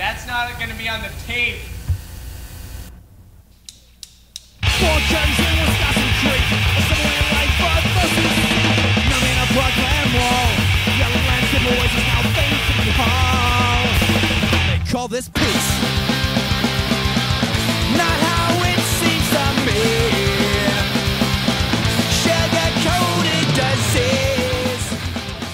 That's not going to be on the tape. They call this peace. Not how it seems to me. Sugar-coated disease.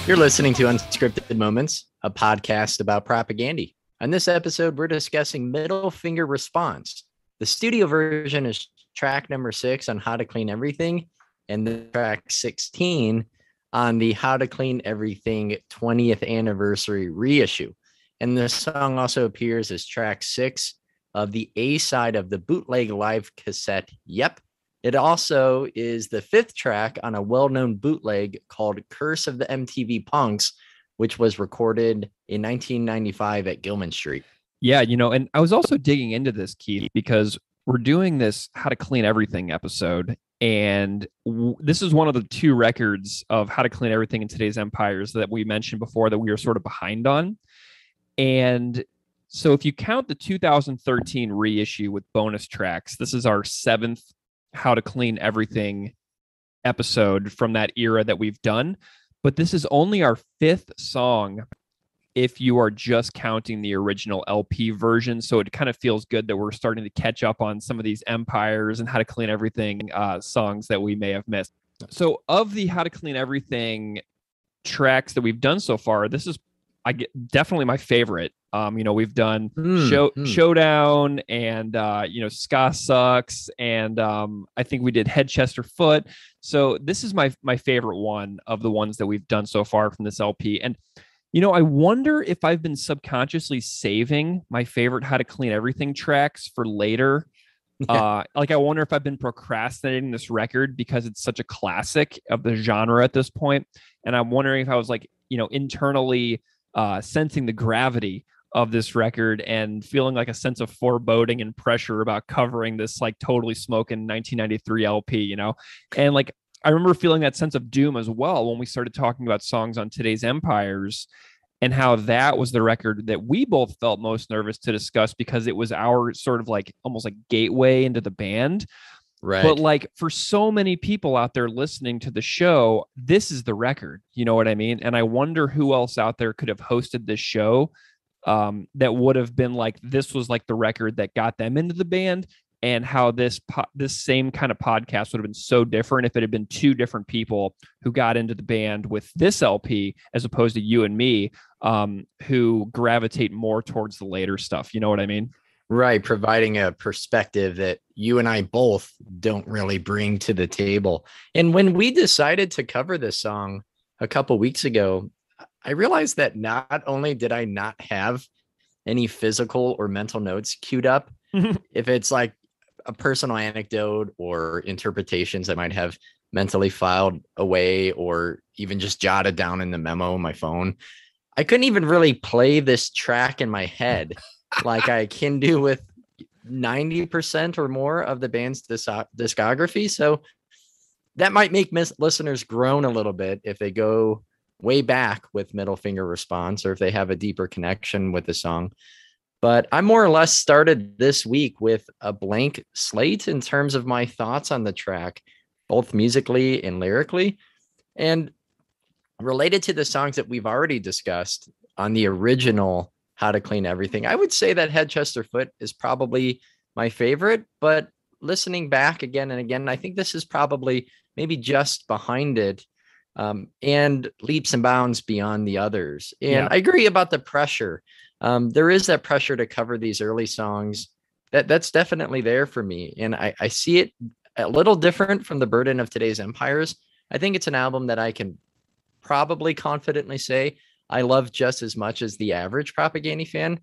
You're listening to Unscripted Moments, a podcast about propaganda. On this episode, we're discussing Middle Finger Response. The studio version is track number 6 on How to Clean Everything, and the track 16 on the How to Clean Everything 20th anniversary reissue. And this song also appears as track 6 of the A side of the bootleg live cassette. Yep. It also is the 5th track on a well-known bootleg called Curse of the MTV Punks, which was recorded in 1995 at Gilman Street. Yeah, and I was also digging into this, Keith, because we're doing this How to Clean Everything episode, and this is one of the 2 records of How to Clean Everything in Today's Empires that we mentioned before that we were sort of behind on. And so if you count the 2013 reissue with bonus tracks, this is our 7th How to Clean Everything episode from that era that we've done. But this is only our 5th song if you are just counting the original LP version. So it kind of feels good that we're starting to catch up on some of these Empires and How to Clean Everything songs that we may have missed. So of the How to Clean Everything tracks that we've done so far, this is definitely my favorite. We've done Showdown and, Ska Sucks. And I think we did Head, Chest, or Foot. So this is my favorite one of the ones that we've done so far from this LP. And, I wonder if I've been subconsciously saving my favorite How to Clean Everything tracks for later. I wonder if I've been procrastinating this record because it's such a classic of the genre at this point. And I'm wondering if I was internally sensing the gravity of this record and feeling like a sense of foreboding and pressure about covering this totally smoking 1993 LP, and I remember feeling that sense of doom as well when we started talking about songs on Today's Empires and how that was the record that we both felt most nervous to discuss because it was our sort of almost gateway into the band. Right. But for so many people out there listening to the show, this is the record, you know what I mean? And I wonder who else out there could have hosted this show that would have been this was the record that got them into the band, and how this same kind of podcast would have been so different if it had been 2 different people who got into the band with this LP as opposed to you and me, who gravitate more towards the later stuff. You know what I mean? Right. Providing a perspective that you and I both don't really bring to the table. And when we decided to cover this song a couple weeks ago, I realized that not only did I not have any physical or mental notes queued up, if it's a personal anecdote or interpretations I might have mentally filed away or even just jotted down in the memo on my phone, I couldn't even really play this track in my head like I can do with 90% or more of the band's discography. So that might make listeners groan a little bit if they go way back with Middle Finger Response or if they have a deeper connection with the song. But I more or less started this week with a blank slate in terms of my thoughts on the track, both musically and lyrically. And related to the songs that we've already discussed on the original How to Clean Everything, I would say that Head, Chest, or Foot is probably my favorite. But listening back again and again, I think this is probably maybe just behind it, and leaps and bounds beyond the others. And yeah. I agree about the pressure. There is that pressure to cover these early songs. That's definitely there for me. And I see it a little different from the burden of Today's Empires. I think it's an album that I can probably confidently say I love just as much as the average propaganda fan.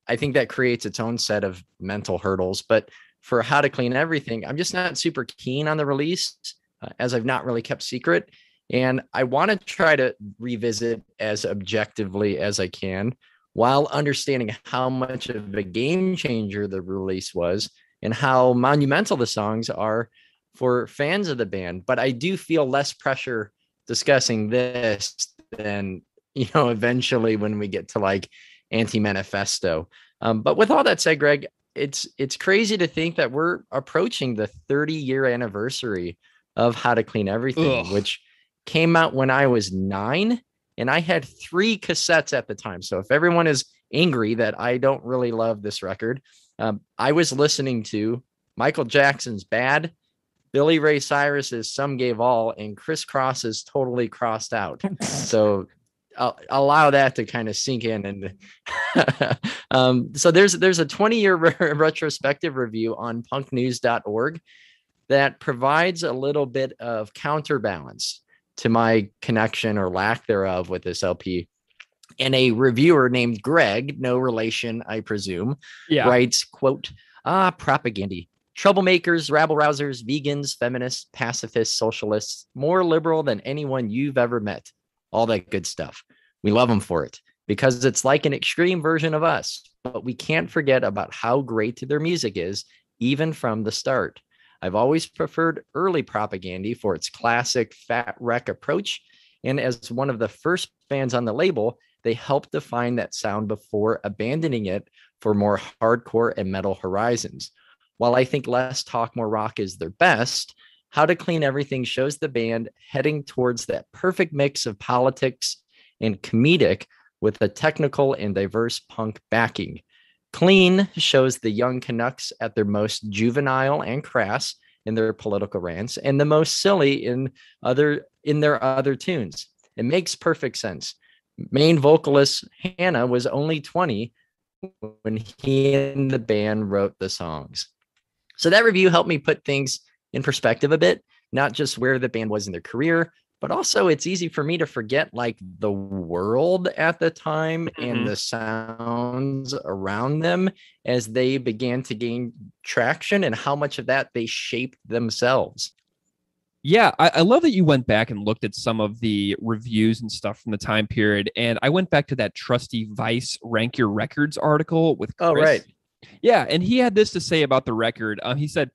I think that creates its own set of mental hurdles. But for How to Clean Everything, I'm just not super keen on the release, as I've not really kept secret. And I want to try to revisit as objectively as I can while understanding how much of a game changer the release was and how monumental the songs are for fans of the band. But I do feel less pressure discussing this than, eventually when we get to Anti-Manifesto. But with all that said, Greg, it's crazy to think that we're approaching the 30-year anniversary of How to Clean Everything, Ugh. which came out when I was 9, and I had 3 cassettes at the time. So if everyone is angry that I don't really love this record, I was listening to Michael Jackson's Bad, Billy Ray Cyrus's Some Gave All, and Criss Cross's Totally Crossed Out. So I'll allow that to kind of sink in. And so there's a 20-year retrospective review on punknews.org that provides a little bit of counterbalance to my connection or lack thereof with this LP. And a reviewer named Greg, no relation, I presume, writes, quote, propaganda. Troublemakers, rabble-rousers, vegans, feminists, pacifists, socialists, more liberal than anyone you've ever met. All that good stuff. We love them for it because it's like an extreme version of us, but we can't forget about how great their music is, even from the start. I've always preferred early propaganda for its classic fat wreck approach. And as one of the first bands on the label, they helped define that sound before abandoning it for more hardcore and metal horizons. While I think Less Talk, More Rock is their best, How to Clean Everything shows the band heading towards that perfect mix of politics and comedic with a technical and diverse punk backing. Clean shows the young Canucks at their most juvenile and crass in their political rants and the most silly in their other tunes. It makes perfect sense. Main vocalist Hannah was only 20 when he and the band wrote the songs. So that review helped me put things in perspective a bit, not just where the band was in their career, but also it's easy for me to forget like the world at the time and the sounds around them as they began to gain traction and how much of that they shaped themselves. Yeah, I love that you went back and looked at some of the reviews and stuff from the time period. And I went back to that trusty Vice Rank Your Records article with Chris. Oh, right. Yeah, and he had this to say about the record. He said,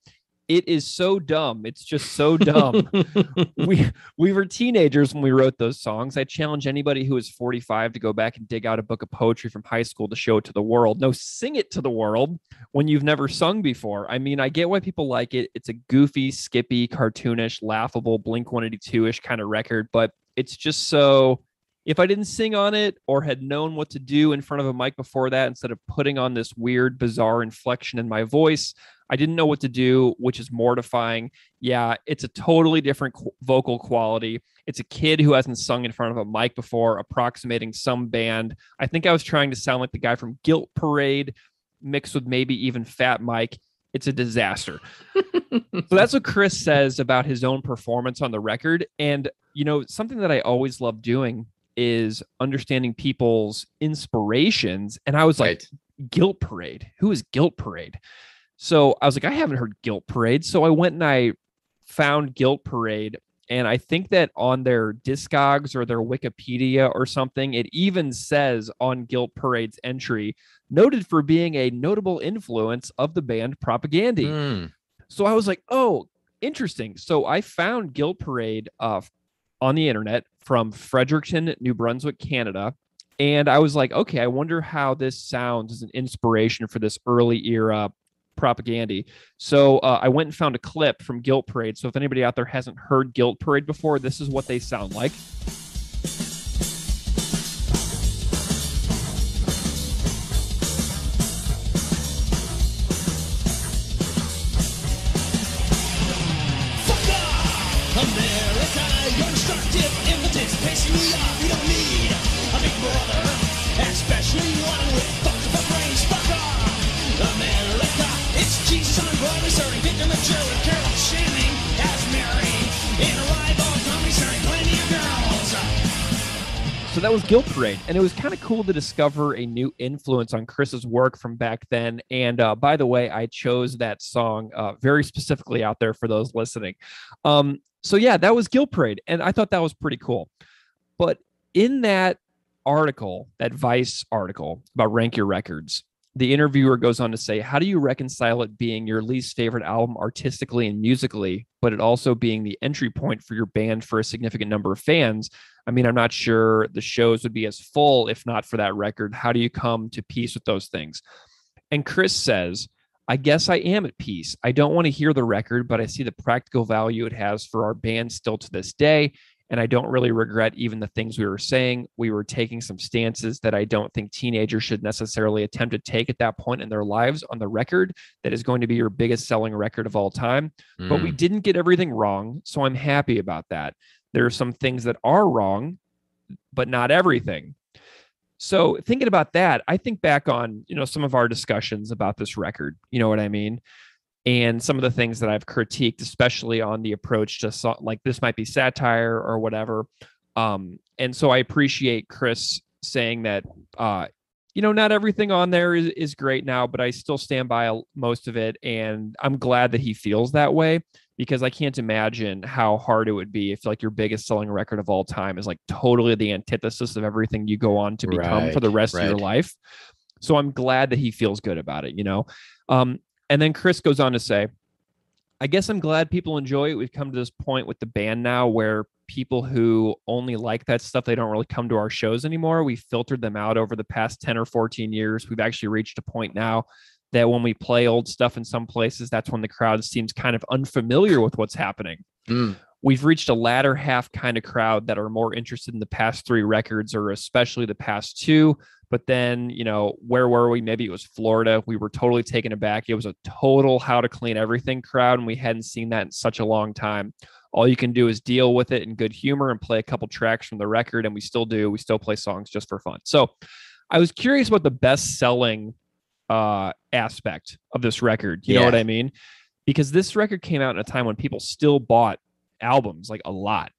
"It is so dumb. It's just so dumb. we were teenagers when we wrote those songs. I challenge anybody who is 45 to go back and dig out a book of poetry from high school to show it to the world. No, sing it to the world when you've never sung before. I mean, I get why people like it. It's a goofy, skippy, cartoonish, laughable, Blink-182-ish kind of record, but it's just so... If I didn't sing on it or had known what to do in front of a mic before that, instead of putting on this weird, bizarre inflection in my voice, I didn't know what to do, which is mortifying. Yeah, it's a totally different vocal quality. It's a kid who hasn't sung in front of a mic before, approximating some band. I think I was trying to sound like the guy from Guilt Parade, mixed with maybe even Fat Mike. It's a disaster." So that's what Chris says about his own performance on the record. And, you know, something that I always love doing is understanding people's inspirations. And I was like, Guilt Parade? Who is Guilt Parade? So I was like, I haven't heard Guilt Parade. So I went and I found Guilt Parade. And I think that on their Discogs or their Wikipedia or something, it even says on Guilt Parade's entry, noted for being a notable influence of the band Propaganda. So I was like, oh, interesting. So I found Guilt Parade on the internet from Fredericton, New Brunswick, Canada. And I was like, okay, I wonder how this sounds as an inspiration for this early era Propaganda. So I went and found a clip from Guilt Parade. So if anybody out there hasn't heard Guilt Parade before, this is what they sound like. So that was Guilt Parade, and it was kind of cool to discover a new influence on Chris's work from back then. And by the way, I chose that song very specifically out there for those listening. So yeah, that was Guilt Parade, and I thought that was pretty cool. But in that article, that Vice article about Rank Your Records, the interviewer goes on to say, how do you reconcile it being your least favorite album artistically and musically, but it also being the entry point for your band for a significant number of fans? I mean, I'm not sure the shows would be as full if not for that record. How do you come to peace with those things? And Chris says, I guess I am at peace. I don't want to hear the record, but I see the practical value it has for our band still to this day. And I don't really regret even the things we were saying. We were taking some stances that I don't think teenagers should necessarily attempt to take at that point in their lives on the record that is going to be your biggest selling record of all time. But we didn't get everything wrong. So I'm happy about that. There are some things that are wrong, but not everything. So thinking about that, I think back on, some of our discussions about this record, you know what I mean? And some of the things that I've critiqued, especially on the approach to like this might be satire or whatever. And so I appreciate Chris saying that, not everything on there is great now, but I still stand by most of it. And I'm glad that he feels that way, because I can't imagine how hard it would be if like your biggest selling record of all time is like totally the antithesis of everything you go on to become for the rest of your life. So I'm glad that he feels good about it, And then Chris goes on to say, I guess I'm glad people enjoy it. We've come to this point with the band now where people who only like that stuff, they don't really come to our shows anymore. We filtered them out over the past 10 or 14 years. We've actually reached a point now that when we play old stuff in some places, that's when the crowd seems kind of unfamiliar with what's happening. We've reached a latter half kind of crowd that are more interested in the past 3 records, or especially the past 2. But then, where were we? Maybe it was Florida. We were totally taken aback. It was a total How to Clean Everything crowd, and we hadn't seen that in such a long time. All you can do is deal with it in good humor and play a couple tracks from the record, and we still do. We still play songs just for fun. So I was curious about the best-selling aspect of this record. You know what I mean? Because this record came out in a time when people still bought albums, like a lot.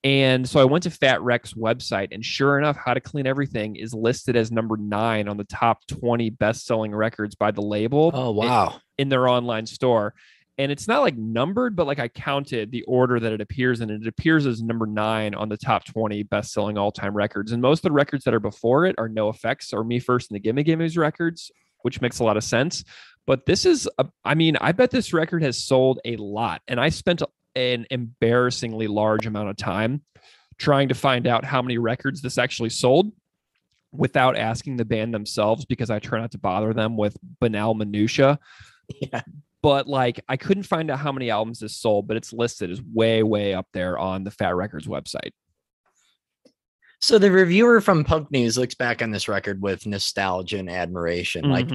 And so I went to Fat Wreck's website, and sure enough, How to Clean Everything is listed as number 9 on the top 20 best-selling records by the label. Oh, wow. In their online store. And it's not like numbered, but like I counted the order that it appears in. It appears as number 9 on the top 20 best-selling all-time records. And most of the records that are before it are No Effects or Me First and the Gimme Gimmes records, which makes a lot of sense. But this is, I bet this record has sold a lot. And I spent an embarrassingly large amount of time trying to find out how many records this actually sold without asking the band themselves, because I try not to bother them with banal minutia. Yeah. But like, I couldn't find out how many albums this sold, but it's listed as way, way up there on the Fat Records website. So the reviewer from Punk News looks back on this record with nostalgia and admiration. Like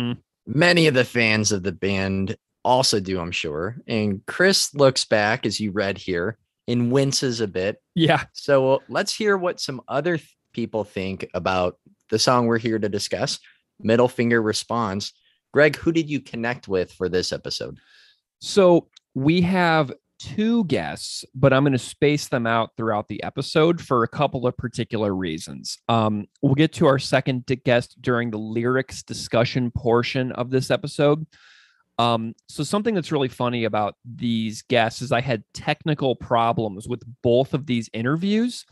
many of the fans of the band also do, I'm sure. And Chris looks back, as you read here, and winces a bit. Yeah. So let's hear what some other people think about the song we're here to discuss, Middle Finger Response. Greg, who did you connect with for this episode? So we have 2 guests, but I'm going to space them out throughout the episode for a couple of particular reasons. We'll get to our second guest during the lyrics discussion portion of this episode. So something that's really funny about these guests is I had technical problems with both of these interviews,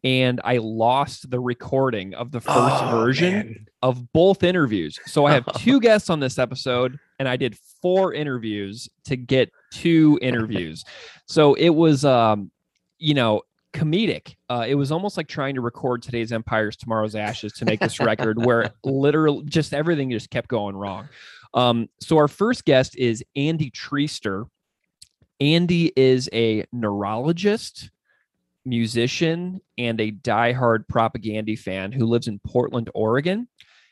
and I lost the recording of the first version of both interviews. So I have 2 guests on this episode, and I did 4 interviews to get 2 interviews. So it was, comedic. It was almost like trying to record Today's Empires, Tomorrow's Ashes to make this record, where literally just everything just kept going wrong. So our first guest is Andy Treister. Andy is a neurologist, musician, and a diehard Propaganda fan who lives in Portland, Oregon.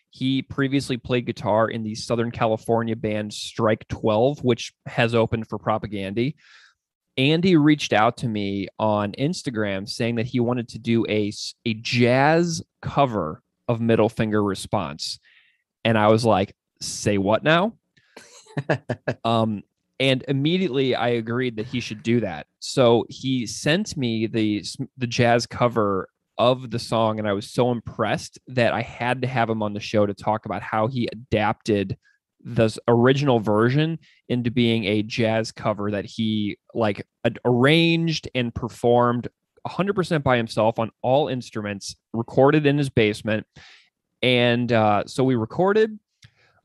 He previously played guitar in the Southern California band Strike 12, which has opened for Propaganda. Andy reached out to me on Instagram saying that he wanted to do a jazz cover of Middle Finger Response. And I was like, say what now? And immediately I agreed that he should do that. So he sent me the jazz cover of the song, and I was so impressed that I had to have him on the show to talk about how he adapted the original version into being a jazz cover that he like arranged and performed 100% by himself on all instruments, recorded in his basement. And so we recorded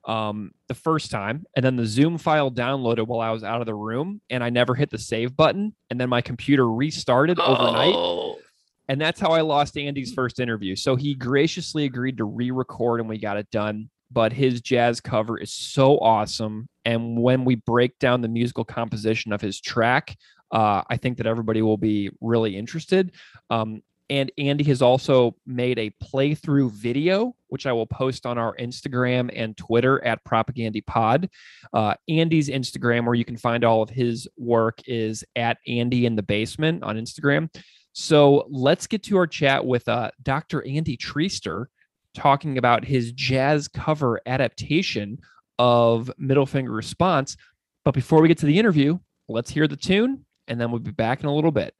the first time, and then the Zoom file downloaded while I was out of the room, and I never hit the save button, and then my computer restarted overnight. And that's how I lost Andy's first interview. So he graciously agreed to re-record, and we got it done. but his jazz cover is so awesome. And when we break down the musical composition of his track, I think that everybody will be really interested. And Andy has also made a playthrough video, which I will post on our Instagram and Twitter at PropagandyPod. Andy's Instagram, where you can find all of his work, is at Andy in the Basement on Instagram. So let's get to our chat with Dr. Andy Treister, talking about his jazz cover adaptation of Middle Finger Response. But before we get to the interview, let's hear the tune, and then we'll be back in a little bit.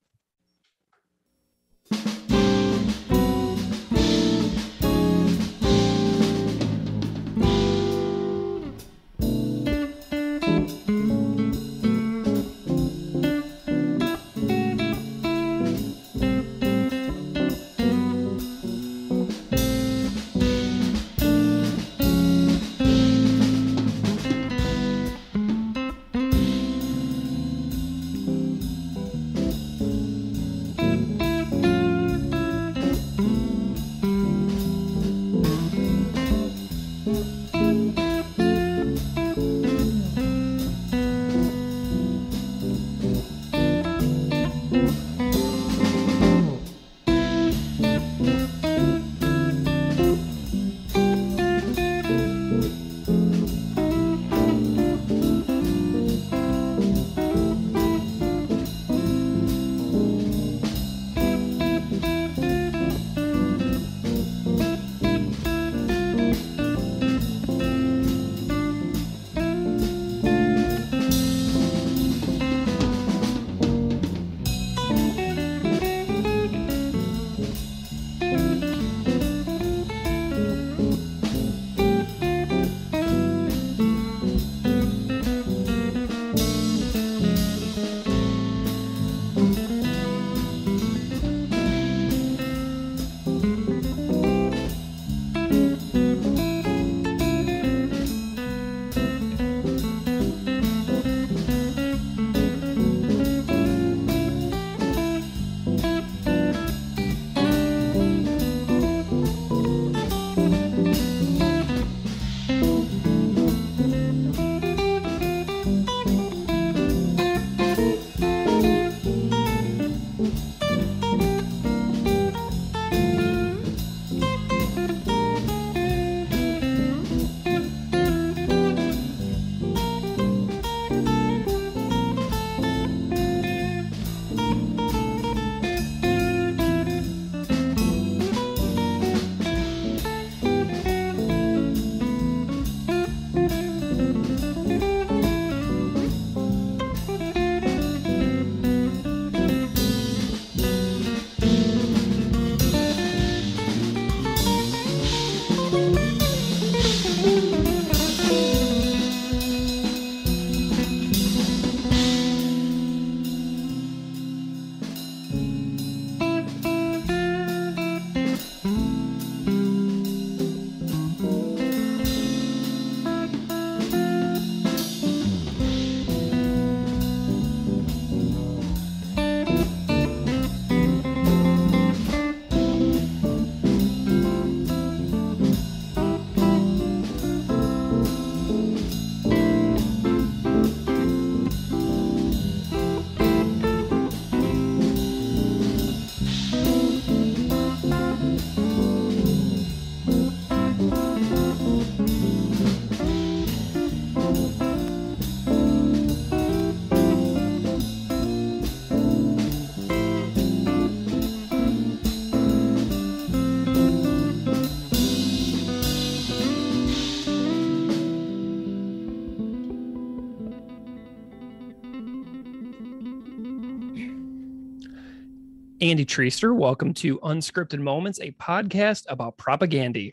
Andy Treister, welcome to Unscripted Moments, a podcast about propaganda.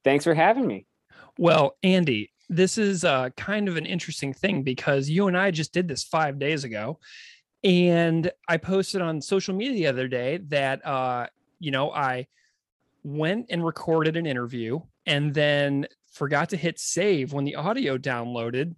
Thanks for having me. Well, Andy, this is kind of an interesting thing because you and I just did this 5 days ago, and I posted on social media the other day that, I went and recorded an interview and then forgot to hit save when the audio downloaded.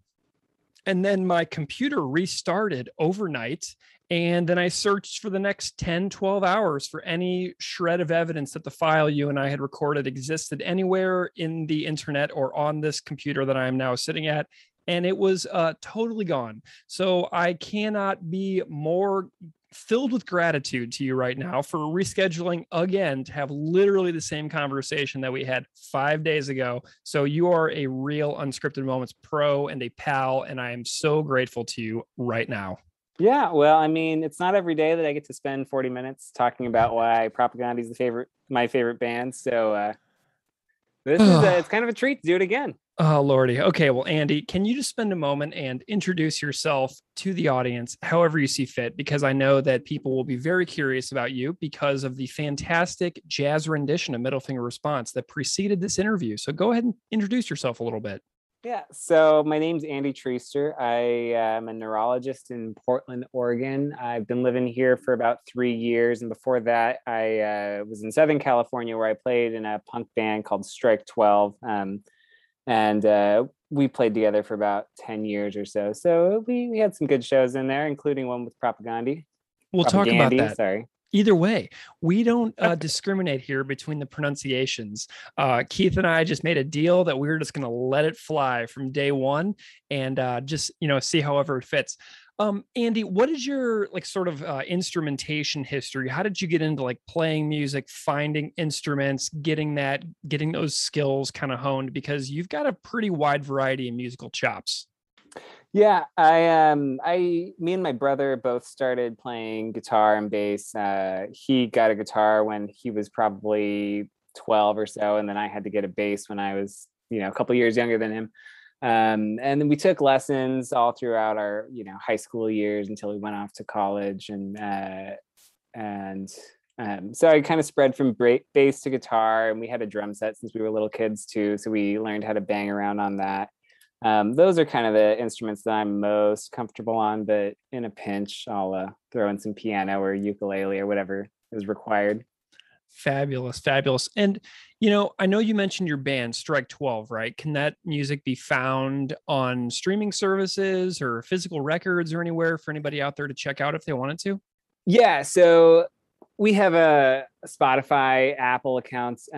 And then my computer restarted overnight. And then I searched for the next 10, 12 hours for any shred of evidence that the file you and I had recorded existed anywhere in the internet or on this computer that I am now sitting at. And it was totally gone. So I cannot be more filled with gratitude to you right now for rescheduling again to have literally the same conversation that we had 5 days ago. So you are a real Unscripted Moments pro and a pal, and I am so grateful to you right now. Yeah, well, I mean, it's not every day that I get to spend 40 minutes talking about why Propaganda is my favorite band. So this is it's kind of a treat to do it again. Oh, Lordy. Okay, well, Andy, can you just spend a moment and introduce yourself to the audience however you see fit? Because I know that people will be very curious about you because of the fantastic jazz rendition of Middle Finger Response that preceded this interview. So go ahead and introduce yourself a little bit. Yeah, so my name's Andy Treister. I am a neurologist in Portland, Oregon. I've been living here for about 3 years. And before that, I was in Southern California where I played in a punk band called Strike 12. And we played together for about 10 years or so. So we had some good shows in there, including one with Propaganda. We'll talk about that. Sorry. Either way, we don't discriminate here between the pronunciations. Keith and I just made a deal that we were just going to let it fly from day one and just, see however it fits. Andy, what is your sort of instrumentation history? How did you get into playing music, finding instruments, getting those skills kind of honed? Because you've got a pretty wide variety of musical chops. Yeah, me and my brother both started playing guitar and bass. He got a guitar when he was probably 12 or so, and then I had to get a bass when I was, a couple years younger than him. And then we took lessons all throughout our, high school years until we went off to college. So I kind of spread from bass to guitar, and we had a drum set since we were little kids too. So we learned how to bang around on that. Those are kind of the instruments that I'm most comfortable on, but in a pinch, I'll throw in some piano or ukulele or whatever is required. Fabulous. And, I know you mentioned your band Strike 12, right? Can that music be found on streaming services or physical records or anywhere for anybody out there to check out if they wanted to? Yeah. So we have a Spotify, Apple accounts.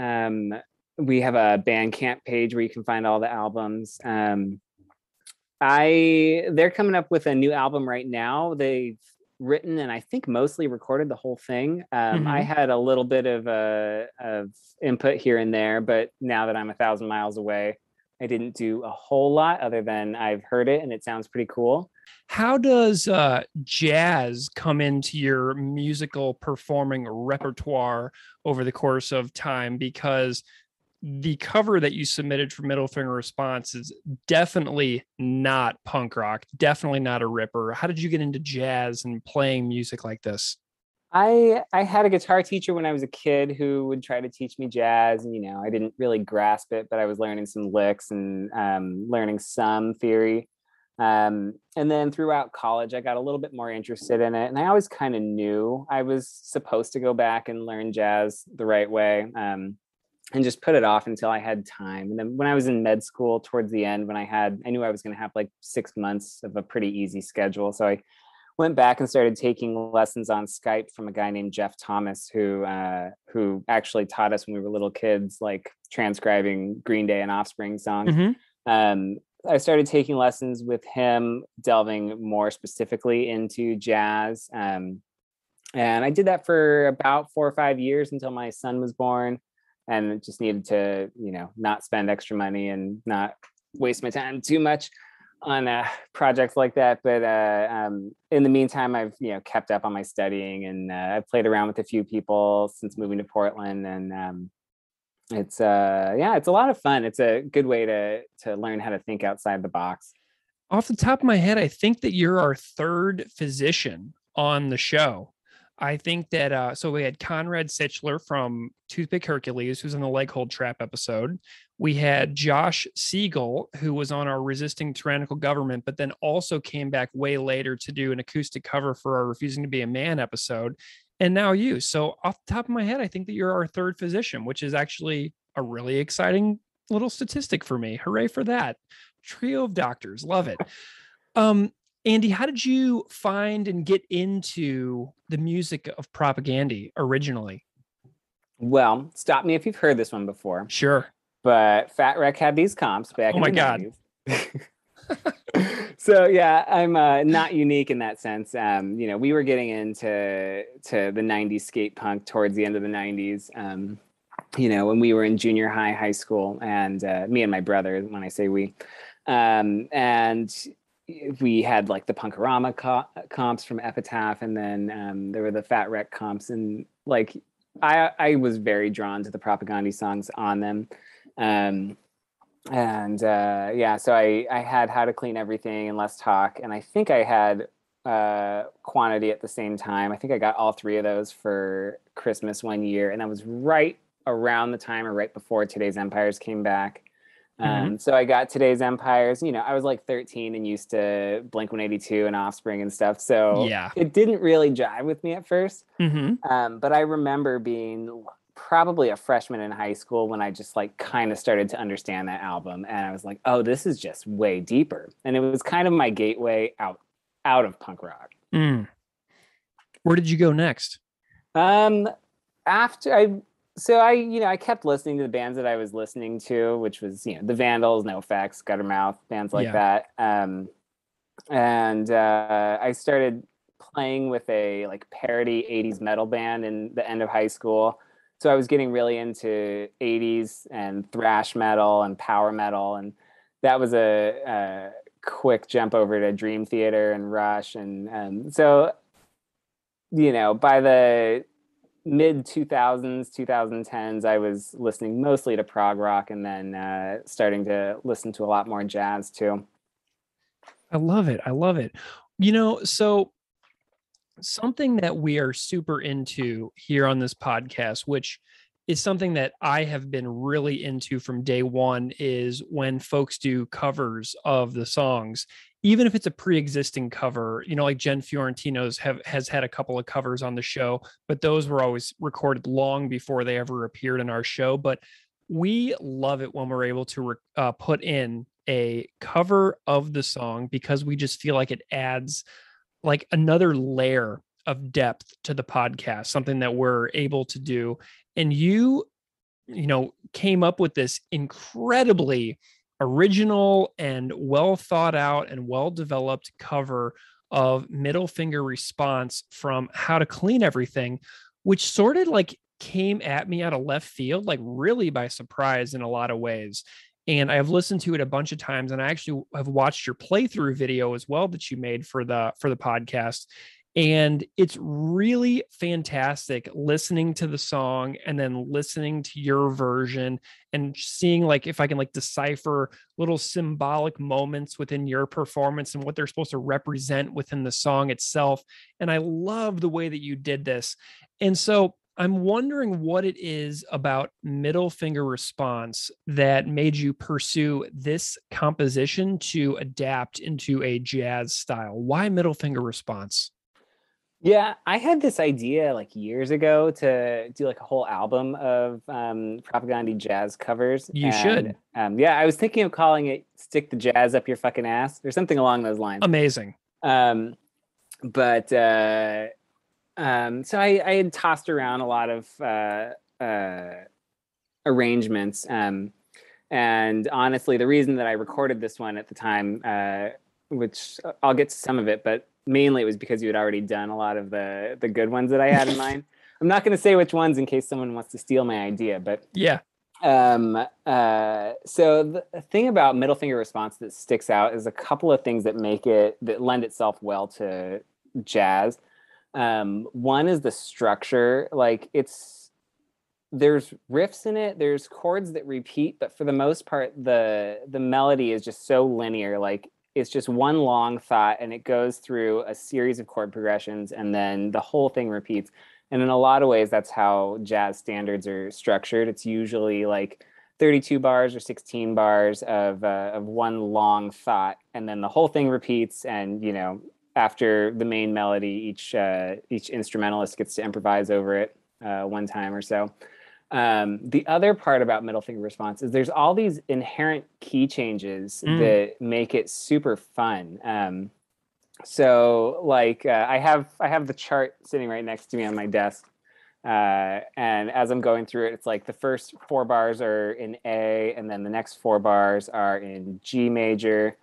We have a Bandcamp page where you can find all the albums. They're coming up with a new album right now. They've written and I think mostly recorded the whole thing. I had a little bit of input here and there, but now that I'm 1,000 miles away, I didn't do a whole lot other than I've heard it and it sounds pretty cool. How does jazz come into your musical performing repertoire over the course of time? Because the cover that you submitted for Middle Finger Response is definitely not punk rock, definitely not a ripper. How did you get into jazz and playing music like this? I had a guitar teacher when I was a kid who would try to teach me jazz, and I didn't really grasp it, but I was learning some licks and learning some theory. And then throughout college, I got a little bit more interested in it, and I always kind of knew I was supposed to go back and learn jazz the right way. And just put it off until I had time. And then when I was in med school towards the end, I knew I was going to have 6 months of a pretty easy schedule. So I went back and started taking lessons on Skype from a guy named Jeff Thomas, who actually taught us when we were little kids, transcribing Green Day and Offspring songs. I started taking lessons with him, delving more specifically into jazz. And I did that for about 4 or 5 years until my son was born. And just needed to, not spend extra money and not waste my time too much on projects like that. But in the meantime, I've, kept up on my studying, and I've played around with a few people since moving to Portland. And it's a lot of fun. It's a good way to learn how to think outside the box. Off the top of my head, I think that you're our third physician on the show. I think that, so we had Conrad Sichler from Toothpick Hercules, who's in the Leg Hold Trap episode. We had Josh Siegel, who was on our Resisting Tyrannical Government, but then also came back way later to do an acoustic cover for our Refusing to Be a Man episode. And now you. So off the top of my head, I think that you're our third physician, which is actually a really exciting little statistic for me. Hooray for that. Trio of doctors. Love it. Andy, how did you find and get into the music of Propaganda originally? Well, stop me if you've heard this one before, Sure. but Fat Wreck had these comps back Oh in my the God. 90s. So yeah, I'm not unique in that sense. We were getting into the 90s skate punk towards the end of the 90s. When we were in junior high school, and me and my brother, when I say we, and we had like the Punkorama comps from Epitaph, and then there were the Fat Wreck comps, and like I was very drawn to the Propaganda songs on them. So I had How to Clean Everything and Let's Talk, and I think I had Quantity at the same time. I think I got all three of those for Christmas one year, and that was right around the time or right before Today's Empires came back. So I got Today's Empires. I was like 13 and used to Blink-182 and Offspring and stuff, so Yeah. it didn't really jive with me at first. Mm-hmm. But I remember being probably a freshman in high school when I just like kind of started to understand that album, and I was like, oh, this is just way deeper. And it was kind of my gateway out of punk rock. Where did you go next? After I kept listening to the bands that I was listening to, which was, the Vandals, NoFX, Guttermouth, bands like that. I started playing with a like parody 80s metal band in the end of high school. So I was getting really into 80s and thrash metal and power metal. And that was a quick jump over to Dream Theater and Rush. And so, by the mid 2000s, 2010s, I was listening mostly to prog rock, and then starting to listen to a lot more jazz too. I love it. So something that we are super into here on this podcast, which is something that I have been really into from day one, is when folks do covers of the songs, even if it's a pre-existing cover, like Jen Fiorentino's has had a couple of covers on the show, but those were always recorded long before they ever appeared in our show. But we love it when we're able to put in a cover of the song, because we just feel like it adds like another layer of depth to the podcast, something that we're able to do. And you came up with this incredibly original and well thought out and well developed cover of Middle Finger Response from How to Clean Everything, which sort of like came at me out of left field, like really by surprise in a lot of ways. And I have listened to it a bunch of times, and I actually have watched your playthrough video as well that you made for the podcast. And it's really fantastic listening to the song and then listening to your version and seeing like if I can like decipher little symbolic moments within your performance and what they're supposed to represent within the song itself. And I love the way that you did this. And so I'm wondering what it is about Middle Finger Response that made you pursue this composition to adapt into a jazz style. Why Middle Finger Response? Yeah, I had this idea like years ago to do like a whole album of Propaganda jazz covers. You should. I was thinking of calling it Stick the Jazz Up Your Fucking Ass or something along those lines. Amazing. So I had tossed around a lot of arrangements. And honestly, the reason that I recorded this one at the time, which I'll get to some of it, but mainly it was because you had already done a lot of the good ones that I had in mind. I'm not going to say which ones in case someone wants to steal my idea, but yeah. So the thing about Middle Finger Response that sticks out is a couple of things that lend itself well to jazz. One is the structure. Like there's riffs in it, there's chords that repeat, but for the most part, the melody is just so linear. Like it's just one long thought, and it goes through a series of chord progressions, and then the whole thing repeats. And in a lot of ways, that's how jazz standards are structured. It's usually like 32 bars or 16 bars of one long thought, and then the whole thing repeats. And after the main melody, each instrumentalist gets to improvise over it one time or so. The other part about middle finger response is there's all these inherent key changes that make it super fun. So like I have the chart sitting right next to me on my desk. And as I'm going through it, it's like the first 4 bars are in A, and then the next 4 bars are in G major.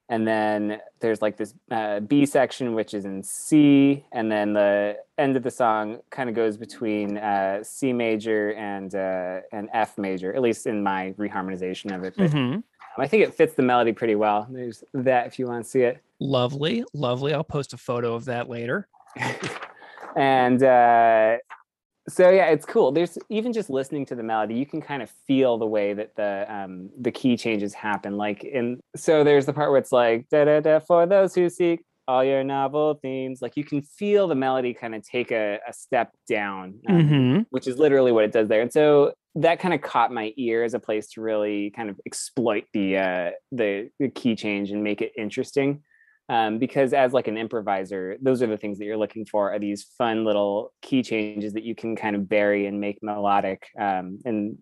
And then there's like this B section, which is in C. And then the end of the song kind of goes between C major and F major, at least in my reharmonization of it. But I think it fits the melody pretty well. There's that if you want to see it. Lovely. I'll post a photo of that later. And so yeah, it's cool. There's even just listening to the melody, you can kind of feel the way that the key changes happen. So there's the part where it's like da da da for those who seek all your novel themes. Like you can feel the melody kind of take a step down, which is literally what it does there. And so that kind of caught my ear as a place to really kind of exploit the key change and make it interesting. Because as like an improviser, those are the things that you're looking for, are these fun little key changes that you can kind of bury and make melodic, and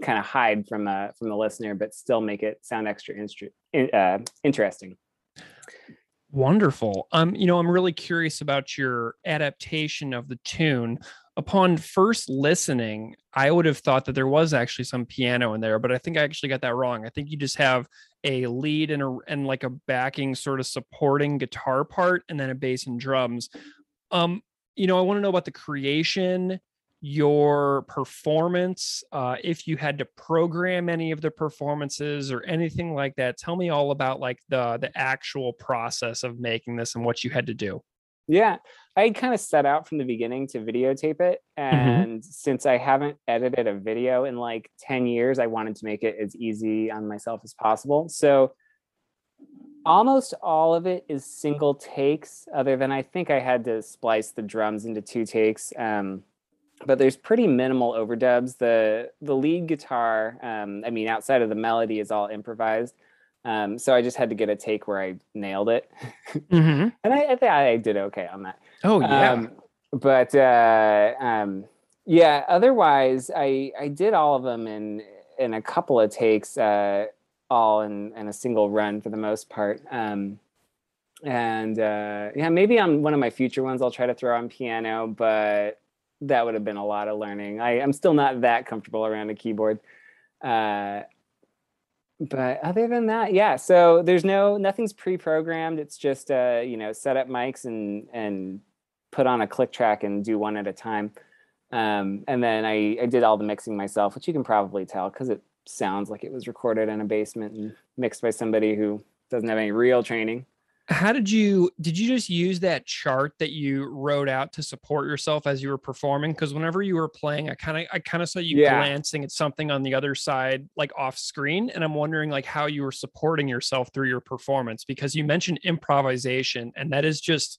kind of hide from the listener, but still make it sound extra interesting. Wonderful. I'm really curious about your adaptation of the tune. Upon first listening, I would have thought that there was actually some piano in there, but I think I actually got that wrong. I think you just have a lead and like a backing sort of supporting guitar part, and then a bass and drums. I want to know about the creation, your performance, if you had to program any of the performances or anything like that. Tell me all about like the actual process of making this and what you had to do. Yeah, I kind of set out from the beginning to videotape it. And since I haven't edited a video in like 10 years, I wanted to make it as easy on myself as possible. So almost all of it is single takes, other than I think I had to splice the drums into 2 takes. But there's pretty minimal overdubs. The lead guitar, outside of the melody, is all improvised. So I just had to get a take where I nailed it. And I think I did okay on that. Oh, yeah. Otherwise, I did all of them in a couple of takes, all in a single run for the most part. Maybe on one of my future ones, I'll try to throw on piano, but that would have been a lot of learning. I'm still not that comfortable around a keyboard. But other than that, yeah. So there's nothing's pre-programmed. It's just set up mics and put on a click track and do one at a time. And then I did all the mixing myself, which you can probably tell because it sounds like it was recorded in a basement and mixed by somebody who doesn't have any real training. How did you just use that chart that you wrote out to support yourself as you were performing? Because whenever you were playing, I kind of saw you glancing at something on the other side, like off screen. And I'm wondering like how you were supporting yourself through your performance, because you mentioned improvisation, and that is just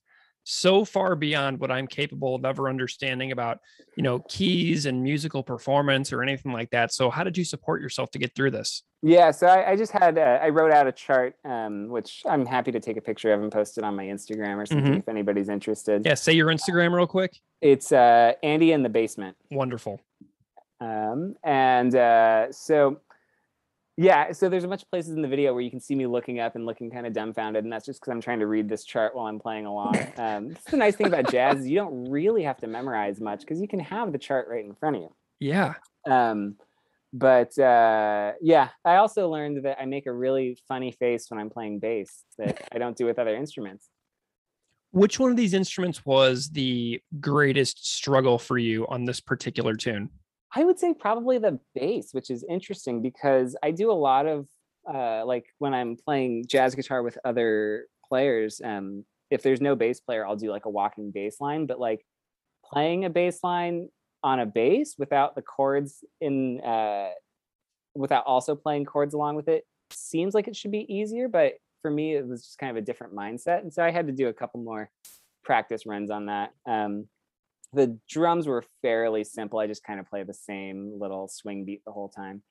so far beyond what I'm capable of ever understanding about, keys and musical performance or anything like that. So how did you support yourself to get through this? Yeah, so I just had, I wrote out a chart, which I'm happy to take a picture of and post it on my Instagram or something if anybody's interested. Yeah, say your Instagram real quick. It's Andy in the Basement. Wonderful. So there's a bunch of places in the video where you can see me looking up and looking kind of dumbfounded, and that's just because I'm trying to read this chart while I'm playing along. That's the nice thing about jazz is you don't really have to memorize much because you can have the chart right in front of you. Yeah. I also learned that I make a really funny face when I'm playing bass that I don't do with other instruments. Which one of these instruments was the greatest struggle for you on this particular tune? I would say probably the bass, which is interesting because I do a lot of like when I'm playing jazz guitar with other players, if there's no bass player, I'll do like a walking bass line, but like playing a bass line on a bass without the chords without also playing chords along with it seems like it should be easier, but for me it was just kind of a different mindset, and so I had to do a couple more practice runs on that. The drums were fairly simple. I just kind of play the same little swing beat the whole time.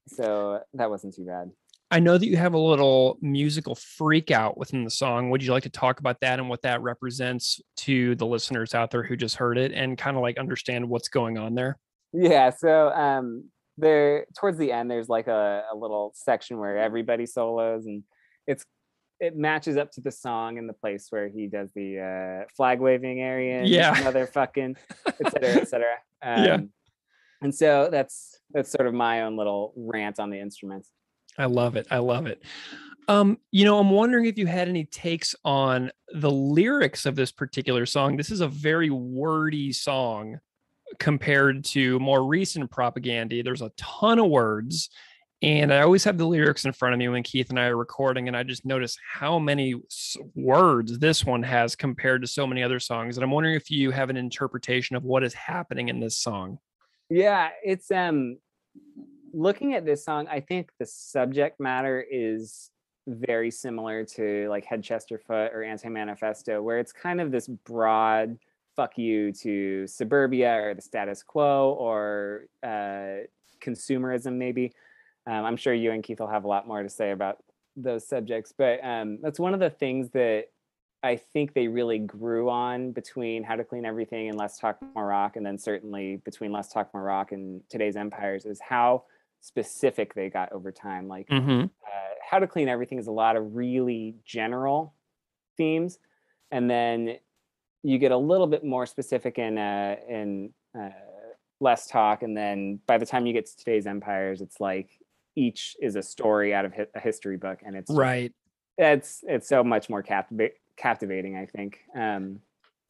So that wasn't too bad. I know that you have a little musical freak out within the song. Would you like to talk about that and what that represents to the listeners out there who just heard it and kind of like understand what's going on there? Yeah, so there towards the end there's like a little section where everybody solos, and it matches up to the song in the place where he does the flag waving Aryan Yeah. motherfucking et cetera. Yeah. And so that's sort of my own little rant on the instruments. I love it. I love it. I'm wondering if you had any takes on the lyrics of this particular song. This is a very wordy song compared to more recent propaganda. There's a ton of words, and I always have the lyrics in front of me when Keith and I are recording, and I just notice how many words this one has compared to so many other songs. And I'm wondering if you have an interpretation of what is happening in this song. Yeah, it's looking at this song, I think the subject matter is very similar to like Head Chesterfoot or Anti-Manifesto, where it's kind of this broad fuck you to suburbia or the status quo or consumerism maybe. I'm sure you and Keith will have a lot more to say about those subjects, but that's one of the things that I think they really grew on between How to Clean Everything and Let's Talk More Rock, and then certainly between Let's Talk More Rock and Today's Empires, is how specific they got over time. Like How to Clean Everything is a lot of really general themes, and then you get a little bit more specific in Less Talk, and then by the time you get to Today's Empires, it's like each is a story out of a history book, and it's Right. It's so much more captivating, I think.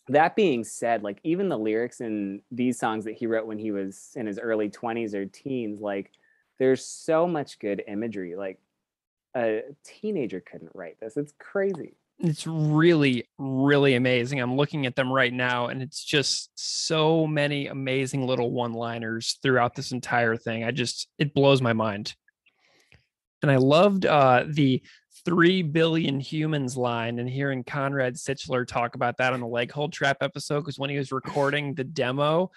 That being said, like even the lyrics in these songs that he wrote when he was in his early 20s or teens, like there's so much good imagery. Like a teenager couldn't write this. It's crazy. It's really, really amazing. I'm looking at them right now, and it's just so many amazing little one-liners throughout this entire thing. It blows my mind. And I loved the 3 billion humans line, and hearing Conrad Sichler talk about that on the Leg Hold Trap episode, because when he was recording the demo,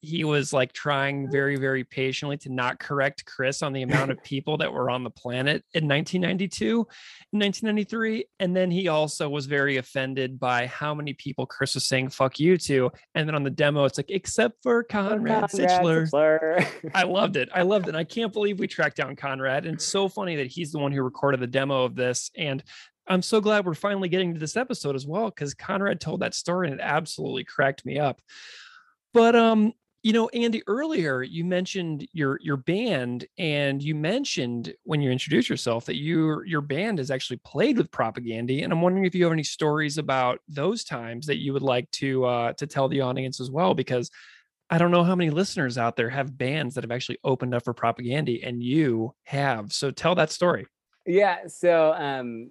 he was like trying very, very patiently to not correct Chris on the amount of people that were on the planet in 1992 and 1993. And then he also was very offended by how many people Chris was saying fuck you to. And then on the demo, it's like, except for Conrad Sichler. I loved it. And I can't believe we tracked down Conrad. And it's so funny that he's the one who recorded the demo of this. And I'm so glad we're finally getting to this episode as well, because Conrad told that story and it absolutely cracked me up. But Andy, earlier you mentioned your band, and you mentioned when you introduced yourself that your band has actually played with Propaganda, and I'm wondering if you have any stories about those times that you would like to tell the audience as well, because I don't know how many listeners out there have bands that have actually opened up for Propaganda, and you have. So tell that story. Yeah. So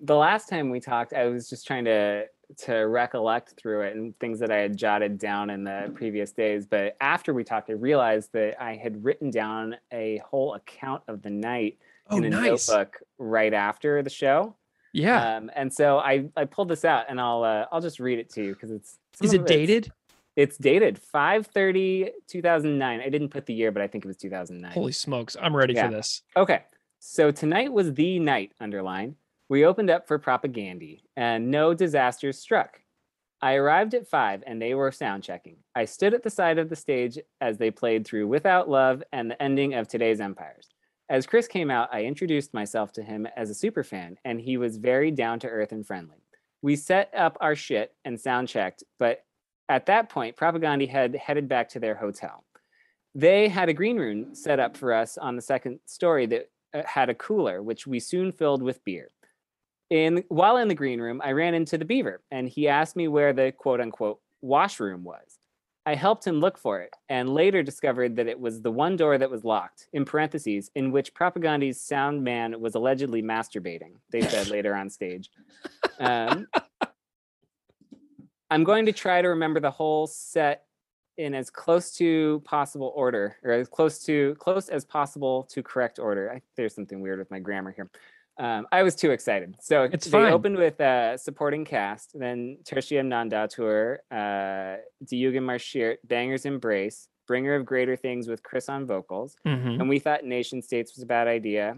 the last time we talked, I was just trying to recollect through it and things that I had jotted down in the previous days. But after we talked, I realized that I had written down a whole account of the night in a notebook right after the show. Yeah. And so I pulled this out, and I'll just read it to you, because Is it dated? It's dated 5/30/2009. I didn't put the year, but I think it was 2009. Holy smokes. I'm ready for this. Okay. So tonight was the night, underline. We opened up for Propaganda, and no disasters struck. I arrived at 5, and they were sound checking. I stood at the side of the stage as they played through Without Love and the ending of Today's Empires. As Chris came out, I introduced myself to him as a superfan, and he was very down to earth and friendly. We set up our shit and sound checked, but at that point, Propaganda had headed back to their hotel. They had a green room set up for us on the second story that had a cooler, which we soon filled with beer. While in the green room, I ran into the Beaver, and he asked me where the quote-unquote washroom was. I helped him look for it, and later discovered that it was the one door that was locked, in parentheses, in which Propaganda's sound man was allegedly masturbating, they said later on stage. I'm going to try to remember the whole set in as close to possible order, or as close as possible to correct order. There's something weird with my grammar here. I was too excited. So they opened with supporting cast, then Tertium Non Dauteur, Diugen Marschiert, Banger's Embrace, Bringer of Greater Things with Chris on vocals. Mm-hmm. And we thought Nation States was a bad idea.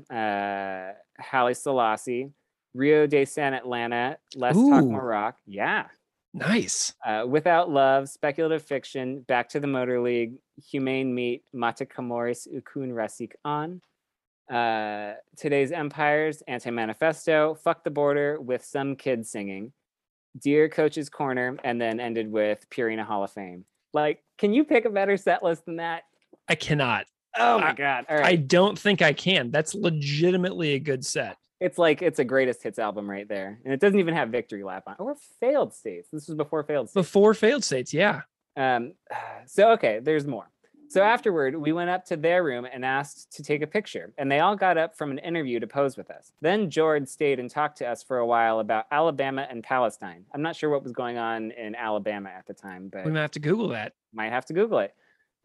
Haile Selassie, Rio de San Atlanta, Let's Talk More Rock. Yeah. Nice. Without Love, Speculative Fiction, Back to the Motor League, Humane Meat, Matakamoris Ukun Rasik An. Today's Empires, Anti-Manifesto, Fuck the Border with some kids singing, Dear Coach's Corner, and then ended with Purina Hall of Fame. Like, can you pick a better set list than that? I cannot. Oh my God. All right. I don't think I can. That's legitimately a good set. It's like it's a greatest hits album right there. And it doesn't even have Victory Lap on or Failed States. This was before Failed States. Before Failed States, yeah. So, okay, there's more. So afterward, we went up to their room and asked to take a picture. And they all got up from an interview to pose with us. Then George stayed and talked to us for a while about Alabama and Palestine. I'm not sure what was going on in Alabama at the time, but We might have to Google that. might have to Google it.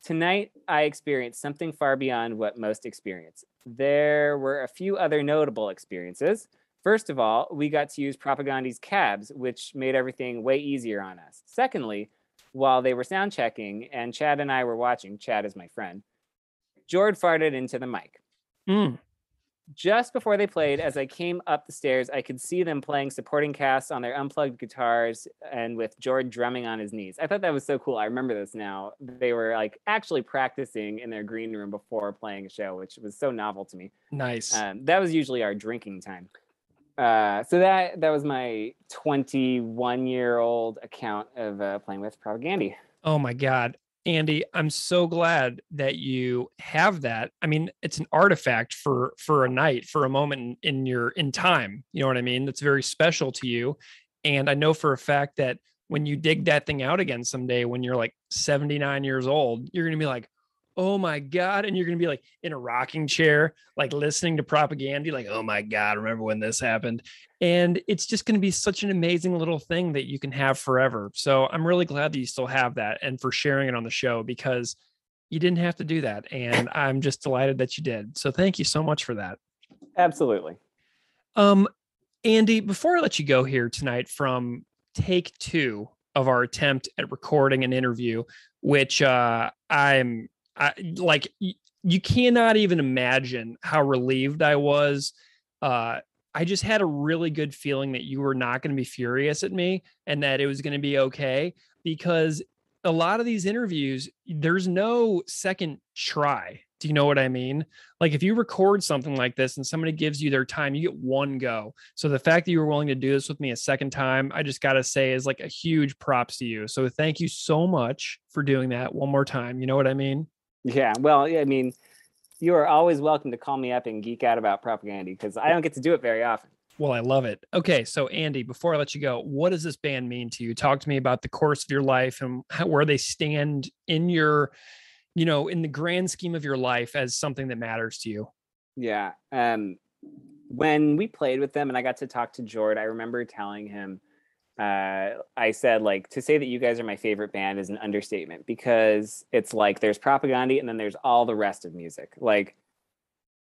Tonight, I experienced something far beyond what most experience. There were a few other notable experiences. First of all, we got to use Propagandi's cabs, which made everything way easier on us. Secondly, while they were sound checking and Chad and I were watching, Chad is my friend, Jord farted into the mic. Just before they played, as I came up the stairs, I could see them playing supporting casts on their unplugged guitars and with Jord drumming on his knees. I thought that was so cool. I remember this now. They were like actually practicing in their green room before playing a show, which was so novel to me. Nice. That was usually our drinking time. So that was my 21-year-old account of playing with Propaganda. Oh my God. Andy, I'm so glad that you have that. I mean, it's an artifact for a night, for a moment in time. You know what I mean? That's very special to you. And I know for a fact that when you dig that thing out again someday, when you're like 79 years old, you're going to be like, oh my God. And you're going to be like in a rocking chair, like listening to Propaganda, like, oh my God, remember when this happened? And it's just going to be such an amazing little thing that you can have forever. So I'm really glad that you still have that and for sharing it on the show, because you didn't have to do that. And I'm just delighted that you did. So thank you so much for that. Absolutely. Andy, before I let you go here tonight from take 2 of our attempt at recording an interview, which you cannot even imagine how relieved I was. I just had a really good feeling that you were not going to be furious at me and that it was going to be okay, because a lot of these interviews, there's no second try. Do you know what I mean? Like if you record something like this and somebody gives you their time, you get one go. So the fact that you were willing to do this with me a second time, I just got to say is like a huge props to you. So thank you so much for doing that one more time. You know what I mean? Yeah. Well, I mean, you are always welcome to call me up and geek out about Propaganda, because I don't get to do it very often. Well, I love it. Okay. So Andy, before I let you go, what does this band mean to you? Talk to me about the course of your life and where they stand in your, in the grand scheme of your life as something that matters to you. Yeah. When we played with them and I got to talk to Jord, I remember telling him, I said, like, to say that you guys are my favorite band is an understatement, because it's like there's Propaganda and then there's all the rest of music. Like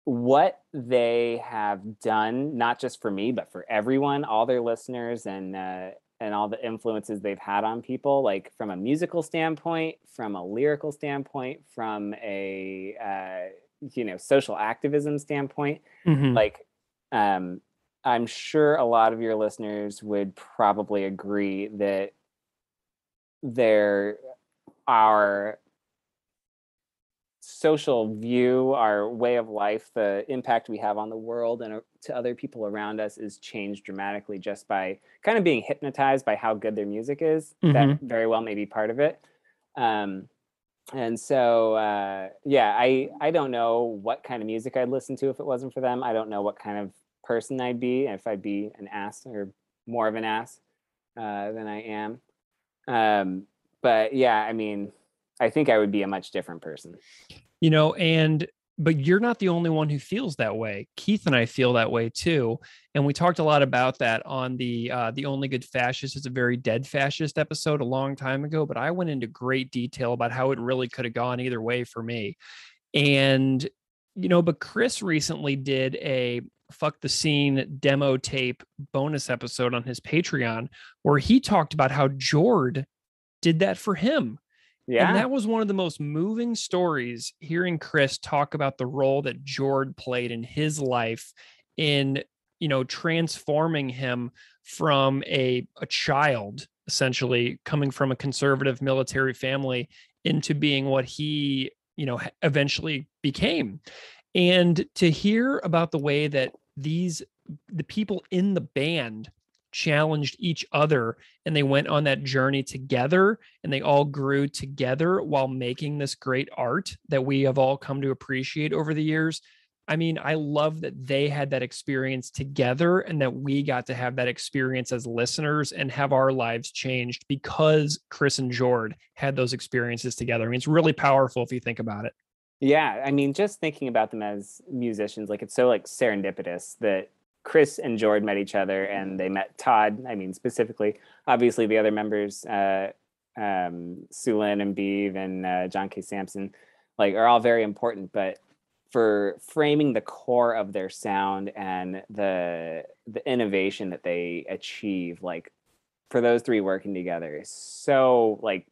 what they have done, not just for me, but for everyone, all their listeners and all the influences they've had on people, like from a musical standpoint, from a lyrical standpoint, from a, social activism standpoint, like, I'm sure a lot of your listeners would probably agree that our social view, our way of life, the impact we have on the world and to other people around us is changed dramatically just by kind of being hypnotized by how good their music is. That very well may be part of it. And so, I don't know what kind of music I'd listen to if it wasn't for them. I don't know what kind of person I'd be, if I'd be an ass or more of an ass than I am. But yeah, I mean, I think I would be a much different person. But you're not the only one who feels that way. Keith and I feel that way too. And we talked a lot about that on the Only Good Fascist is a Very Dead Fascist episode a long time ago, but I went into great detail about how it really could have gone either way for me. And, but Chris recently did a Fuck the Scene demo tape bonus episode on his Patreon where he talked about how Jord did that for him. Yeah. And that was one of the most moving stories, hearing Chris talk about the role that Jord played in his life in, transforming him from a child, essentially coming from a conservative military family into being what he, eventually became. And to hear about the way that the people in the band challenged each other and they went on that journey together and they all grew together while making this great art that we have all come to appreciate over the years. I mean, I love that they had that experience together and that we got to have that experience as listeners and have our lives changed because Chris and Jord had those experiences together. I mean, it's really powerful if you think about it. Yeah, I mean, just thinking about them as musicians, like it's so like serendipitous that Chris and Jord met each other and they met Todd. I mean, specifically, obviously the other members, Sulin and Beeve and John K. Sampson, like are all very important, but for framing the core of their sound and the innovation that they achieve, like for those three working together is so like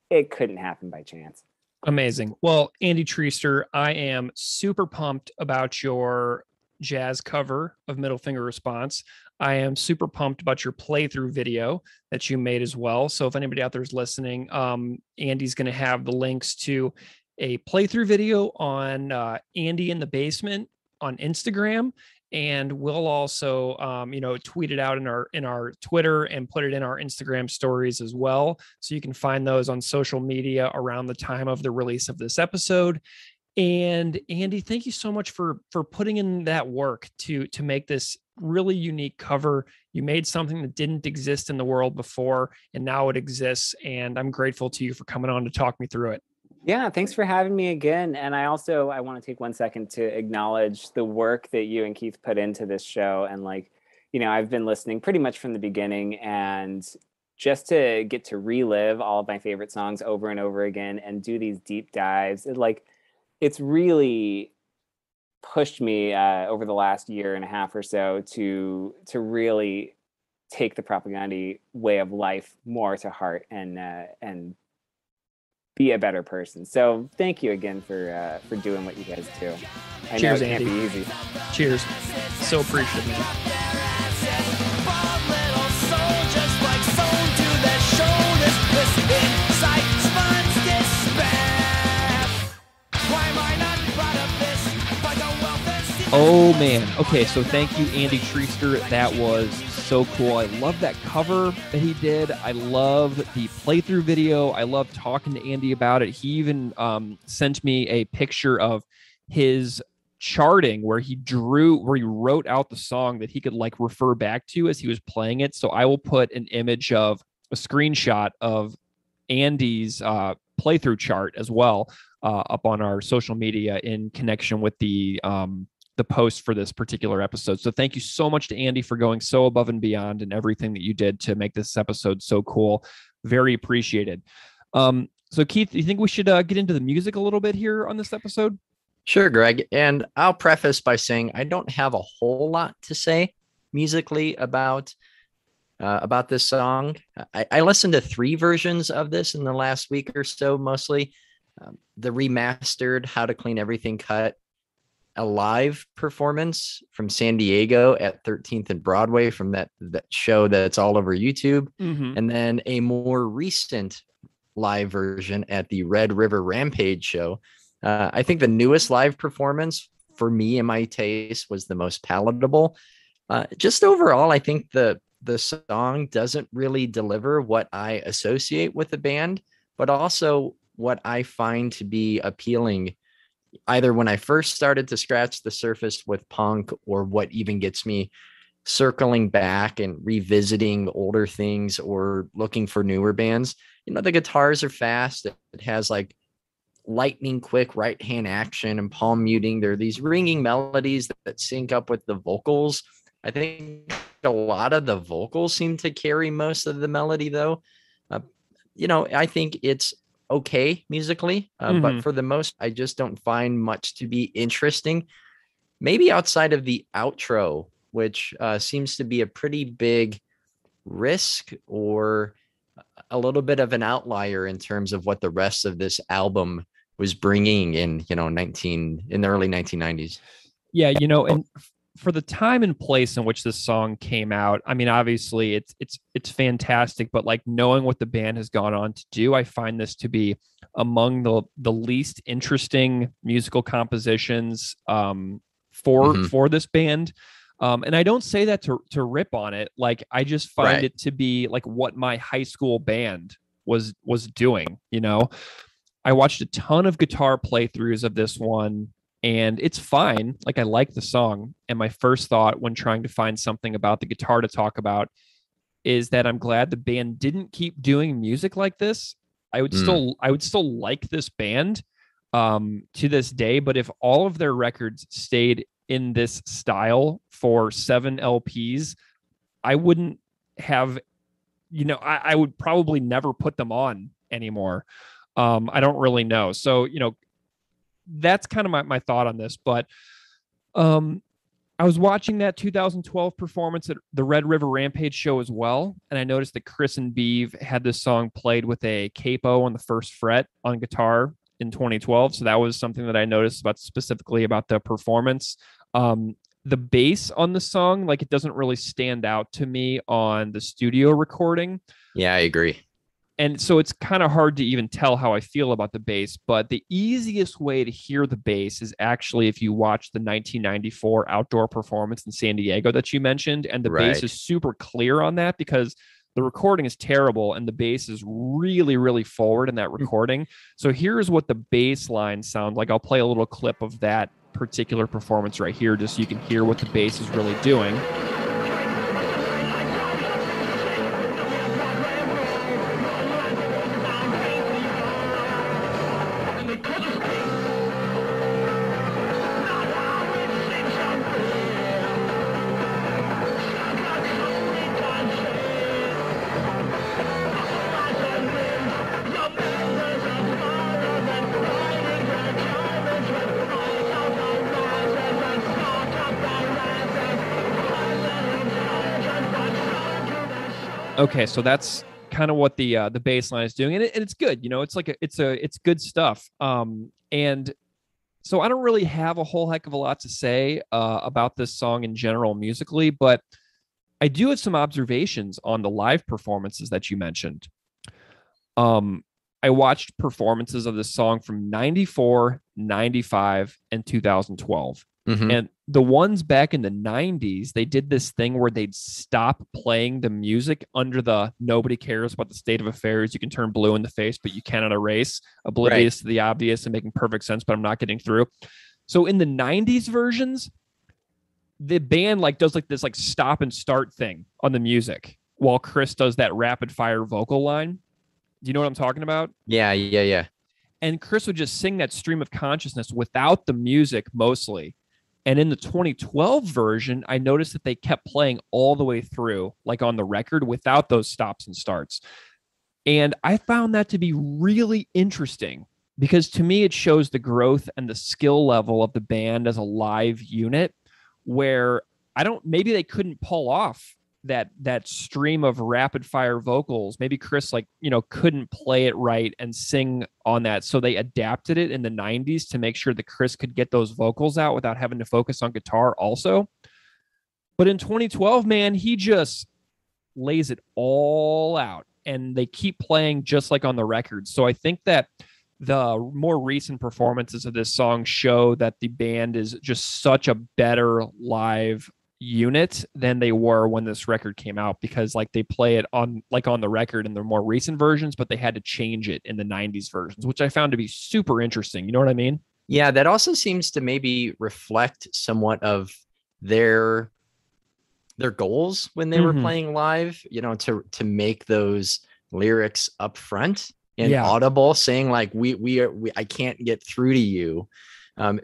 it couldn't happen by chance. Amazing. Well, Andy Treister, I am super pumped about your jazz cover of Middle Finger Response. I am super pumped about your playthrough video that you made as well. So if anybody out there is listening, Andy's going to have the links to a playthrough video on Andy in the Basement on Instagram, and we'll also tweet it out in our Twitter and put it in our Instagram stories as well, so you can find those on social media around the time of the release of this episode. And Andy, thank you so much for putting in that work to make this really unique cover. You made something that didn't exist in the world before, and now it exists, and I'm grateful to you for coming on to talk me through it. Yeah, thanks for having me again. And I want to take 1 second to acknowledge the work that you and Keith put into this show. And I've been listening pretty much from the beginning, and just to get to relive all of my favorite songs over and over again and do these deep dives, it's really pushed me over the last year and a half or so to really take the Propaganda way of life more to heart and be a better person. So thank you again for doing what you guys do. I Cheers, know it can't Andy. be easy. Cheers. So appreciative, man. Oh man. Okay, so thank you, Andy Treister. That was so cool. I love that cover that he did. I love the playthrough video. I love talking to Andy about it. He even sent me a picture of his charting where he wrote out the song that he could refer back to as he was playing it. So I will put an image of a screenshot of Andy's playthrough chart as well up on our social media in connection with the post for this particular episode. So thank you so much to Andy for going so above and beyond and everything that you did to make this episode so cool. Very appreciated. So Keith, you think we should get into the music a little bit here on this episode? Sure, Greg. And I'll preface by saying I don't have a whole lot to say musically about this song. I listened to 3 versions of this in the last week or so, mostly. The remastered How to Clean Everything cut, a live performance from San Diego at 13th and Broadway from that show that's all over YouTube. Mm-hmm. And then a more recent live version at the Red River Rampage show. I think the newest live performance for me and my taste was the most palatable. Just overall, I think the song doesn't really deliver what I associate with the band, but also what I find to be appealing either when I first started to scratch the surface with punk, or what even gets me circling back and revisiting older things or looking for newer bands. The guitars are fast. It has lightning quick right hand action and palm muting. There are these ringing melodies that sync up with the vocals. I think a lot of the vocals seem to carry most of the melody though. I think it's okay musically, but for the most, I just don't find much to be interesting. Maybe outside of the outro, which seems to be a pretty big risk or a little bit of an outlier in terms of what the rest of this album was bringing in, in the early 1990s. Yeah, and for the time and place in which this song came out, I mean, obviously it's fantastic, but like knowing what the band has gone on to do, I find this to be among the least interesting musical compositions for this band. And I don't say that to rip on it. Like, I just find it to be like what my high school band was doing, you know. I watched a ton of guitar playthroughs of this one, and it's fine. Like, I like the song. And my first thought when trying to find something about the guitar to talk about is that I'm glad the band didn't keep doing music like this. I would still like this band to this day, but if all of their records stayed in this style for 7 LPs, I wouldn't have, you know, I would probably never put them on anymore. I don't really know. So, you know, that's kind of my thought on this. But I was watching that 2012 performance at the Red River Rampage show as well, and I noticed that Chris and Beeve had this song played with a capo on the first fret on guitar in 2012. So that was something that I noticed specifically about the performance. The bass on the song, like, it doesn't really stand out to me on the studio recording. Yeah, I agree. And so it's kind of hard to even tell how I feel about the bass, but the easiest way to hear the bass is actually if you watch the 1994 outdoor performance in San Diego that you mentioned, and the bass is super clear on that because the recording is terrible and the bass is really, really forward in that recording. So here's what the bass line sounds like. I'll play a little clip of that particular performance right here just so you can hear what the bass is really doing. Okay, so that's kind of what the bass line is doing, and it's good. You know, it's like it's good stuff. And so I don't really have a whole heck of a lot to say about this song in general musically, but I do have some observations on the live performances that you mentioned. I watched performances of this song from 94, 95, and 2012. Mm-hmm. And the ones back in the 90s, they did this thing where they'd stop playing the music under the nobody cares about the state of affairs. You can turn blue in the face, but you cannot erase, oblivious to the obvious and making perfect sense, but I'm not getting through. So in the 90s versions, the band does this stop and start thing on the music while Chris does that rapid fire vocal line. Do you know what I'm talking about? Yeah. And Chris would just sing that stream of consciousness without the music mostly. And in the 2012 version, I noticed that they kept playing all the way through, like on the record, without those stops and starts. And I found that to be really interesting because to me, it shows the growth and the skill level of the band as a live unit where maybe they couldn't pull off that stream of rapid fire vocals. Maybe Chris couldn't play it right and sing on that. So they adapted it in the 90s to make sure that Chris could get those vocals out without having to focus on guitar also. But in 2012, man, he just lays it all out and they keep playing just like on the record. So I think that the more recent performances of this song show that the band is just such a better live unit than they were when this record came out, because they play it on the record in the more recent versions, but they had to change it in the 90s versions, which I found to be super interesting. You know what I mean? Yeah, that also seems to maybe reflect somewhat of their goals when they were playing live, to make those lyrics up front and audible, saying we I can't get through to you.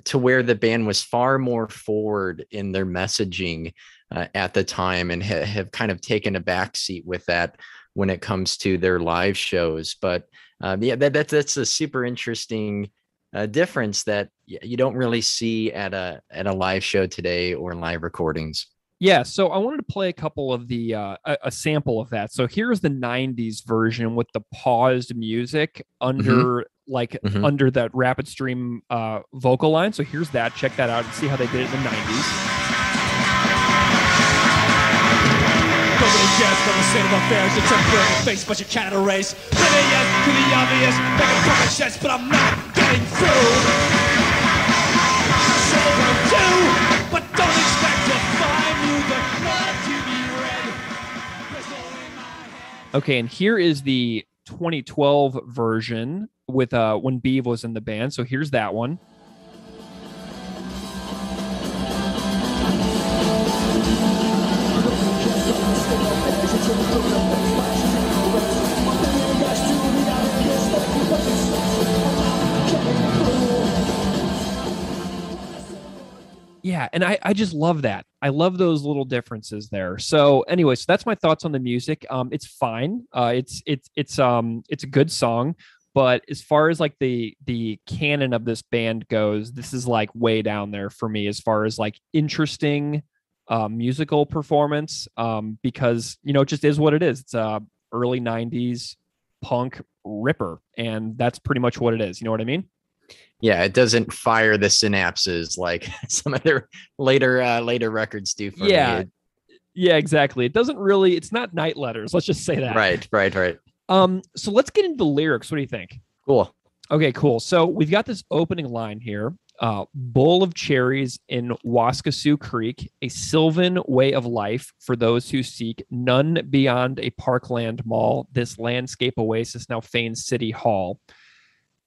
To where the band was far more forward in their messaging at the time and have kind of taken a backseat with that when it comes to their live shows. But that's a super interesting difference that you don't really see at a live show today or live recordings. Yeah, so I wanted to play a couple of the a sample of that. So here's the 90s version with the paused music under under that rapid stream vocal line. So here's that. Check that out and see how they did it in the 90s. Nobody cares for the state of affairs. It's a burning face, but you can't erase. Living yes to the obvious, making perfect sense, but I'm not getting through. So do, but don't expect to find you the blood to be red. Pistol in my hand. Okay, and here is the 2012 version with when Beav was in the band. So here's that one. Yeah, and I just love that. I love those little differences there. So anyway, so that's my thoughts on the music. It's fine. It's a good song, but as far as like the canon of this band goes, this is like way down there for me as far as like interesting musical performance. Because it just is what it is. It's a early 90s punk ripper, and that's pretty much what it is. You know what I mean? Yeah, it doesn't fire the synapses like some of their later records do for me. Yeah, exactly. It doesn't really, it's not Night Letters. Let's just say that. Right. So let's get into the lyrics. What do you think? Cool. Okay, cool. So we've got this opening line here. Bowl of cherries in Waskasoo Creek, a sylvan way of life for those who seek none beyond a parkland mall. This landscape oasis now feigns city hall.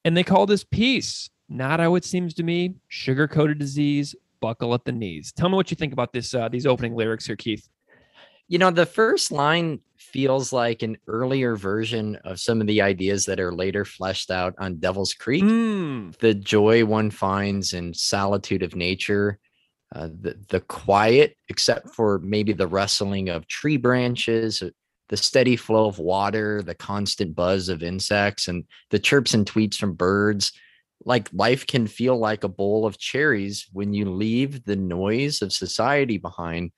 And they call this peace. Not how it seems to me. Sugar-coated disease. Buckle at the knees. Tell me what you think about this. These opening lyrics here, Keith. The first line feels like an earlier version of some of the ideas that are later fleshed out on Devil's Creek. The joy one finds in solitude of nature, the quiet, except for maybe the rustling of tree branches, the steady flow of water, the constant buzz of insects, and the chirps and tweets from birds. Like life can feel like a bowl of cherries when you leave the noise of society behind.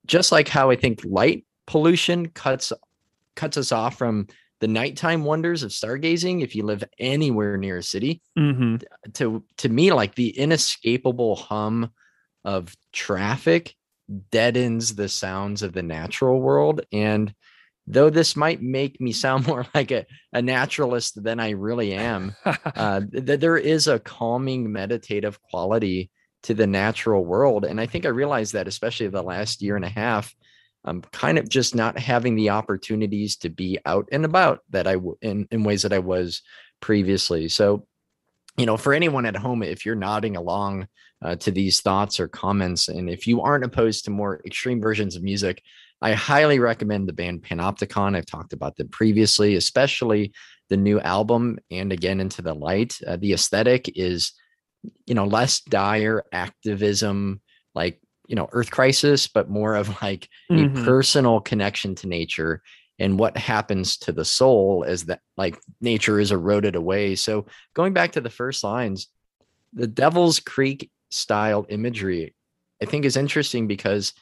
Just like how I think light pollution cuts us off from the nighttime wonders of stargazing if you live anywhere near a city. To me, like the inescapable hum of traffic deadens the sounds of the natural world. And though this might make me sound more like a naturalist than I really am, there is a calming, meditative quality to the natural world. And I think I realized that, especially the last year and a half, I'm kind of just not having the opportunities to be out and about that in ways that I was previously. So, for anyone at home, if you're nodding along to these thoughts or comments, and if you aren't opposed to more extreme versions of music, I highly recommend the band Panopticon. I've talked about them previously, especially the new album and again Into the Light. The aesthetic is, less dire activism, like, Earth Crisis, but more of like a personal connection to nature and what happens to the soul as that like nature is eroded away. So going back to the first lines, the Devil's Creek style imagery, I think is interesting because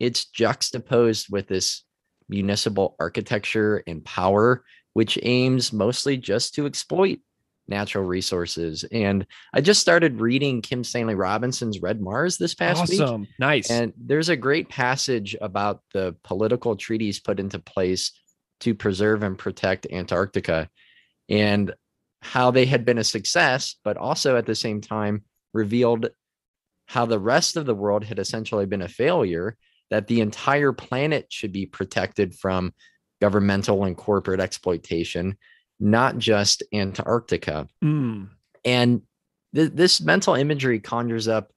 it's juxtaposed with this municipal architecture and power, which aims mostly just to exploit natural resources. And I just started reading Kim Stanley Robinson's Red Mars this past week. Awesome. Nice. And there's a great passage about the political treaties put into place to preserve and protect Antarctica and how they had been a success, but also at the same time revealed how the rest of the world had essentially been a failure, that the entire planet should be protected from governmental and corporate exploitation, not just Antarctica. And this mental imagery conjured up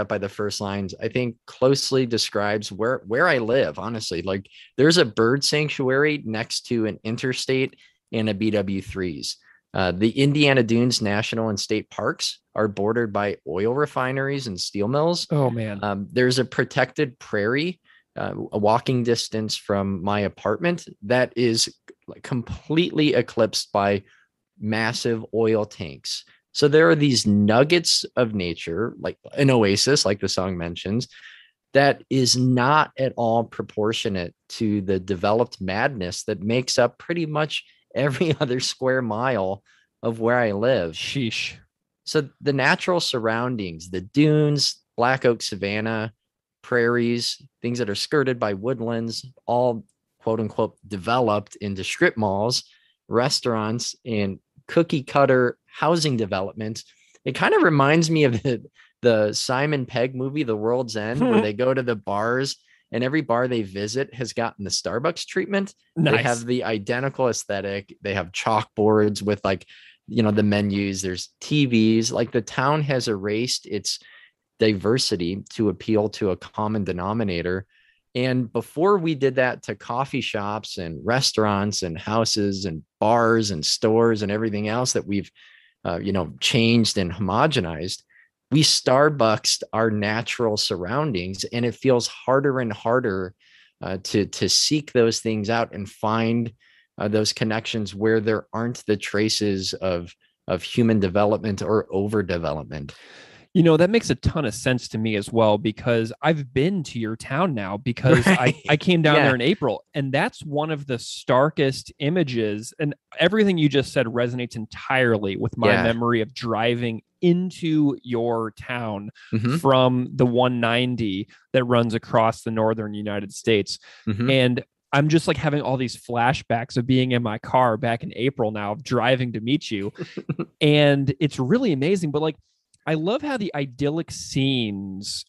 by the first lines, I think closely describes where I live. Honestly, like there's a bird sanctuary next to an interstate and a BW3s. The Indiana Dunes National and State Parks are bordered by oil refineries and steel mills. Oh man. There's a protected prairie, a walking distance from my apartment that is completely eclipsed by massive oil tanks. So there are these nuggets of nature, like an oasis, like the song mentions, that is not at all proportionate to the developed madness that makes up pretty much every other square mile of where I live. Sheesh. So the natural surroundings, the dunes, Black Oak Savanna, prairies, things that are skirted by woodlands, all quote unquote developed into strip malls, restaurants, and cookie cutter housing development. It kind of reminds me of the Simon Pegg movie, The World's End, where they go to the bars and every bar they visit has gotten the Starbucks treatment. Nice. They have the identical aesthetic. They have chalkboards with like, the menus, there's TVs. Like the town has erased its diversity to appeal to a common denominator. And before we did that to coffee shops and restaurants and houses and bars and stores and everything else that we've, changed and homogenized, we Starbucksed our natural surroundings, and it feels harder and harder to seek those things out and find those connections where there aren't the traces of human development or overdevelopment. That makes a ton of sense to me as well, because I've been to your town now because I came down there in April, and that's one of the starkest images, and everything you just said resonates entirely with my memory of driving into your town from the 190 that runs across the northern United States. And I'm just like having all these flashbacks of being in my car back in April now, driving to meet you. And it's really amazing. But like, I love how the idyllic scenes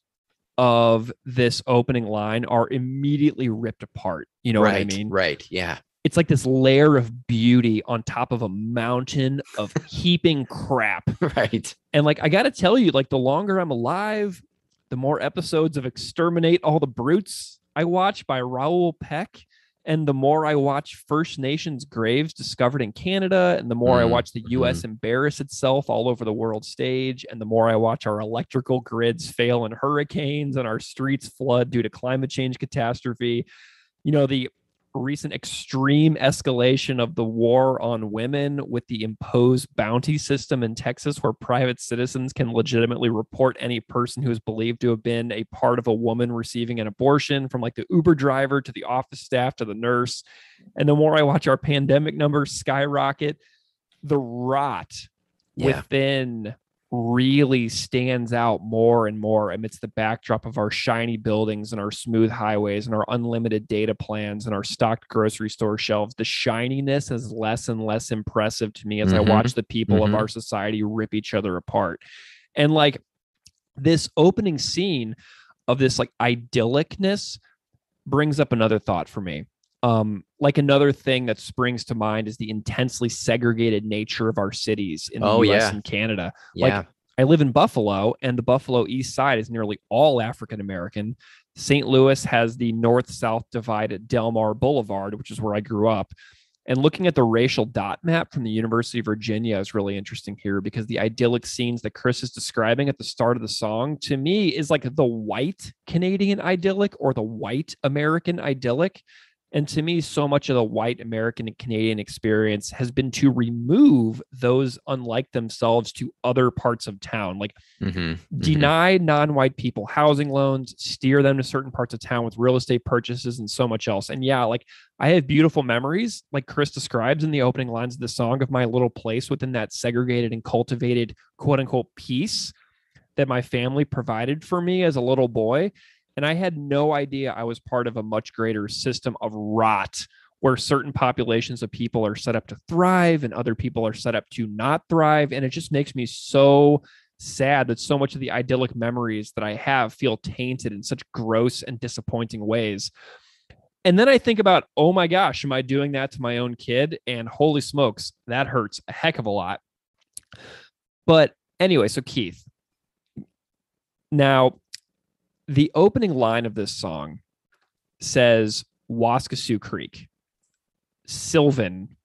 of this opening line are immediately ripped apart. You know what I mean? Right. Yeah. It's like this layer of beauty on top of a mountain of heaping crap. Right. And like, I got to tell you, like, the longer I'm alive, the more episodes of Exterminate All the Brutes I watch by Raoul Peck. And the more I watch First Nations graves discovered in Canada, and the more I watch the U.S. embarrass itself all over the world stage, and the more I watch our electrical grids fail in hurricanes and our streets flood due to climate change catastrophe, the recent extreme escalation of the war on women with the imposed bounty system in Texas, where private citizens can legitimately report any person who is believed to have been a part of a woman receiving an abortion, from like the Uber driver to the office staff to the nurse. And the more I watch our pandemic numbers skyrocket, the rot within really stands out more and more amidst the backdrop of our shiny buildings and our smooth highways and our unlimited data plans and our stocked grocery store shelves. The shininess is less and less impressive to me as I watch the people of our society rip each other apart. And like, this opening scene of this like idyllicness brings up another thought for me. Like, another thing that springs to mind is the intensely segregated nature of our cities in the US and Canada. Like, I live in Buffalo, and the Buffalo East Side is nearly all African-American. St. Louis has the north-south divide at Delmar Boulevard, which is where I grew up. And looking at the racial dot map from the University of Virginia is really interesting here, because the idyllic scenes that Chris is describing at the start of the song, to me, is like the white Canadian idyllic or the white American idyllic. And to me, so much of the white American and Canadian experience has been to remove those unlike themselves to other parts of town, like deny non-white people housing loans, steer them to certain parts of town with real estate purchases and so much else. And yeah, like, I have beautiful memories, like Chris describes in the opening lines of the song, of my little place within that segregated and cultivated quote unquote peace that my family provided for me as a little boy. And I had no idea I was part of a much greater system of rot, where certain populations of people are set up to thrive and other people are set up to not thrive. And it just makes me so sad that so much of the idyllic memories that I have feel tainted in such gross and disappointing ways. And then I think about, oh my gosh, am I doing that to my own kid? And holy smokes, that hurts a heck of a lot. But anyway, so Keith, now, the opening line of this song says Waskesiu Creek, Sylvan,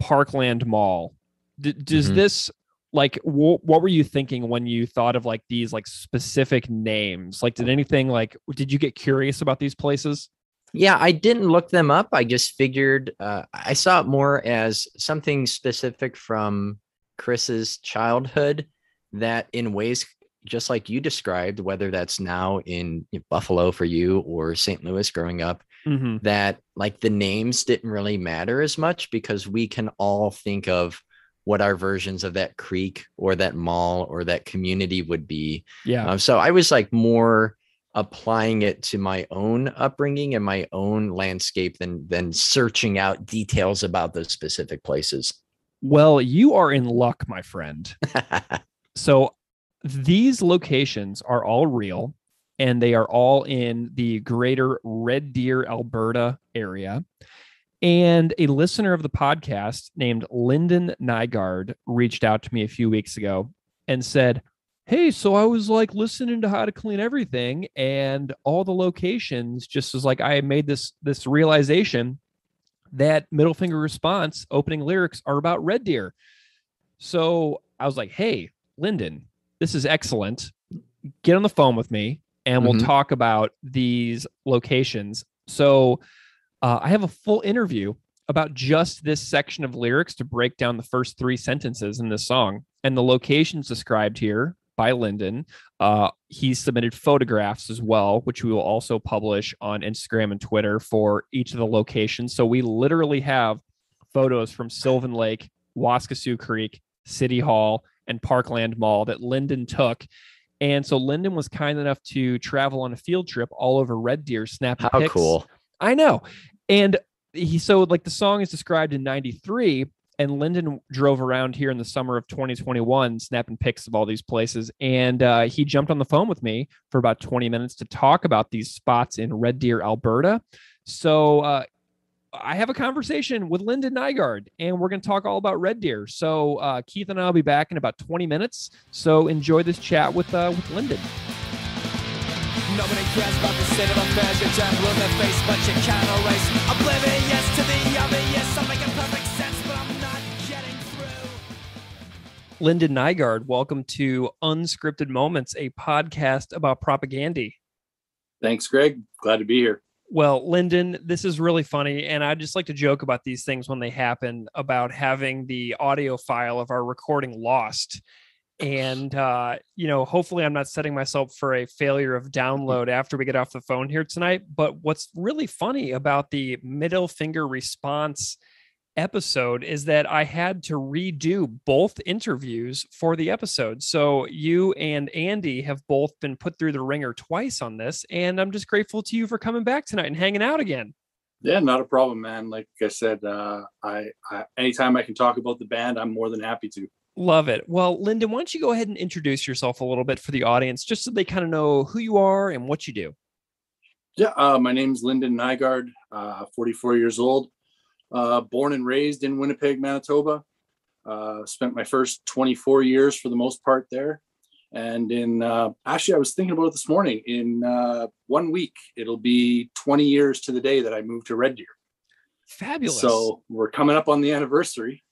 Parkland Mall. Does this, like, what were you thinking when you thought of like these like specific names? Like, did you get curious about these places? Yeah, I didn't look them up. I just figured I saw it more as something specific from Chris's childhood that, in ways just like you described, whether that's now in Buffalo for you or St. Louis growing up, that like the names didn't really matter as much, because we can all think of what our versions of that creek or that mall or that community would be. Yeah. So I was like more applying it to my own upbringing and my own landscape than searching out details about those specific places. Well, you are in luck, my friend. So these locations are all real, and they are all in the greater Red Deer, Alberta area. And a listener of the podcast named Lyndon Nygaard reached out to me a few weeks ago and said, hey, so I was like listening to How to Clean Everything, and all the locations, just as like I made this realization that Middle Finger Response opening lyrics are about Red Deer. So I was like, hey, Lyndon, this is excellent. Get on the phone with me and we'll talk about these locations. So I have a full interview about just this section of lyrics to break down the first 3 sentences in this song. And the locations described here by Lyndon. He submitted photographs as well, which we will also publish on Instagram and Twitter for each of the locations. So we literally have photos from Sylvan Lake, Waskesiu Creek, City Hall, and Parkland Mall that Lyndon took. And so Lyndon was kind enough to travel on a field trip all over Red Deer, snapping pics. How cool. I know. And the song is described in 93, and Lyndon drove around here in the summer of 2021, snapping pics of all these places. And he jumped on the phone with me for about 20 minutes to talk about these spots in Red Deer, Alberta. So I have a conversation with Lyndon Nygaard, and we're going to talk all about Red Deer. So Keith and I will be back in about 20 minutes. So enjoy this chat with Lyndon. Nobody cares about the state of affairs. You turn blue in the face, but you can't erase oblivious to the obvious. I'm making perfect sense, but I'm not getting through. Lyndon Nygaard, welcome to Unscripted Moments, a podcast about propaganda. Thanks, Greg. Glad to be here. Well, Lyndon, this is really funny, and I just like to joke about these things when they happen, about having the audio file of our recording lost. And, hopefully I'm not setting myself for a failure of download after we get off the phone here tonight. But what's really funny about the Middle Finger Response episode is that I had to redo both interviews for the episode. So you and Andy have both been put through the ringer twice on this. And I'm just grateful to you for coming back tonight and hanging out again. Yeah, not a problem, man. Like I said, I anytime I can talk about the band, I'm more than happy to. Love it. Well, Lyndon, why don't you go ahead and introduce yourself a little bit for the audience, just so they kind of know who you are and what you do. Yeah, my name's Lyndon Nygaard, 44 years old, born and raised in Winnipeg, Manitoba. Spent my first 24 years for the most part there. And actually, I was thinking about it this morning. In 1 week, it'll be 20 years to the day that I moved to Red Deer. Fabulous. So we're coming up on the anniversary.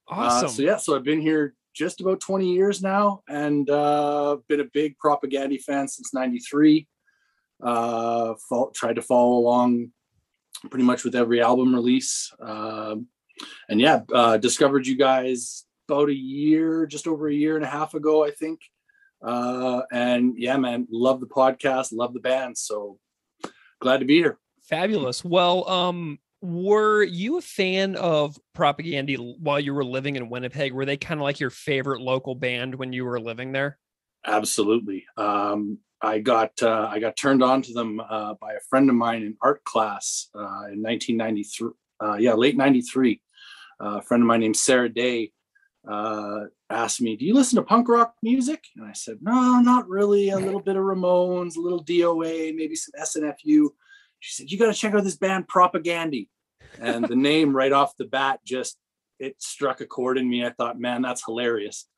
Awesome. So I've been here just about 20 years now, and been a big propaganda fan since 93. Tried to follow along pretty much with every album release. Discovered you guys about just over a year and a half ago, I think. Man, love the podcast, love the band. So glad to be here. Fabulous. Well, were you a fan of propaganda while you were living in Winnipeg? Were they kind of like your favorite local band when you were living there? Absolutely. I got turned on to them by a friend of mine in art class in 1993. Late 93. A friend of mine named Sarah Day asked me, "Do you listen to punk rock music?" And I said, "No, not really. A little bit of Ramones, a little DOA, maybe some SNFU." She said, "You got to check out this band Propaganda." And the name right off the bat, it struck a chord in me. I thought, man, that's hilarious.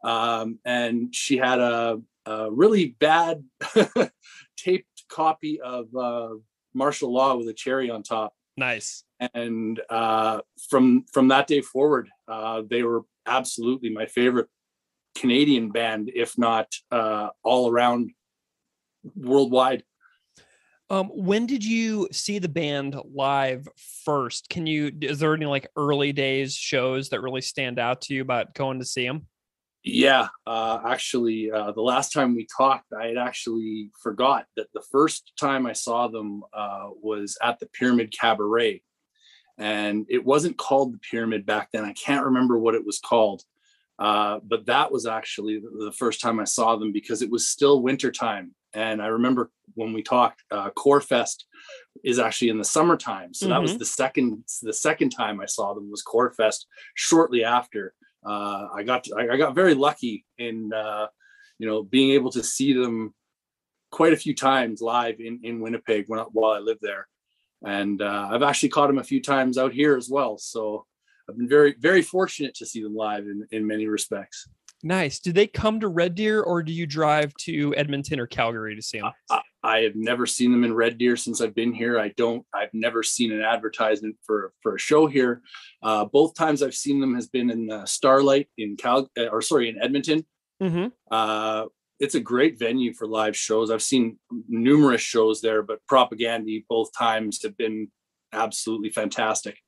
And she had a really bad taped copy of Martial Law with a cherry on top. Nice. And from that day forward, they were absolutely my favorite Canadian band, if not all around worldwide. When did you see the band live first? Is there any like early days shows that really stand out to you about going to see them? Yeah, actually, the last time we talked, I had actually forgot that the first time I saw them was at the Pyramid Cabaret. And it wasn't called the Pyramid back then. I can't remember what it was called. But that was actually the first time I saw them, because it was still wintertime. And I remember when we talked, Core Fest is actually in the summertime. So that was the second time I saw them was Core Fest. Shortly after, I got very lucky in being able to see them quite a few times live in Winnipeg while I lived there. And I've actually caught them a few times out here as well. So I've been very, very fortunate to see them live in many respects. Nice. Do they come to Red Deer, or do you drive to Edmonton or Calgary to see them? I have never seen them in Red Deer since I've been here. I've never seen an advertisement for a show here. Both times I've seen them has been in Starlight in Edmonton. It's a great venue for live shows. I've seen numerous shows there, but Propagandy both times have been absolutely fantastic.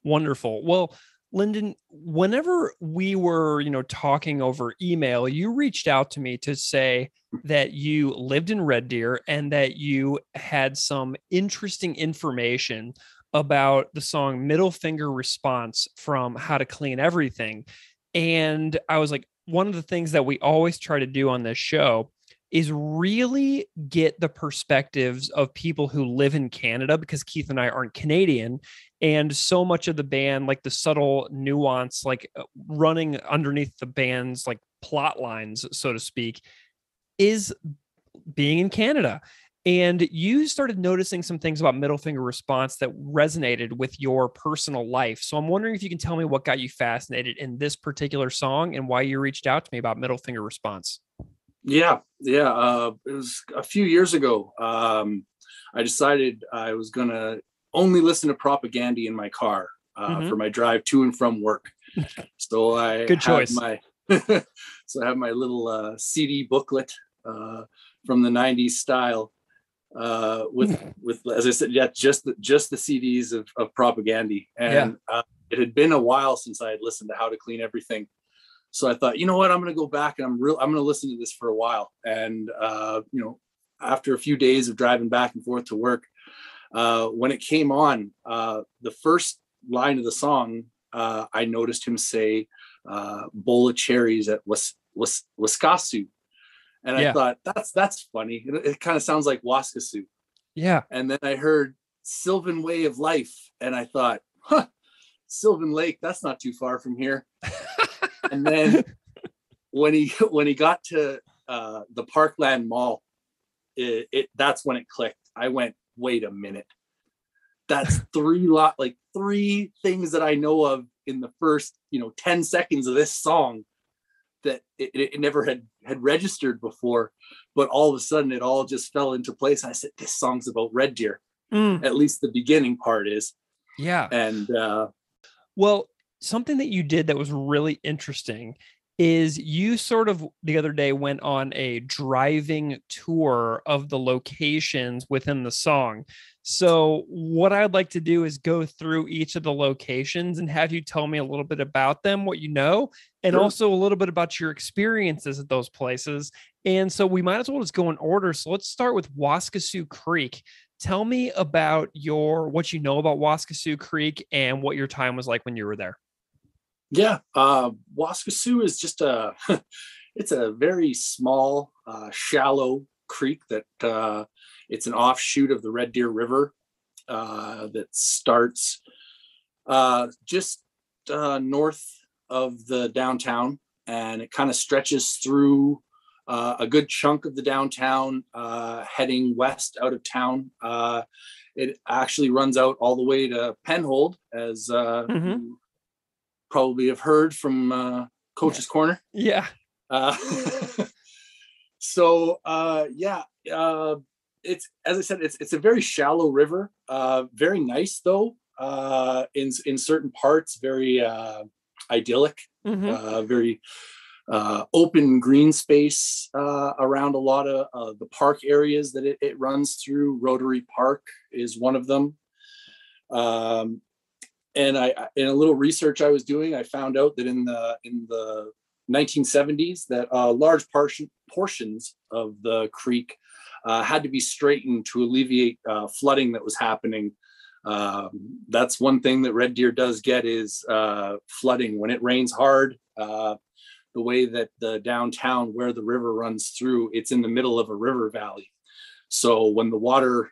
Wonderful. Well, Lyndon, whenever we were, talking over email, you reached out to me to say that you lived in Red Deer and that you had some interesting information about the song Middle Finger Response from How to Clean Everything. And I was like, one of the things that we always try to do on this show is really get the perspectives of people who live in Canada, because Keith and I aren't Canadian. And so much of the band, like the subtle nuance, like running underneath the band's like plot lines, so to speak, is being in Canada. And you started noticing some things about Middle Finger Response that resonated with your personal life. So I'm wondering if you can tell me what got you fascinated in this particular song and why you reached out to me about Middle Finger Response. Yeah. It was a few years ago. I decided I was going to only listen to Propagandy in my car for my drive to and from work. So Good choice. So I have my little CD booklet from the 90s style with as I said, just the CDs of Propagandy. And it had been a while since I had listened to How to Clean Everything. So I thought, you know what, I'm going to go back and I'm going to listen to this for a while. And, after a few days of driving back and forth to work, when it came on, the first line of the song, I noticed him say, bowl of cherries at Waskasu. And I thought, that's funny. It kind of sounds like Waskasu. Yeah. And then I heard Sylvan Way of Life. And I thought, Sylvan Lake, that's not too far from here. And then when he got to the Parkland Mall, that's when it clicked. I went, wait a minute. That's three things that I know of in the first 10 seconds of this song that it never had registered before, but all of a sudden it all just fell into place. I said, this song's about Red Deer. At least the beginning part is. Yeah. And well, something that you did that was really interesting is you sort of the other day went on a driving tour of the locations within the song. So what I'd like to do is go through each of the locations and have you tell me a little bit about them, what you know, and also a little bit about your experiences at those places. And so we might as well just go in order. So let's start with Waskasu Creek. Tell me about what you know about Waskasu Creek and what your time was like when you were there. Yeah, Waskasu is just it's a very small, shallow creek that it's an offshoot of the Red Deer River that starts just north of the downtown, and it kind of stretches through a good chunk of the downtown, heading west out of town. It actually runs out all the way to Penhold, as you probably have heard from Coach's Corner. Yeah. It's, as I said, it's a very shallow river, very nice though, in certain parts, very idyllic, very open green space around a lot of the park areas that it runs through. Rotary Park is one of them. And in a little research I was doing, I found out that in the 1970s that large portions of the creek had to be straightened to alleviate flooding that was happening. That's one thing that Red Deer does get is flooding. When it rains hard, the way that the downtown where the river runs through, it's in the middle of a river valley. So when the water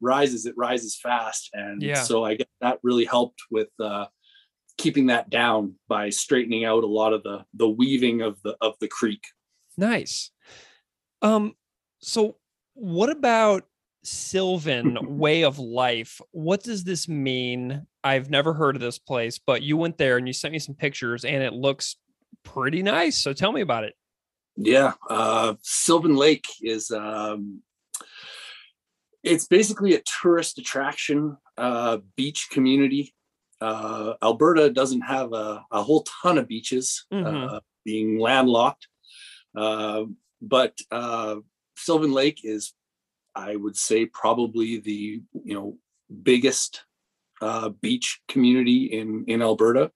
rises, it rises fast. And so I guess that really helped with keeping that down by straightening out a lot of the weaving of the creek. Nice. So what about Sylvan way of life? What does this mean? I've never heard of this place, but you went there and you sent me some pictures and it looks pretty nice. So tell me about it. Yeah. Sylvan Lake is, it's basically a tourist attraction, beach community. Alberta doesn't have a whole ton of beaches, being landlocked. But Sylvan Lake is, I would say, probably the biggest beach community in Alberta.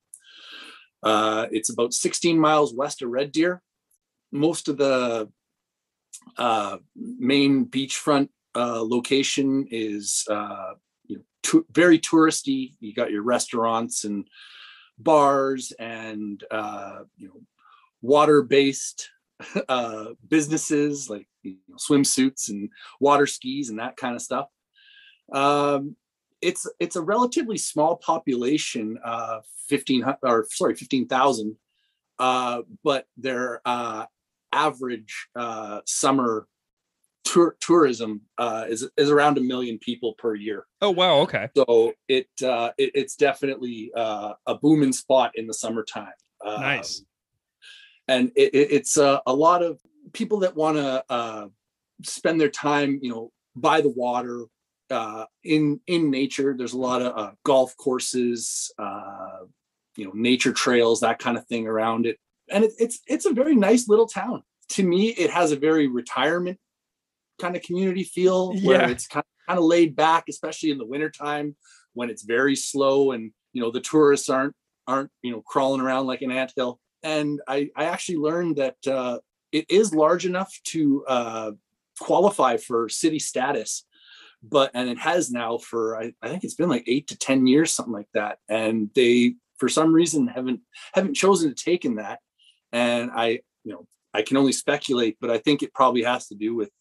It's about 16 miles west of Red Deer. Most of the main beachfront location is very touristy. You got your restaurants and bars and water-based businesses like swimsuits and water skis and that kind of stuff. It's a relatively small population, 15,000, but their average summer tourism is around 1 million people per year. Oh wow, okay. So it's definitely a booming spot in the summertime. Nice. And it's a lot of people that want to spend their time, by the water, in nature. There's a lot of golf courses, nature trails, that kind of thing around it. And it's a very nice little town. To me, it has a very retirement kind of community feel, where it's kind of laid back, especially in the wintertime when it's very slow and the tourists aren't crawling around like an anthill. And I actually learned that it is large enough to qualify for city status, and it has now for I think it's been like 8 to 10 years, something like that. And they, for some reason, haven't chosen to take in that. And I can only speculate, but I think it probably has to do with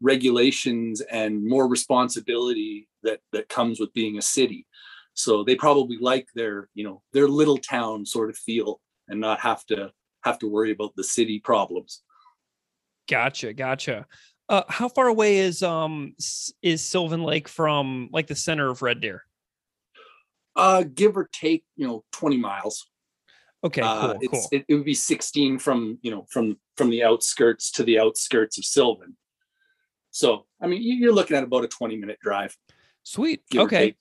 regulations and more responsibility that comes with being a city. So they probably like their little town sort of feel and not have to worry about the city problems. Gotcha. How far away is Sylvan Lake from like the center of Red Deer? Give or take, 20 miles. Okay, cool. It would be 16 from the outskirts to the outskirts of Sylvan. So, I mean, you're looking at about a 20-minute drive. Sweet. Okay.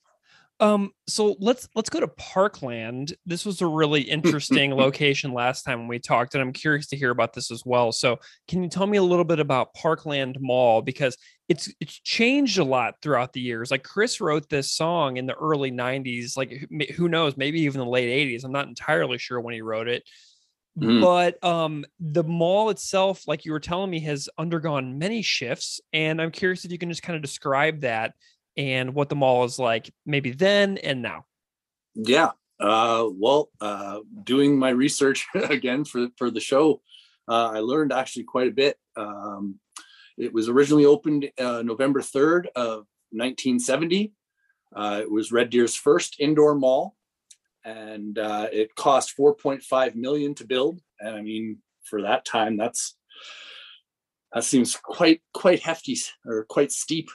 So let's go to Parkland. This was a really interesting location last time when we talked, and I'm curious to hear about this as well. So can you tell me a little bit about Parkland Mall? Because it's changed a lot throughout the years. Like Chris wrote this song in the early 90s, like who knows, maybe even the late 80s. I'm not entirely sure when he wrote it. But the mall itself, like you were telling me, has undergone many shifts. And I'm curious if you can just kind of describe that and what the mall is like maybe then and now. Yeah. Doing my research again for the show, I learned actually quite a bit. It was originally opened November 3rd of 1970. It was Red Deer's first indoor mall, and it cost $4.5 million to build. And I mean, for that time, that seems quite hefty or quite steep.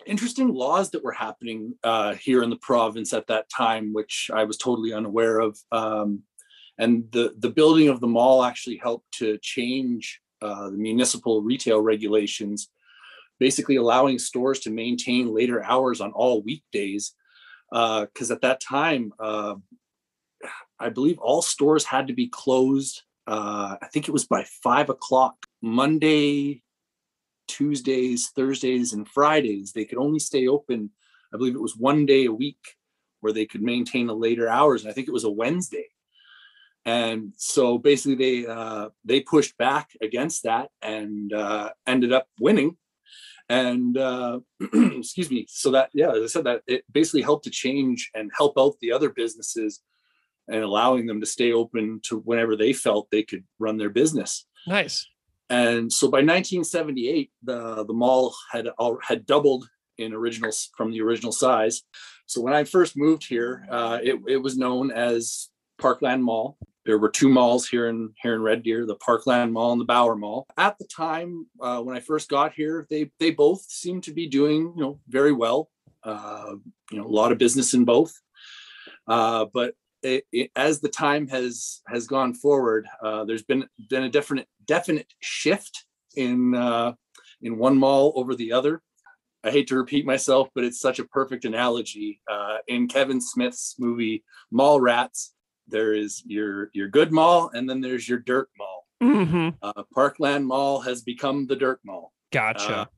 Interesting laws that were happening here in the province at that time, which I was totally unaware of. And the building of the mall actually helped to change the municipal retail regulations, basically allowing stores to maintain later hours on all weekdays. Because at that time, I believe all stores had to be closed. I think it was by 5 o'clock Monday, Tuesdays, Thursdays, and Fridays. They could only stay open, I believe it was 1 day a week where they could maintain the later hours. And I think it was a Wednesday. And so basically they pushed back against that and ended up winning. And excuse me. So that, as I said, that it basically helped to change and help out the other businesses and allowing them to stay open to whenever they felt they could run their business. Nice. And so by 1978, the mall had doubled from the original size. So when I first moved here, it was known as Parkland Mall. There were two malls here in Red Deer, the Parkland Mall and the Bauer Mall. At the time, when I first got here, they both seemed to be doing, very well. A lot of business in both. But as the time has gone forward, there's been a definite shift in one mall over the other. I hate to repeat myself, but it's such a perfect analogy. In Kevin Smith's movie Mall Rats, there is your good mall, and then there's your dirt mall. Mm-hmm. Parkland Mall has become the dirt mall. Gotcha.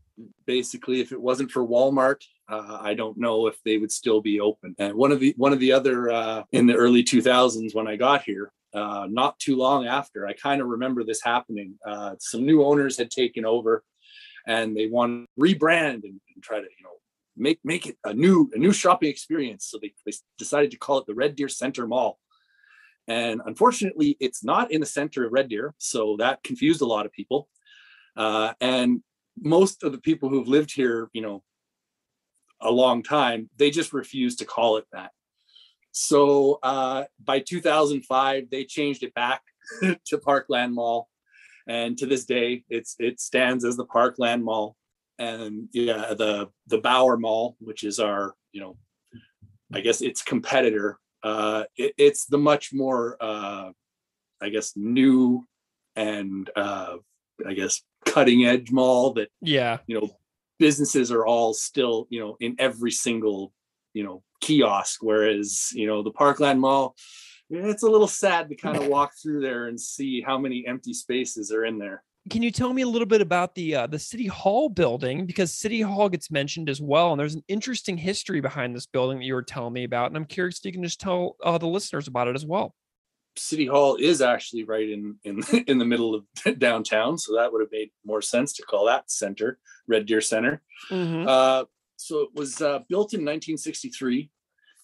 Basically, if it wasn't for Walmart, I don't know if they would still be open. And one of the other in the early 2000s when I got here, not too long after, I kind of remember this happening. Some new owners had taken over, and they wanted to rebrand and try to make it a new shopping experience. So they decided to call it the Red Deer Center Mall. And unfortunately, it's not in the center of Red Deer, so that confused a lot of people. And most of the people who've lived here, a long time, they just refuse to call it that. So by 2005, they changed it back to Parkland Mall, and to this day, it stands as the Parkland Mall. And the Bauer Mall, which is our, I guess its competitor. It's the much more, new and cutting edge mall that businesses are all still in every single kiosk, whereas the Parkland Mall, it's a little sad to kind of walk through there and see how many empty spaces are in there. Can you tell me a little bit about the City Hall building? Because City Hall gets mentioned as well, and there's an interesting history behind this building that you were telling me about, and I'm curious if you can just tell the listeners about it as well. City Hall is actually right in the middle of downtown, so that would have made more sense to call that center, Red Deer Center. Mm-hmm. So it was built in 1963,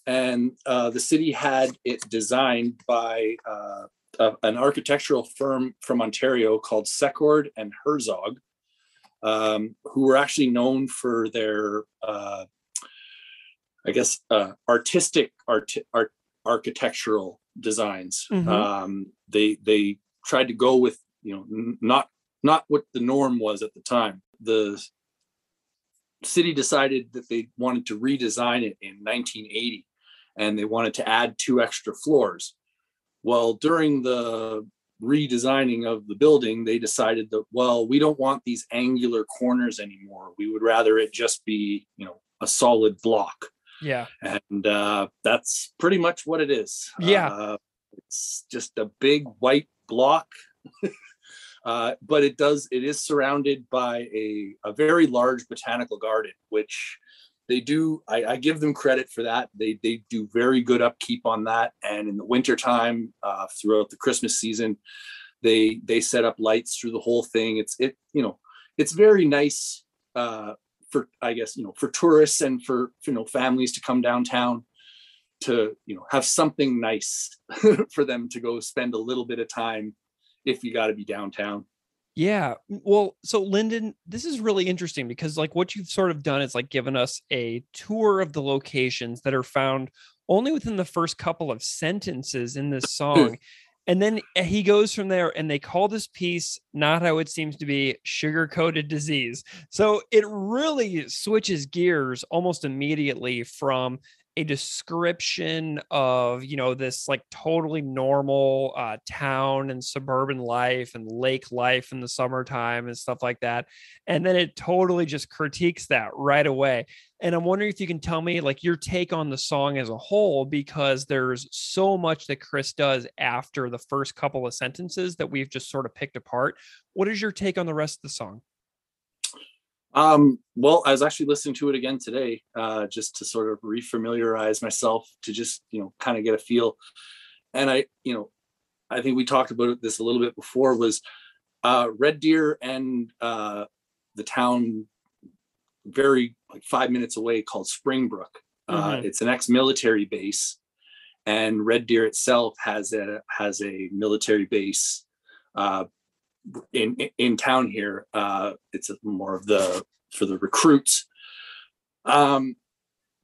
and the city had it designed by an architectural firm from Ontario called Secord and Herzog, who were actually known for their, artistic architectural designs. Mm-hmm. They tried to go with, not what the norm was at the time. The city decided that they wanted to redesign it in 1980, and they wanted to add 2 extra floors. Well, during the redesigning of the building, they decided that, we don't want these angular corners anymore. We would rather it just be, a solid block. Yeah. And that's pretty much what it is. Yeah. It's just a big white block. But it is surrounded by a very large botanical garden, which they do. I give them credit for that. They do very good upkeep on that. And in the wintertime, throughout the Christmas season, they set up lights through the whole thing. It's very nice for tourists and for families to come downtown to have something nice for them to go spend a little bit of time if you got to be downtown. Yeah. Well, so Lyndon, this is really interesting because what you've sort of done is given us a tour of the locations that are found only within the first couple of sentences in this song. And then he goes from there, and they call this piece Not How It Seems to Be, Sugar-Coated Disease. So it really switches gears almost immediately from a description of, this totally normal town and suburban life and lake life in the summertime and stuff like that. And then it totally just critiques that right away. And I'm wondering if you can tell me your take on the song as a whole, because there's so much that Chris does after the first couple of sentences that we've just sort of picked apart. What is your take on the rest of the song? Well, I was actually listening to it again today, just to sort of refamiliarize myself, to just, kind of get a feel. And I think we talked about this a little bit before, was, Red Deer and, the town very 5 minutes away called Springbrook. Mm-hmm. It's an ex-military base, and Red Deer itself has a military base in town here. It's more of for the recruits. I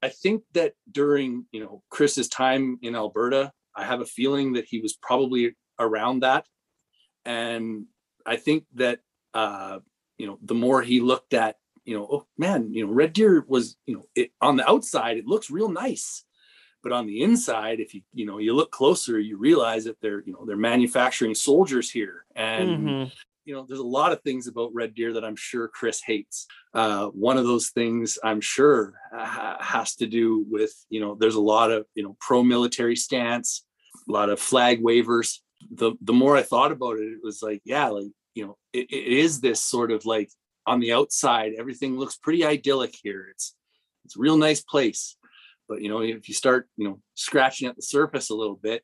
think that during, Chris's time in Alberta, I have a feeling that he was probably around that. And I think that, the more he looked at, oh man, Red Deer was, on the outside, it looks real nice. But on the inside, if you look closer, you realize that they're manufacturing soldiers here. And, there's a lot of things about Red Deer that I'm sure Chris hates. One of those things I'm sure has to do with, there's a lot of, pro-military stance, a lot of flag wavers. The more I thought about it, it was like, yeah, like, it is this sort of like on the outside, everything looks pretty idyllic here. It's a real nice place. But, if you start, scratching at the surface a little bit,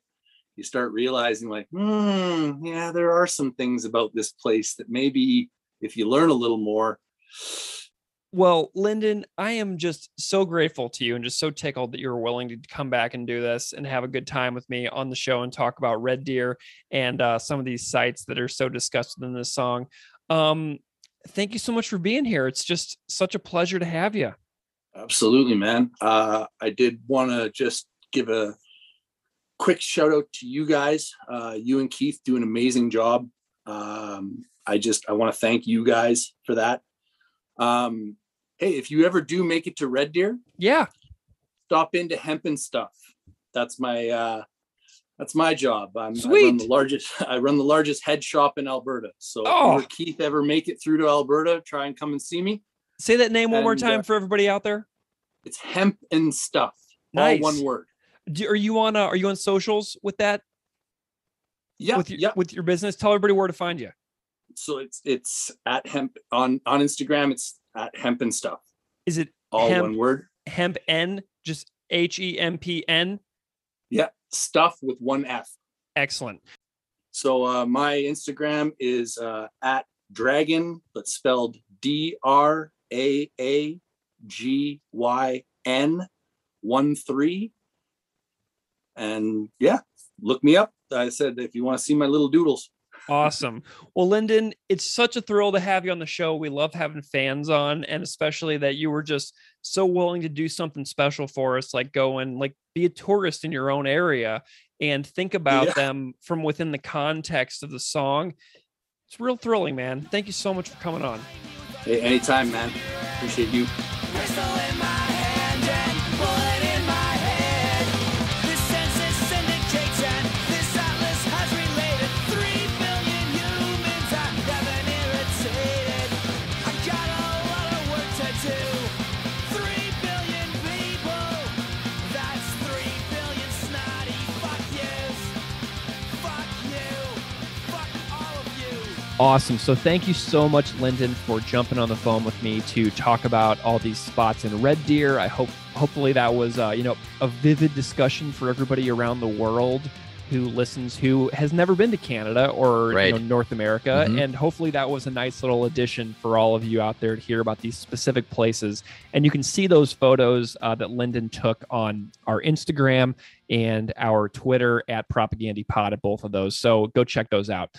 you start realizing like, yeah, there are some things about this place that maybe if you learn a little more. Well, Lyndon, I am just so grateful to you and just so tickled that you were willing to come back and do this and have a good time with me on the show and talk about Red Deer and some of these sites that are so discussed in this song. Thank you so much for being here. It's just such a pleasure to have you. Absolutely, man. I did want to just give a quick shout out to you guys. You and Keith do an amazing job. I want to thank you guys for that. Hey, if you ever do make it to Red Deer, stop into Hemp and Stuff. That's my job. Sweet. I run the largest head shop in Alberta. So if Keith ever make it through to Alberta, try and come and see me. Say that name one more time for everybody out there. It's Hemp and Stuff. Nice. All one word. Are you on socials with that? Yeah. With your business? Tell everybody where to find you. So it's at Hemp on Instagram. It's at Hemp and Stuff. Is it all one word? Hemp N, just HEMPN. Yeah. Stuff with one F. Excellent. So my Instagram is at Dragon, but spelled DRAAGYN 13. And look me up. I said, if you want to see my little doodles. Awesome. Well, Lyndon, it's such a thrill to have you on the show. We love having fans on, and especially that you were just so willing to do something special for us, like go and like be a tourist in your own area and think about them from within the context of the song. It's real thrilling, man. Thank you so much for coming on. Hey, anytime, man. Appreciate you. Awesome. So thank you so much, Lyndon, for jumping on the phone with me to talk about all these spots in Red Deer. I hopefully that was, a vivid discussion for everybody around the world who listens, who has never been to Canada or North America. Mm-hmm. And hopefully that was a nice little addition for all of you out there to hear about these specific places. And you can see those photos that Lyndon took on our Instagram and our Twitter at PropagandaPod at both of those. So go check those out.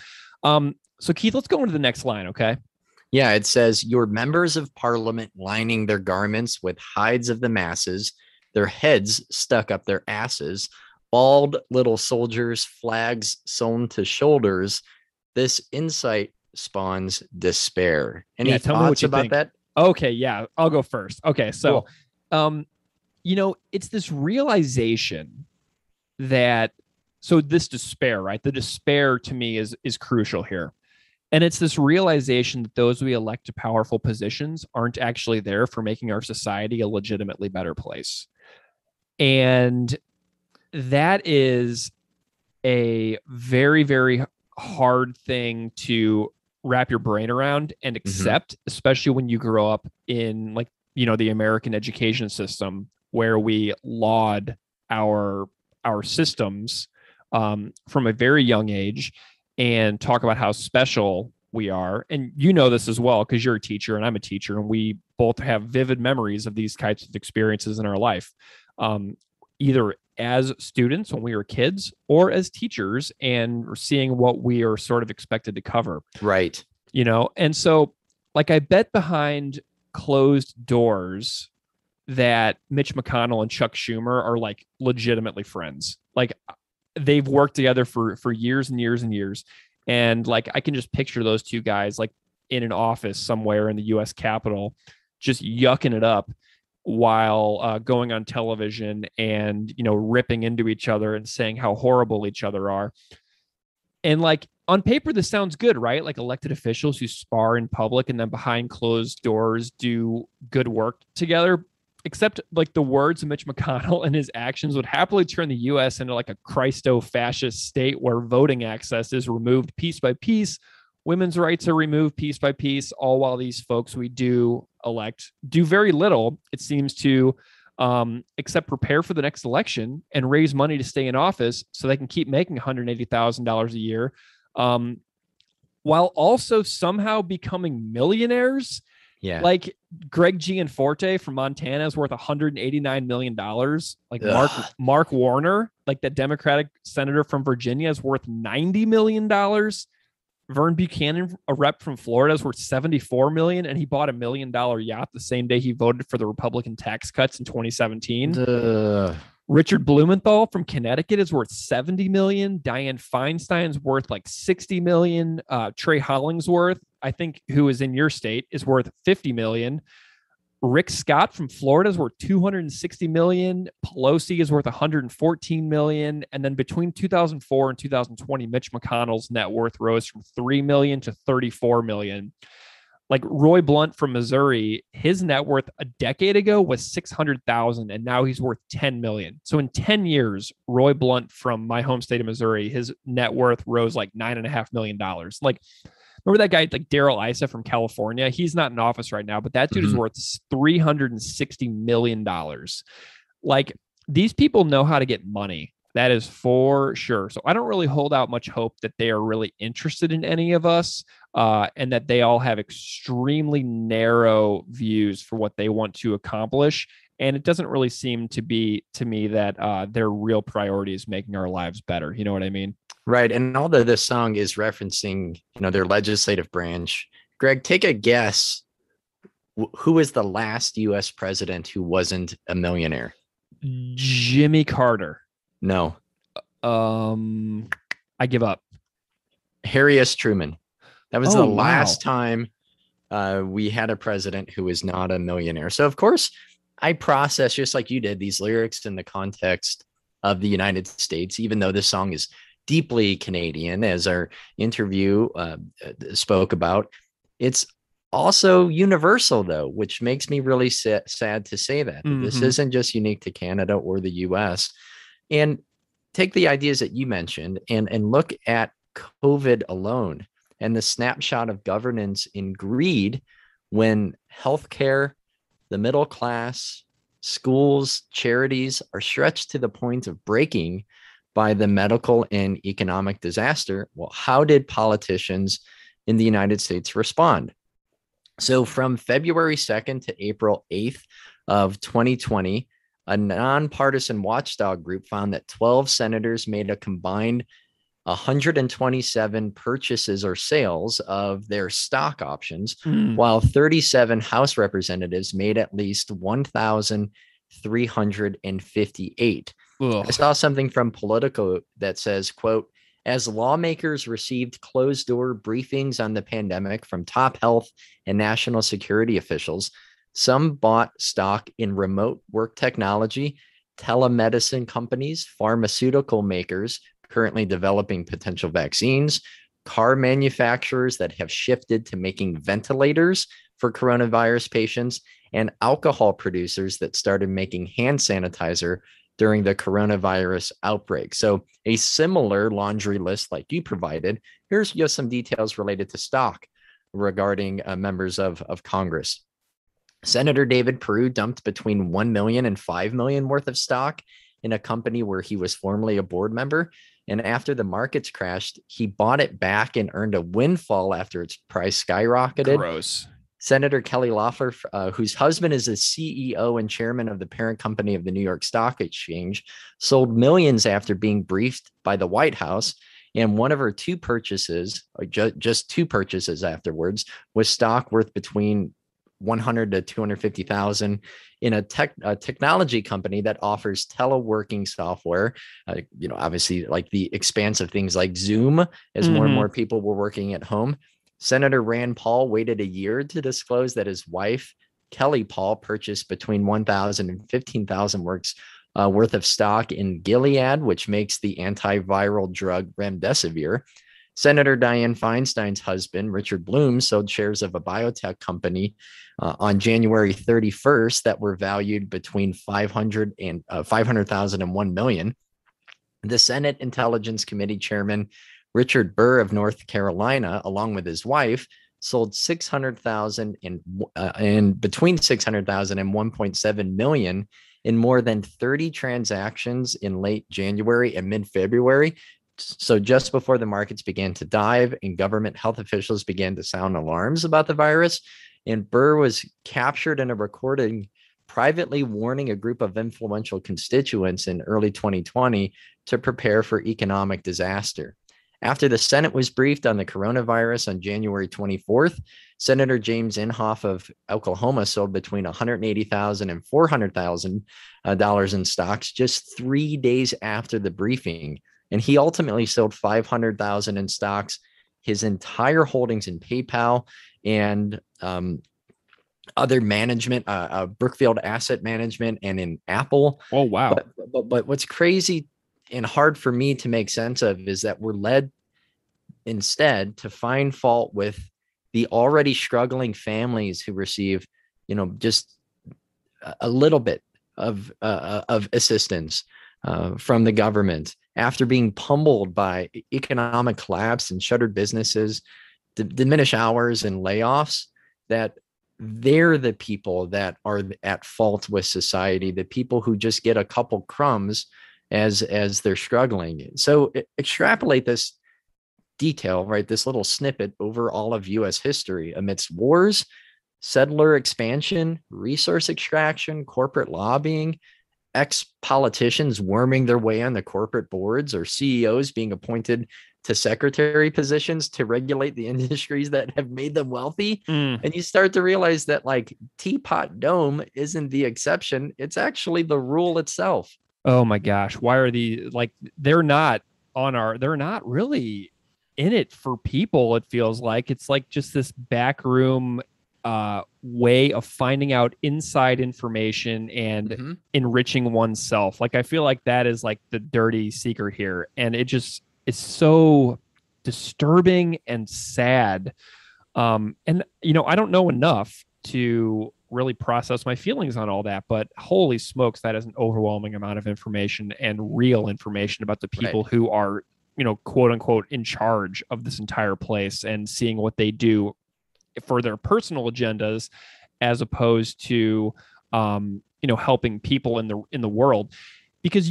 So Keith, let's go into the next line, okay? Yeah, it says, your members of parliament lining their garments with hides of the masses, their heads stuck up their asses, bald little soldiers, flags sewn to shoulders. This insight spawns despair. Any thoughts about that? Okay, yeah, I'll go first. Okay, so, it's this realization that, so this despair, right? The despair to me is crucial here. And it's this realization that those we elect to powerful positions aren't actually there for making our society a legitimately better place. And that is a very, very hard thing to wrap your brain around and accept, especially when you grow up in the American education system where we laud our systems from a very young age and talk about how special we are. And you know this as well, because you're a teacher and I'm a teacher, and we both have vivid memories of these types of experiences in our life. either as students when we were kids or as teachers, and seeing what we are sort of expected to cover. Right. And so like I bet behind closed doors that Mitch McConnell and Chuck Schumer are like legitimately friends. Like they've worked together for years and years and years. And like, I can just picture those two guys like in an office somewhere in the US Capitol, just yucking it up while going on television and, ripping into each other and saying how horrible each other are. And like on paper, this sounds good, right? Like elected officials who spar in public and then behind closed doors do good work together. Except like the words of Mitch McConnell and his actions would happily turn the U.S. into like a Christo-fascist state where voting access is removed piece by piece. Women's rights are removed piece by piece, all while these folks we do elect do very little, it seems, to except prepare for the next election and raise money to stay in office so they can keep making $180,000 a year, while also somehow becoming millionaires. Yeah. Like Greg Gianforte from Montana is worth $189 million. Like Mark Warner, like that Democratic senator from Virginia, is worth $90 million. Vern Buchanan, a rep from Florida, is worth $74 million, and he bought $1 million yacht the same day he voted for the Republican tax cuts in 2017. Richard Blumenthal from Connecticut is worth $70 million. Dianne Feinstein's worth like $60 million. Trey Hollingsworth, I think, who is in your state, is worth $50 million. Rick Scott from Florida is worth $260 million. Pelosi is worth $114 million. And then between 2004 and 2020, Mitch McConnell's net worth rose from $3 million to $34 million. Like Roy Blunt from Missouri, his net worth a decade ago was $600,000, and now he's worth $10 million. So in 10 years, Roy Blunt from my home state of Missouri, his net worth rose like $9.5 million. Like, remember that guy, like Daryl Issa from California? He's not in office right now, but that dude is worth $360 million. Like, these people know how to get money. That is for sure. So I don't really hold out much hope that they are really interested in any of us, and that they all have extremely narrow views for what they want to accomplish. And it doesn't really seem to be to me that their real priority is making our lives better. You know what I mean? Right. And although this song is referencing, their legislative branch, Greg, take a guess. Who was the last U.S. president who wasn't a millionaire? Jimmy Carter. No. I give up. Harry S. Truman. That was the last time we had a president who was not a millionaire. So, of course, I process, just like you did, these lyrics in the context of the United States, even though this song is deeply Canadian, as our interview spoke about. It's also universal, though, which makes me really sad to say that. This isn't just unique to Canada or the U.S. And take the ideas that you mentioned and look at COVID alone and the snapshot of governance in greed when healthcare, the middle class, schools, charities are stretched to the point of breaking by the medical and economic disaster. Well, how did politicians in the United States respond? So from February 2nd to April 8th of 2020, a nonpartisan watchdog group found that 12 senators made a combined 127 purchases or sales of their stock options, while 37 House representatives made at least 1,358. I saw something from Politico that says, quote, as lawmakers received closed-door briefings on the pandemic from top health and national security officials, some bought stock in remote work technology, telemedicine companies, pharmaceutical makers currently developing potential vaccines, car manufacturers that have shifted to making ventilators for coronavirus patients, and alcohol producers that started making hand sanitizer during the coronavirus outbreak. So a similar laundry list like you provided. Here's just some details related to stock regarding members of Congress. Senator David Peru dumped between 1 million and 5 million worth of stock in a company where he was formerly a board member. And after the markets crashed, he bought it back and earned a windfall after its price skyrocketed. Gross. Senator Kelly Loeffler, whose husband is the CEO and chairman of the parent company of the New York Stock Exchange, sold millions after being briefed by the White House. And one of her two purchases, or just two purchases afterwards, was stock worth between 100 to 250,000 in a technology company that offers teleworking software. Obviously, like the expanse of things like Zoom, as more and more people were working at home. Senator Rand Paul waited a year to disclose that his wife, Kelly Paul, purchased between 1,000 and 15,000 worth of stock in Gilead, which makes the antiviral drug remdesivir. Senator Dianne Feinstein's husband, Richard Bloom, sold shares of a biotech company on January 31st that were valued between 500,000 and 1 million. The Senate Intelligence Committee Chairman, Richard Burr of North Carolina, along with his wife, sold 600,000 and between 600,000 and 1.7 million in more than 30 transactions in late January and mid-February. So just before the markets began to dive and government health officials began to sound alarms about the virus, and Burr was captured in a recording privately warning a group of influential constituents in early 2020 to prepare for economic disaster. After the Senate was briefed on the coronavirus on January 24th, Senator James Inhofe of Oklahoma sold between $180,000 and $400,000 in stocks just 3 days after the briefing. And he ultimately sold $500,000 in stocks, his entire holdings in PayPal and other management, Brookfield Asset Management, and in Apple. Oh, wow. But what's crazy and hard for me to make sense of is that we're led instead to find fault with the already struggling families who receive, just a little bit of assistance from the government after being pummeled by economic collapse and shuttered businesses, diminished hours and layoffs. That they're the people that are at fault with society, the people who just get a couple crumbs as they're struggling. So extrapolate this detail, right? This little snippet over all of U.S. history amidst wars, settler expansion, resource extraction, corporate lobbying, ex-politicians worming their way on the corporate boards, or CEOs being appointed to secretary positions to regulate the industries that have made them wealthy. And you start to realize that like Teapot Dome isn't the exception. It's actually the rule itself. Oh my gosh. Why are they're not really in it for people. It feels like it's like just this backroom way of finding out inside information and enriching oneself. Like, I feel like that is like the dirty secret here. And it just is so disturbing and sad. And, I don't know enough to really process my feelings on all that, but holy smokes, that is an overwhelming amount of information and real information about the people who are, quote unquote, in charge of this entire place, and seeing what they do for their personal agendas as opposed to, helping people in the world, because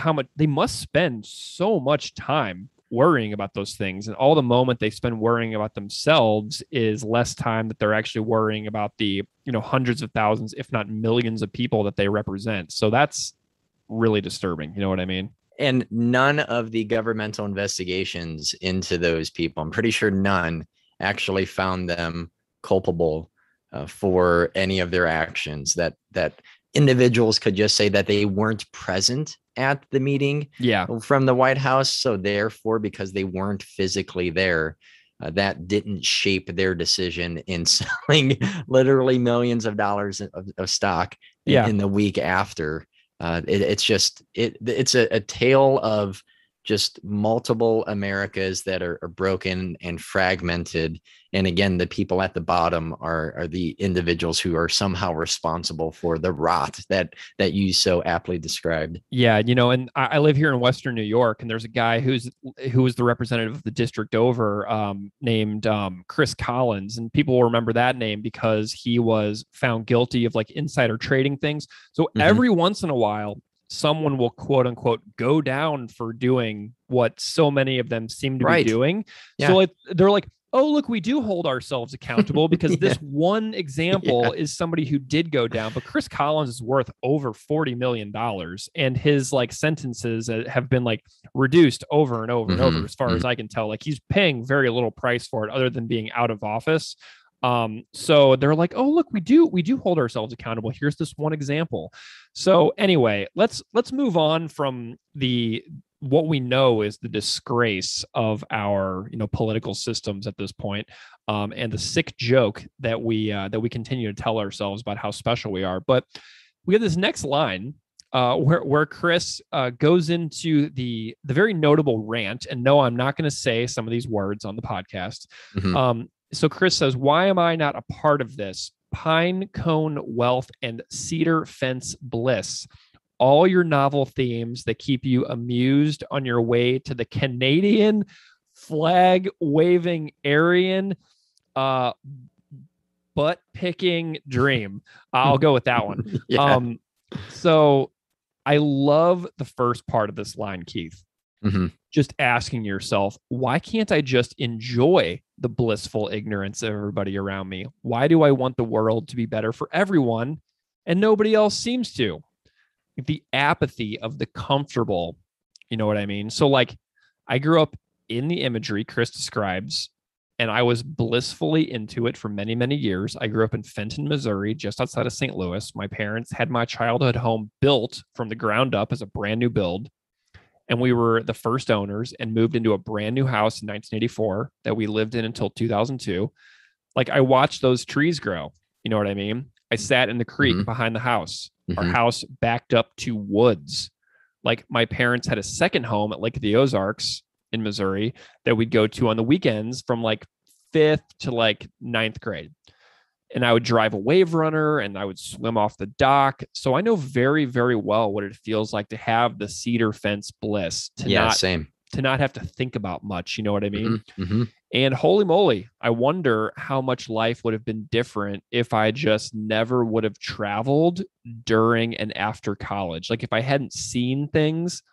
how much they must spend so much time worrying about those things, and all the moment they spend worrying about themselves is less time that they're actually worrying about the hundreds of thousands, if not millions, of people that they represent. So that's really disturbing. You know what I mean? And none of the governmental investigations into those people, I'm pretty sure none, actually found them culpable for any of their actions. That individuals could just say that they weren't present at the meeting from the White House. So therefore, because they weren't physically there, that didn't shape their decision in selling literally millions of dollars of stock in the week after. It's a tale of just multiple Americas that are broken and fragmented. And again, the people at the bottom are the individuals who are somehow responsible for the rot that you so aptly described. Yeah. And I live here in Western New York, and there's a guy who was the representative of the district over, named Chris Collins. And people will remember that name because he was found guilty of like insider trading things. So every once in a while, someone will quote unquote go down for doing what so many of them seem to be doing. So they're like, oh, look, we do hold ourselves accountable because this one example is somebody who did go down. But Chris Collins is worth over $40 million. And his like sentences have been like reduced over and over and over, as far as I can tell. Like he's paying very little price for it other than being out of office. So they're like, oh, look, we do hold ourselves accountable. Here's this one example. So anyway, let's move on from what we know is the disgrace of our, political systems at this point, and the sick joke that we continue to tell ourselves about how special we are. But we have this next line where Chris goes into the very notable rant. And no, I'm not going to say some of these words on the podcast. So Chris says, "Why am I not a part of this? Pine cone wealth and cedar fence bliss. All your novel themes that keep you amused on your way to the Canadian flag waving Aryan butt picking dream." I'll go with that one. Yeah. So I love the first part of this line, Keith. Just asking yourself, why can't I just enjoy the blissful ignorance of everybody around me? Why do I want the world to be better for everyone and nobody else seems to? The apathy of the comfortable, you know what I mean? So like I grew up in the imagery Chris describes, and I was blissfully into it for many, many years. I grew up in Fenton, Missouri, just outside of St. Louis. My parents had my childhood home built from the ground up as a brand new build. And we were the first owners and moved into a brand new house in 1984 that we lived in until 2002. Like I watched those trees grow. You know what I mean? I sat in the creek behind the house. Our house backed up to woods. Like my parents had a second home at Lake of the Ozarks in Missouri that we'd go to on the weekends from like 5th to like 9th grade. And I would drive a wave runner and I would swim off the dock. So I know very, very well what it feels like to have the cedar fence bliss, to not have to think about much. You know what I mean? And holy moly, I wonder how much life would have been different if I just never would have traveled during and after college. Like if I hadn't seen things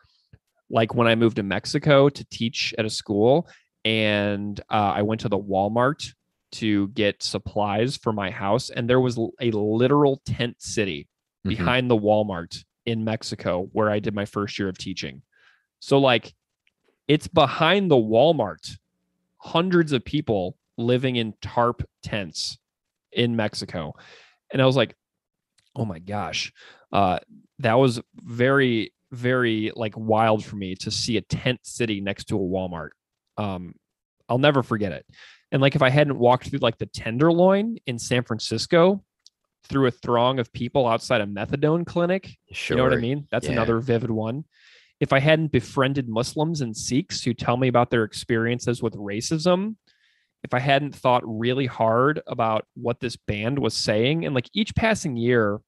like when I moved to Mexico to teach at a school, and I went to the Walmart to get supplies for my house, and there was a literal tent city behind the Walmart in Mexico where I did my first year of teaching. So like it's behind the Walmart, hundreds of people living in tarp tents in Mexico. And I was like, oh my gosh, that was very, very like wild for me to see a tent city next to a Walmart. I'll never forget it. And like, if I hadn't walked through like the Tenderloin in San Francisco through a throng of people outside a methadone clinic, you know what I mean? That's another vivid one. If I hadn't befriended Muslims and Sikhs who tell me about their experiences with racism, if I hadn't thought really hard about what this band was saying, and like each passing year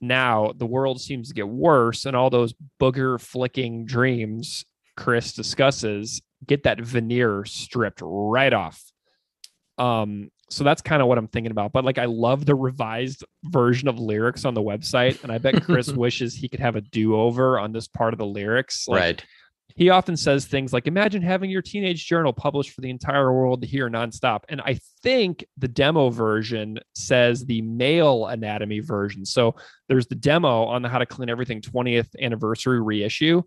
now, the world seems to get worse, and all those booger flicking dreams Chris discusses get that veneer stripped right off. So that's kind of what I'm thinking about. But like, I love the revised version of lyrics on the website, and I bet Chris wishes he could have a do-over on this part of the lyrics. Like, right. He often says things like, imagine having your teenage journal published for the entire world to hear nonstop. And I think the demo version says the male anatomy version. So there's the demo on the How to Clean Everything 20th anniversary reissue.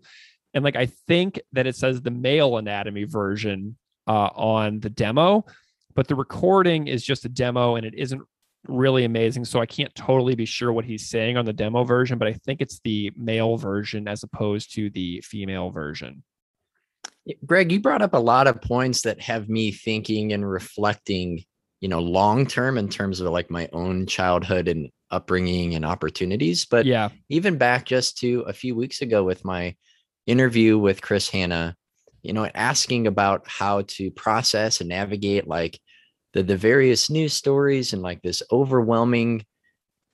And like, I think that it says the male anatomy version on the demo, but the recording is just a demo and it isn't really amazing. So I can't totally be sure what he's saying on the demo version, but I think it's the male version as opposed to the female version. Greg, you brought up a lot of points that have me thinking and reflecting, you know, long-term in terms of like my own childhood and upbringing and opportunities. But yeah, even back just to a few weeks ago with my interview with Chris Hanna, you know, asking about how to process and navigate like the various news stories and like this overwhelming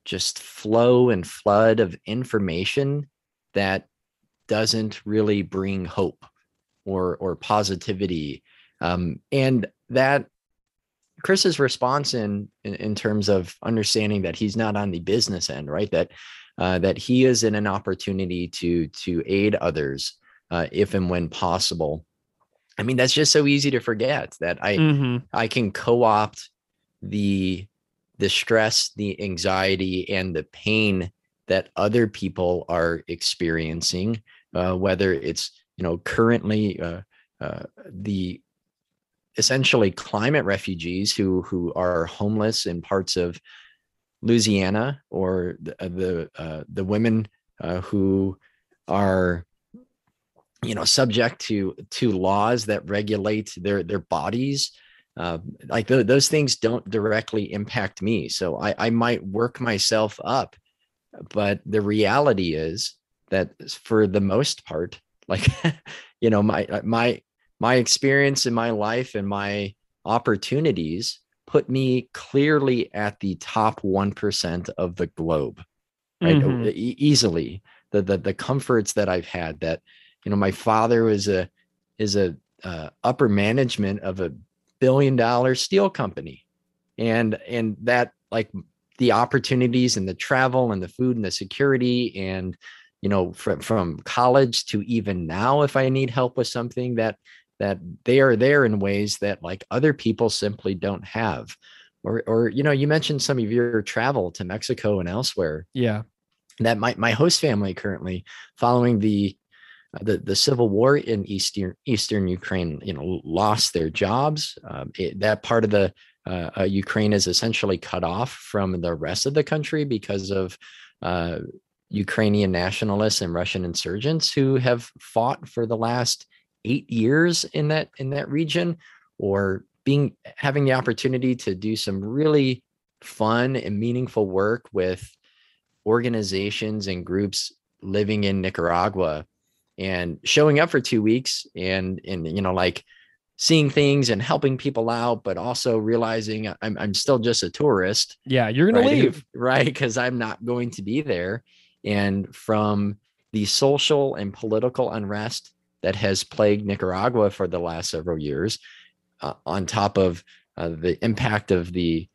just flow and flood of information that doesn't really bring hope or positivity. And that Chris's response in terms of understanding that he's not on the business end, right? That he is in an opportunity to aid others if and when possible. I mean, that's just so easy to forget that I can co-opt the stress, the anxiety, and the pain that other people are experiencing, whether it's, currently the essentially climate refugees who are homeless in parts of Louisiana, or the women who are subject to laws that regulate their bodies. Like those things don't directly impact me, so I might work myself up, but the reality is that for the most part, like my experience in my life and my opportunities put me clearly at the top 1% of the globe, right? Easily. The comforts that I've had, that my father is a upper management of a billion-dollar steel company, and that, like, the opportunities and the travel and the food and the security, and from college to even now, if I need help with something, that they are there in ways that, like, other people simply don't have. Or you mentioned some of your travel to Mexico and elsewhere. Yeah. That my host family currently, following the civil war in eastern Ukraine, lost their jobs. That part of the Ukraine is essentially cut off from the rest of the country because of Ukrainian nationalists and Russian insurgents who have fought for the last 8 years in that region, or having the opportunity to do some really fun and meaningful work with organizations and groups living in Nicaragua, and showing up for 2 weeks and like seeing things and helping people out, but also realizing I'm still just a tourist. Yeah, you're going to leave. Right, because I'm not going to be there. And from the social and political unrest that has plagued Nicaragua for the last several years, on top of the impact of the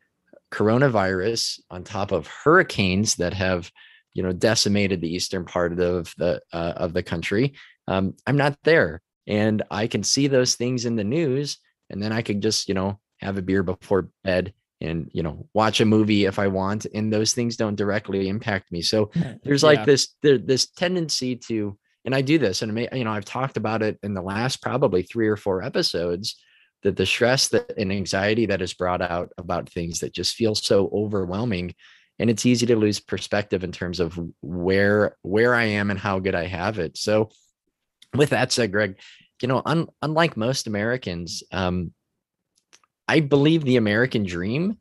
coronavirus, on top of hurricanes that have decimated the eastern part of the country, I'm not there, and I can see those things in the news, and then I could just have a beer before bed and watch a movie if I want, and those things don't directly impact me. So there's like this tendency to, and I do this, and I've talked about it in the last probably 3 or 4 episodes, that the stress and anxiety that is brought out about things that just feel so overwhelming. And it's easy to lose perspective in terms of where I am and how good I have it. So with that said, Greg, unlike most Americans, I believe the American dream,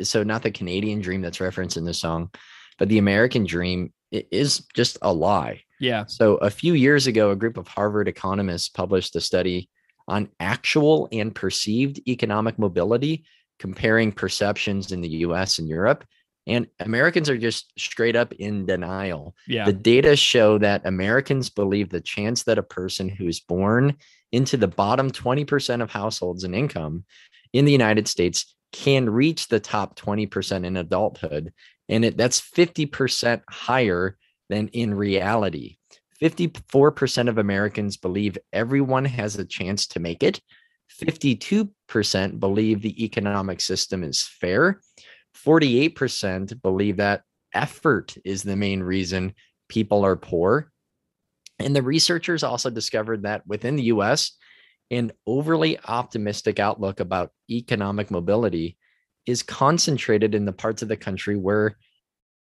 so not the Canadian dream that's referenced in the song, but the American dream is just a lie. Yeah. So a few years ago, a group of Harvard economists published a study on actual and perceived economic mobility, comparing perceptions in the US and Europe. And Americans are just straight up in denial. Yeah. The data show that Americans believe the chance that a person who is born into the bottom 20% of households and income in the United States can reach the top 20% in adulthood. And that's 50% higher than in reality. 54% of Americans believe everyone has a chance to make it. 52% believe the economic system is fair. 48% believe that effort is the main reason people are poor. And the researchers also discovered that within the US, an overly optimistic outlook about economic mobility is concentrated in the parts of the country where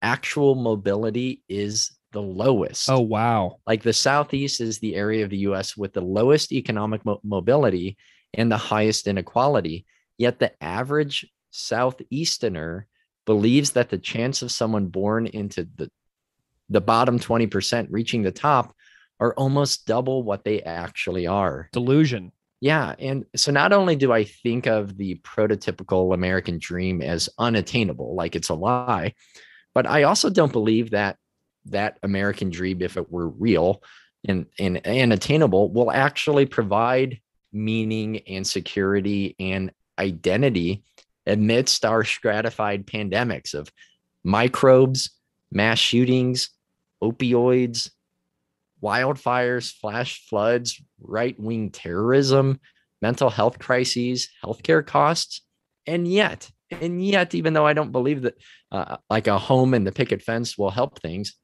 actual mobility is the lowest. Oh, wow. Like the Southeast is the area of the US with the lowest economic mobility and the highest inequality. Yet the average Southeasterner believes that the chance of someone born into the bottom 20% reaching the top are almost double what they actually are. Delusion. Yeah. And so not only do I think of the prototypical American dream as unattainable, like it's a lie, but I also don't believe that American dream, if it were real and attainable, will actually provide meaning and security and identity amidst our stratified pandemics of microbes, mass shootings, opioids, wildfires, flash floods, right-wing terrorism, mental health crises, healthcare costs. And yet, even though I don't believe that like a home and the picket fence will help things,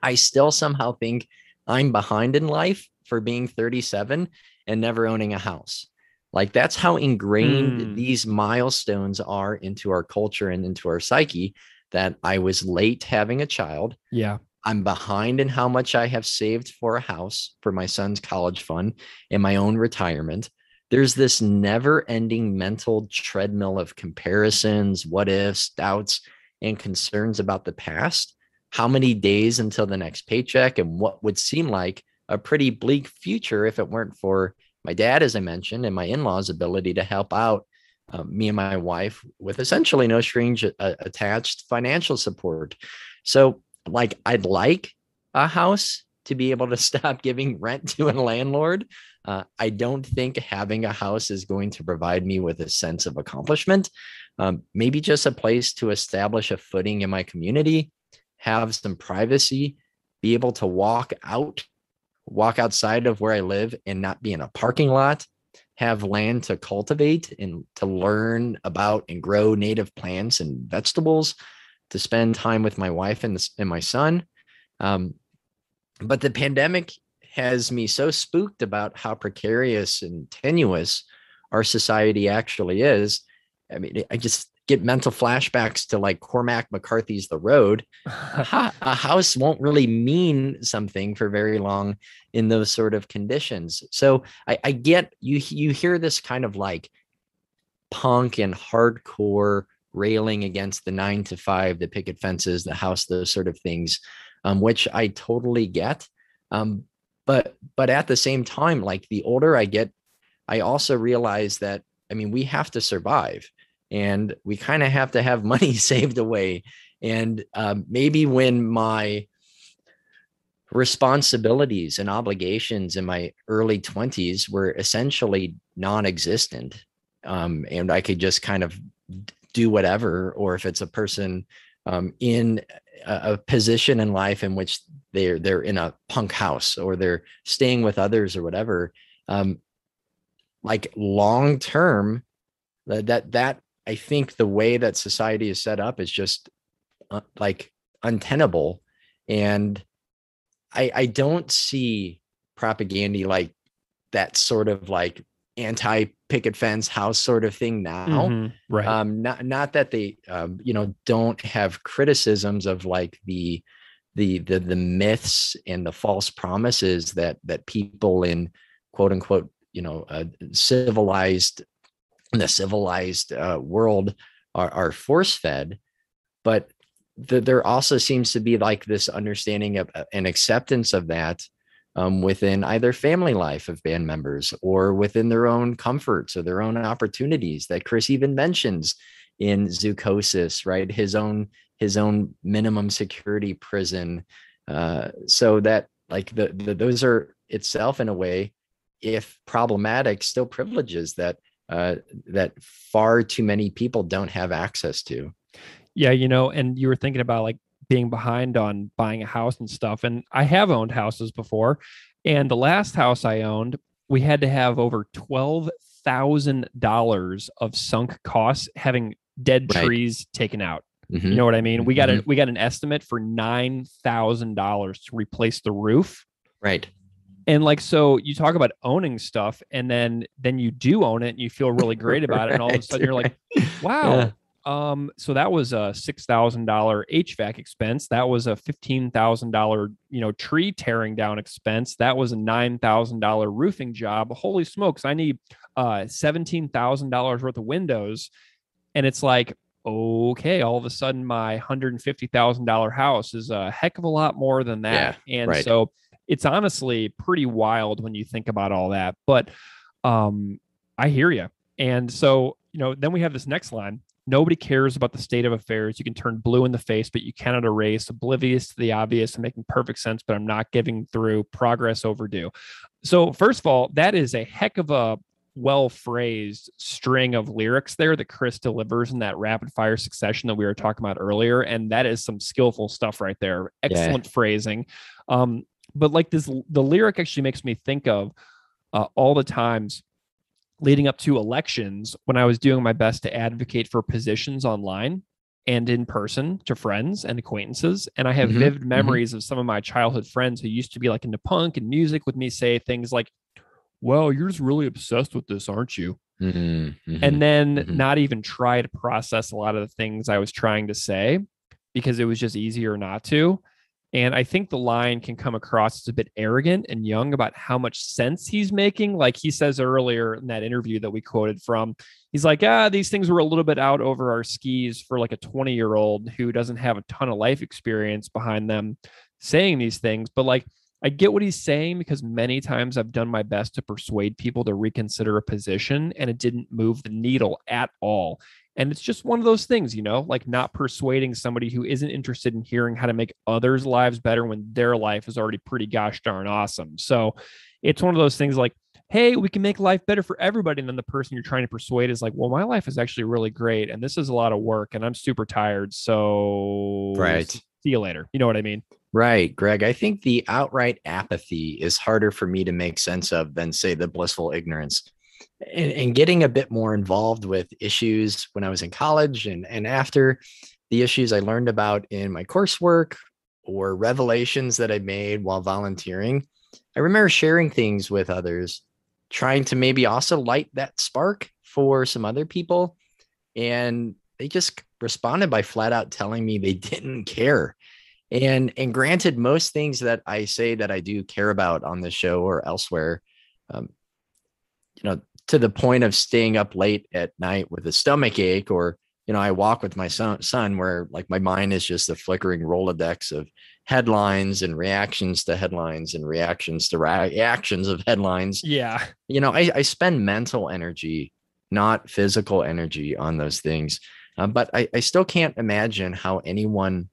I still somehow think I'm behind in life for being 37 and never owning a house. Like that's how ingrained these milestones are into our culture and into our psyche, that I was late having a child. Yeah. I'm behind in how much I have saved for a house, for my son's college fund and my own retirement. There's this never ending mental treadmill of comparisons, what ifs, doubts, and concerns about the past. How many days until the next paycheck, and what would seem like a pretty bleak future if it weren't for my dad, as I mentioned, and my in-laws' ability to help out me and my wife with essentially no strings attached financial support. So like, I'd like a house to be able to stop giving rent to a landlord. I don't think having a house is going to provide me with a sense of accomplishment. Maybe just a place to establish a footing in my community, have some privacy, be able to walk outside of where I live and not be in a parking lot, have land to cultivate and to learn about and grow native plants and vegetables, to spend time with my wife and my son. But the pandemic has me so spooked about how precarious and tenuous our society actually is. I mean, I just get mental flashbacks to like Cormac McCarthy's The Road. A house won't really mean something for very long in those sort of conditions. So I get you hear this kind of like punk and hardcore railing against the 9 to 5, the picket fences, the house, those sort of things, which I totally get. But at the same time, like the older I get, I also realize that, I mean, we have to survive and we kind of have to have money saved away. And maybe when my responsibilities and obligations in my early 20s were essentially non-existent, and I could just kind of do whatever, or if it's a person in a position in life in which they're in a punk house or they're staying with others or whatever, like long term, that I think the way that society is set up is just like untenable. And I don't see propaganda like that sort of like anti-picket fence house sort of thing now. Right. Not that they don't have criticisms of like the myths and the false promises that people in quote unquote civilized world are force fed, but there also seems to be like this understanding of an acceptance of that within either family life of band members or within their own comforts or their own opportunities that Chris even mentions in Zoocosis, right? His own minimum security prison. So that like those are itself in a way, if problematic, still privileges that far too many people don't have access to. Yeah. And you were thinking about like being behind on buying a house and stuff. And I have owned houses before. And the last house I owned, we had to have over $12,000 of sunk costs having dead trees taken out. You know what I mean? We got an estimate for $9,000 to replace the roof. Right. And like, so you talk about owning stuff and then you do own it and you feel really great about it. And all of a sudden you're like, wow. Yeah. So that was a $6,000 HVAC expense. That was a $15,000, tree tearing down expense. That was a $9,000 roofing job. Holy smokes. I need $17,000 worth of windows. And it's like, okay, all of a sudden my $150,000 house is a heck of a lot more than that. Yeah, and so it's honestly pretty wild when you think about all that, but I hear you. And so, then we have this next line. Nobody cares about the state of affairs. You can turn blue in the face, but you cannot erase. Oblivious to the obvious and making perfect sense, but I'm not giving through. Progress overdue. So first of all, that is a heck of a well-phrased string of lyrics there that Chris delivers in that rapid fire succession that we were talking about earlier. And that is some skillful stuff right there. Excellent phrasing. But like the lyric actually makes me think of all the times leading up to elections when I was doing my best to advocate for positions online and in person to friends and acquaintances. And I have vivid memories of some of my childhood friends who used to be like into punk and music with me say things like, well, you're just really obsessed with this, aren't you? And then not even try to process a lot of the things I was trying to say because it was just easier not to. And I think the line can come across as a bit arrogant and young about how much sense he's making. Like he says earlier in that interview that we quoted from, he's like, these things were a little bit out over our skis for like a 20-year-old who doesn't have a ton of life experience behind them saying these things. But like, I get what he's saying because many times I've done my best to persuade people to reconsider a position and it didn't move the needle at all. And it's just one of those things, you know, like not persuading somebody who isn't interested in hearing how to make others' lives better when their life is already pretty gosh darn awesome. So it's one of those things like, hey, we can make life better for everybody. And then the person you're trying to persuade is like, well, my life is actually really great. And this is a lot of work and I'm super tired. So see you later. You know what I mean? Right, Greg. I think the outright apathy is harder for me to make sense of than, say, the blissful ignorance. And getting a bit more involved with issues when I was in college and after, the issues I learned about in my coursework or revelations that I made while volunteering, I remember sharing things with others, trying to maybe also light that spark for some other people. And they just responded by flat out telling me they didn't care. And granted, most things that I say that I do care about on the show or elsewhere, to the point of staying up late at night with a stomach ache, or, I walk with my son where like my mind is just a flickering Rolodex of headlines and reactions to headlines and reactions to reactions of headlines. Yeah. I spend mental energy, not physical energy on those things. But I still can't imagine how anyone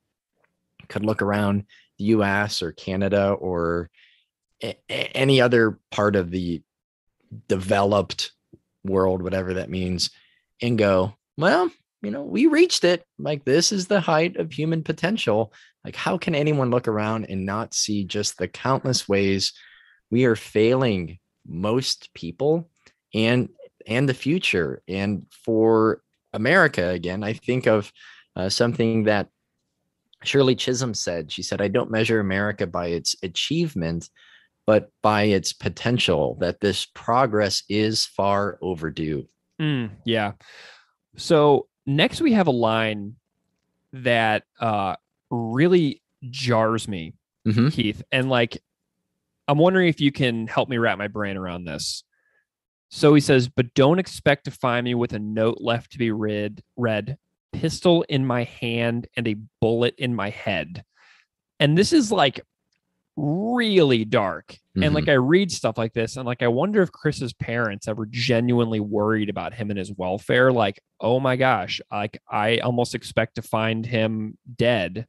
could look around the US or Canada or any other part of the developed world, whatever that means, and go, well, we reached it. Like, this is the height of human potential. Like, how can anyone look around and not see just the countless ways we are failing most people and the future? And for America, again, I think of something that Shirley Chisholm said. She said, I don't measure America by its achievement, but by its potential, that this progress is far overdue. Yeah. So next we have a line that really jars me, Keith. And like, I'm wondering if you can help me wrap my brain around this. So he says, but don't expect to find me with a note left to be read, pistol in my hand and a bullet in my head. And this is like really dark. And like I read stuff like this and like I wonder if Chris's parents ever genuinely worried about him and his welfare. Like, oh my gosh, like I almost expect to find him dead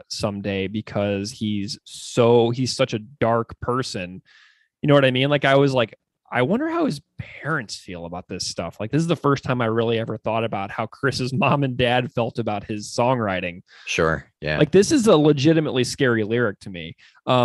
someday because he's such a dark person. You know what I mean? Like I was like, I wonder how his parents feel about this stuff. Like, this is the first time I really ever thought about how Chris's mom and dad felt about his songwriting. Sure. Yeah. Like, this is a legitimately scary lyric to me.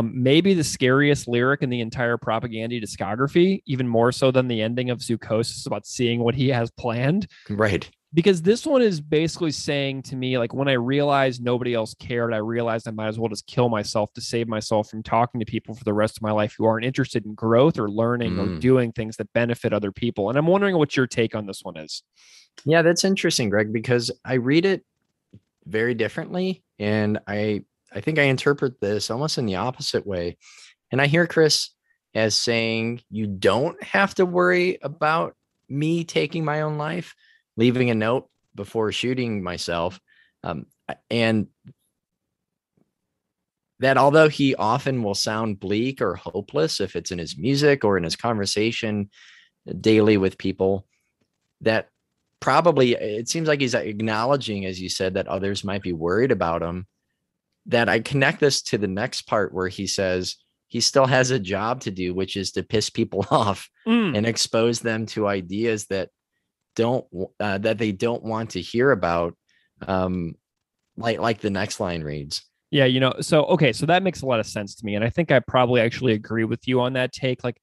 Maybe the scariest lyric in the entire Propaganda discography, even more so than the ending of Zookosis about seeing what he has planned. Right. Because this one is basically saying to me, like, when I realized nobody else cared, I realized I might as well just kill myself to save myself from talking to people for the rest of my life who aren't interested in growth or learning or doing things that benefit other people. And I'm wondering what your take on this one is. Yeah, that's interesting, Greg, because I read it very differently. And I think I interpret this almost in the opposite way. And I hear Chris as saying, you don't have to worry about me taking my own life, leaving a note before shooting myself. And that although he often will sound bleak or hopeless, if it's in his music or in his conversation daily with people, that probably it seems like he's acknowledging, as you said, that others might be worried about him. That I connect this to the next part where he says he still has a job to do, which is to piss people off and expose them to ideas that they don't want to hear about, like the next line reads. Yeah, so that makes a lot of sense to me, and I think I probably actually agree with you on that take. Like,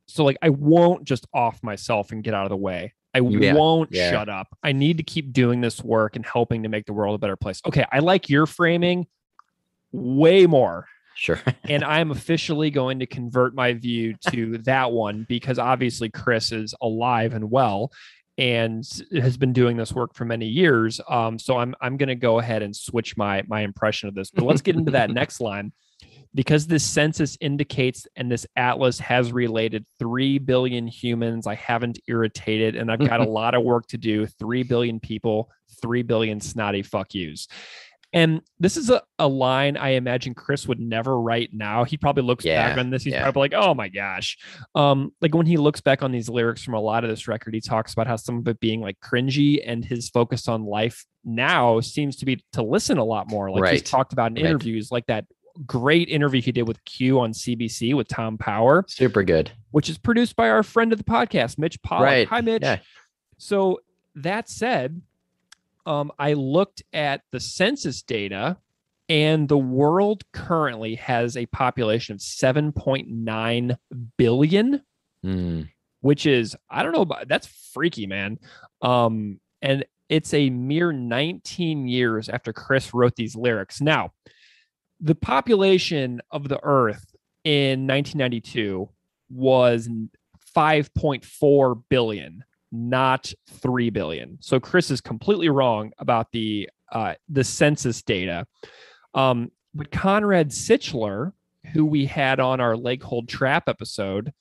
So like, I won't just off myself and get out of the way. I won't shut up. I need to keep doing this work and helping to make the world a better place. Okay. I like your framing way more. Sure. And I'm officially going to convert my view to that one, because obviously Chris is alive and well and has been doing this work for many years. So I'm going to go ahead and switch my impression of this. But let's get into that next line. Because this census indicates and this atlas has related 3 billion humans I haven't irritated, and I've got a lot of work to do. 3 billion people, 3 billion snotty fuck yous. And this is a line I imagine Chris would never write now. He probably looks back on this. He's probably like, oh my gosh. Like when he looks back on these lyrics from a lot of this record, he talks about how some of it being like cringy, and his focus on life now seems to be to listen a lot more. Like he's talked about in interviews, like that great interview he did with Q on CBC with Tom Power. Super good. Which is produced by our friend of the podcast, Mitch Pollack. Right. Hi, Mitch. Yeah. So that said, I looked at the census data, and the world currently has a population of 7.9 billion, which is, I don't know, that's freaky, man. And it's a mere 19 years after Chris wrote these lyrics. Now, the population of the Earth in 1992 was 5.4 billion. Not 3 billion. So Chris is completely wrong about the census data. But Conrad Sichler, who we had on our Leghold Trap episode,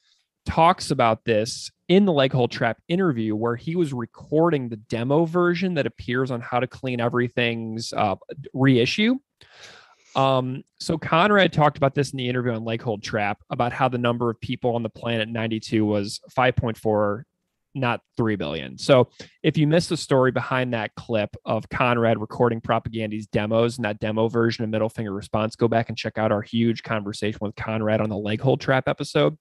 talks about this in the Leghold Trap interview, where he was recording the demo version that appears on How to Clean Everything's reissue. So Conrad talked about this in the interview on Leghold Trap, about how the number of people on the planet in 92 was 5.4, not 3 billion. So if you missed the story behind that clip of Conrad recording Propagandy's demos and that demo version of Middle Finger Response, go back and check out our huge conversation with Conrad on the Leghold Trap episode.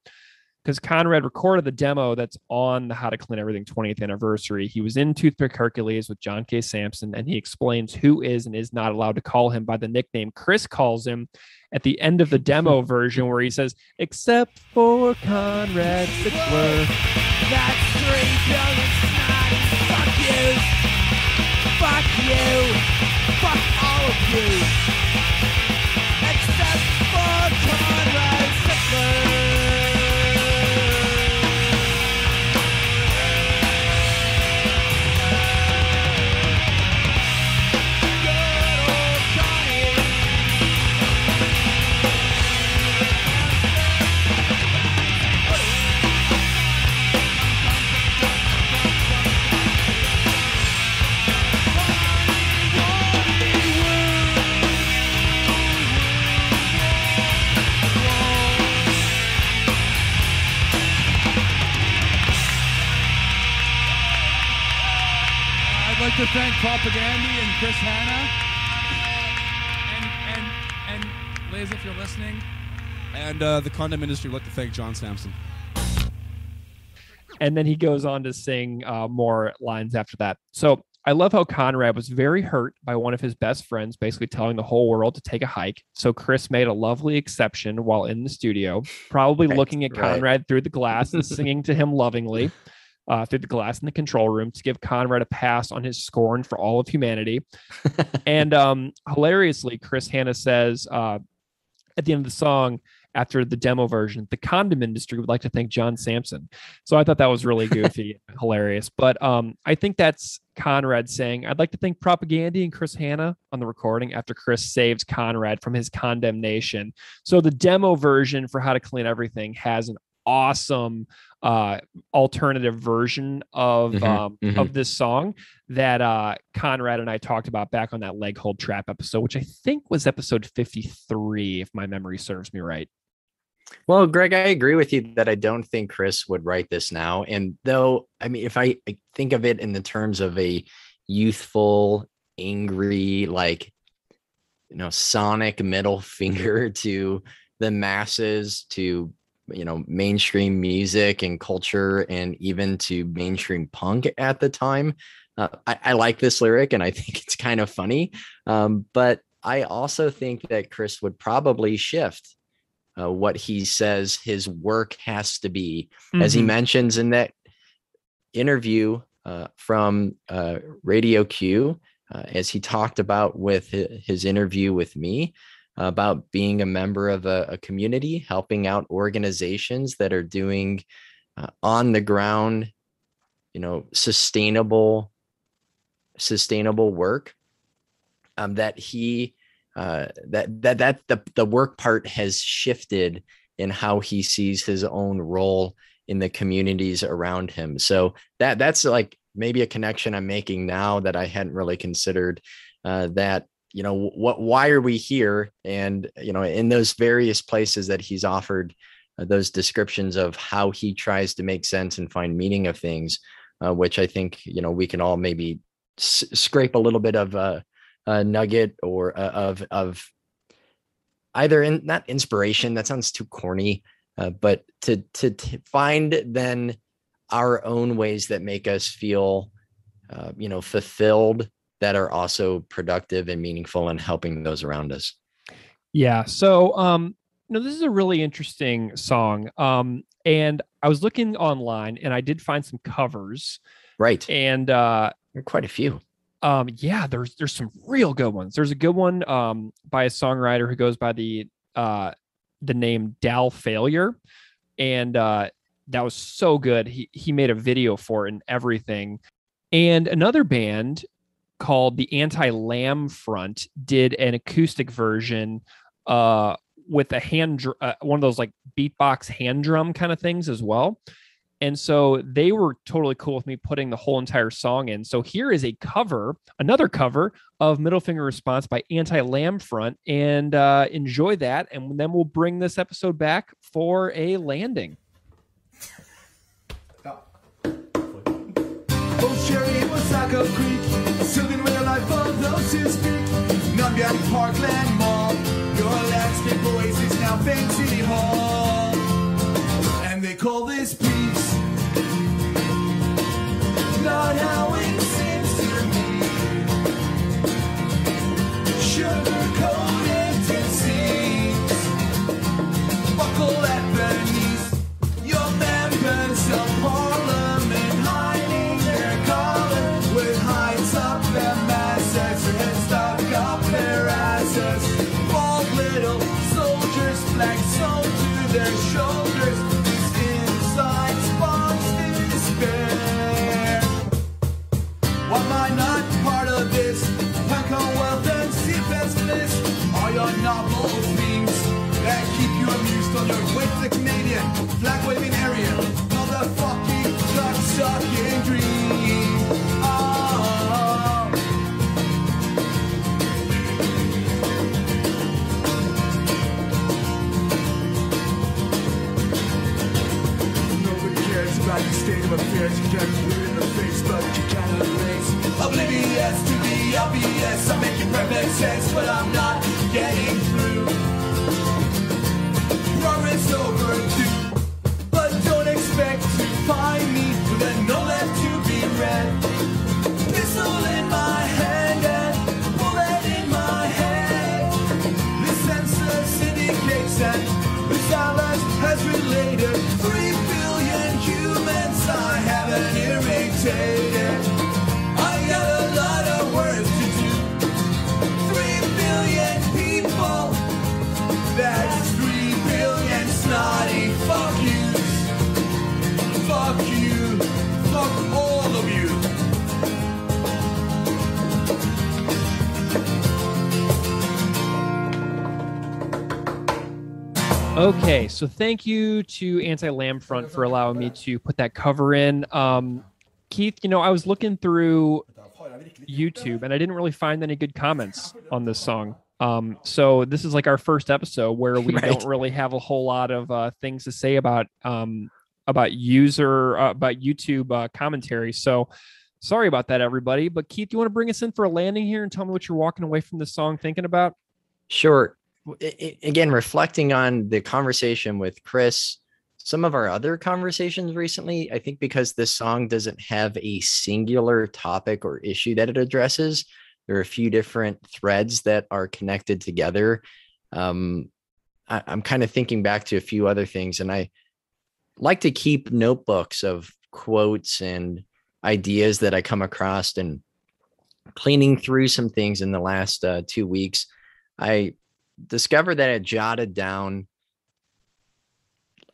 Because Conrad recorded the demo that's on the How to Clean Everything 20th anniversary. He was in Toothpick Hercules with John K. Sampson, and he explains who is and is not allowed to call him by the nickname Chris calls him at the end of the demo version, where he says, except for Conrad Sichler. That's 3 billion snotty fuck yous. Fuck you. Fuck all of you. Except for Conrad Sichler. I'd like to thank Propagandy and Chris Hanna, and Liz, if you're listening, and the condom industry. Would like to thank John Sampson. And then he goes on to sing more lines after that. So I love how Conrad was very hurt by one of his best friends basically telling the whole world to take a hike. So Chris made a lovely exception while in the studio, probably looking at Conrad through the glass and singing to him lovingly. Through the glass in the control room to give Conrad a pass on his scorn for all of humanity. And hilariously, Chris Hanna says at the end of the song, after the demo version, the condom industry would like to thank John Sampson. So I thought that was really goofy, hilarious. But I think that's Conrad saying, I'd like to thank Propagandy and Chris Hanna on the recording after Chris saves Conrad from his condemnation. So the demo version for How to Clean Everything has an awesome alternative version of of this song that Conrad and I talked about back on that Leghold Trap episode, which I think was episode 53, if my memory serves me right. Well, Greg, I agree with you that I don't think Chris would write this now. And though, I mean, if I think of it in the terms of a youthful, angry, like, you know, sonic middle finger to the masses, to, you know, mainstream music and culture, and even to mainstream punk at the time, I like this lyric and I think it's kind of funny. But I also think that Chris would probably shift what he says his work has to be, as he mentions in that interview from Radio Q, as he talked about with his interview with me about being a member of a community, helping out organizations that are doing on the ground, sustainable work, that he the work part has shifted in how he sees his own role in the communities around him. So that's like maybe a connection I'm making now that I hadn't really considered, that, why are we here? And, in those various places that he's offered those descriptions of how he tries to make sense and find meaning of things, which I think, we can all maybe scrape a little bit of a nugget or of either not inspiration, that sounds too corny, but to find then our own ways that make us feel, fulfilled, that are also productive and meaningful and helping those around us. Yeah. So, this is a really interesting song. And I was looking online and I did find some covers. Right. And there are quite a few. Yeah, there's some real good ones. There's a good one by a songwriter who goes by the name Dal Failure. And that was so good. He made a video for it and everything. And another band called the Anti-Lam Front did an acoustic version with a one of those like beatbox hand drum kind of things as well. And so they were totally cool with me putting the whole entire song in. So here is another cover of Middle Finger Response by Anti-Lam Front, and enjoy that. And then we'll bring this episode back for a landing. Old Cherry was Saco Creek, Sylvan with a life of those who speak. Nunbean Parkland Mall, your landscape oasis now Bank City Hall. And they call this peace, not how it seems to me. Sugar-coated it seems. Buckle at the knees, your members of Parliament hiding their collar with hides up their masses and stuck up their asses. Bald little soldiers, black sewn to their shoulders, these inside spawns despair. Why am I not part of this? Commonwealth and seabest bliss are your novel themes that keep you amused on your way to the Canadian flag-waving area. Motherfucking cock-sucking dream. Oh. Nobody cares about the state of affairs. You can't put it in the face, but you can't erase. Oblivious to the obvious, I'm making perfect sense, but I'm not getting through. War is overdue, but don't expect to find me with a no left to be read. Pistol in my hand and bullet in my head. This census indicates that the silence has related 3 billion humans I haven't irritated. I got a lot of work to do. 3 billion people. That's 3 billion snotty fuck yous. Fuck you. Fuck all of you. Okay, so thank you to Anti-Lam Front for allowing me to put that cover in. Keith, I was looking through YouTube and I didn't really find any good comments on this song. So this is like our first episode where we don't really have a whole lot of things to say about YouTube commentary. So sorry about that, everybody. But Keith, you want to bring us in for a landing here and tell me what you're walking away from the song thinking about? Sure. Again, reflecting on the conversation with Chris, some of our other conversations recently, I think because this song doesn't have a singular topic or issue that it addresses, there are a few different threads that are connected together. I'm kind of thinking back to a few other things, and I like to keep notebooks of quotes and ideas that I come across. And cleaning through some things in the last 2 weeks, I discovered that I jotted down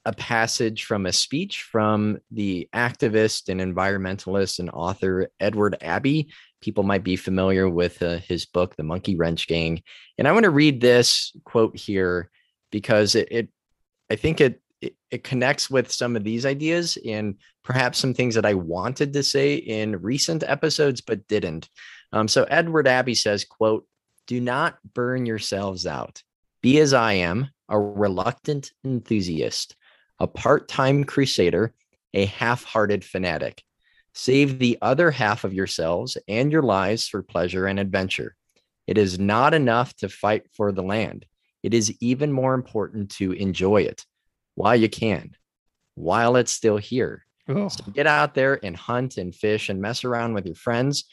a passage from a speech from the activist and environmentalist and author Edward Abbey. People might be familiar with his book, The Monkey Wrench Gang. And I want to read this quote here because I think it connects with some of these ideas and perhaps some things that I wanted to say in recent episodes, but didn't. So Edward Abbey says, quote, "Do not burn yourselves out. Be as I am, a reluctant enthusiast, a part-time crusader, a half-hearted fanatic. Save the other half of yourselves and your lives for pleasure and adventure. It is not enough to fight for the land. It is even more important to enjoy it while you can, while it's still here. So get out there and hunt and fish and mess around with your friends.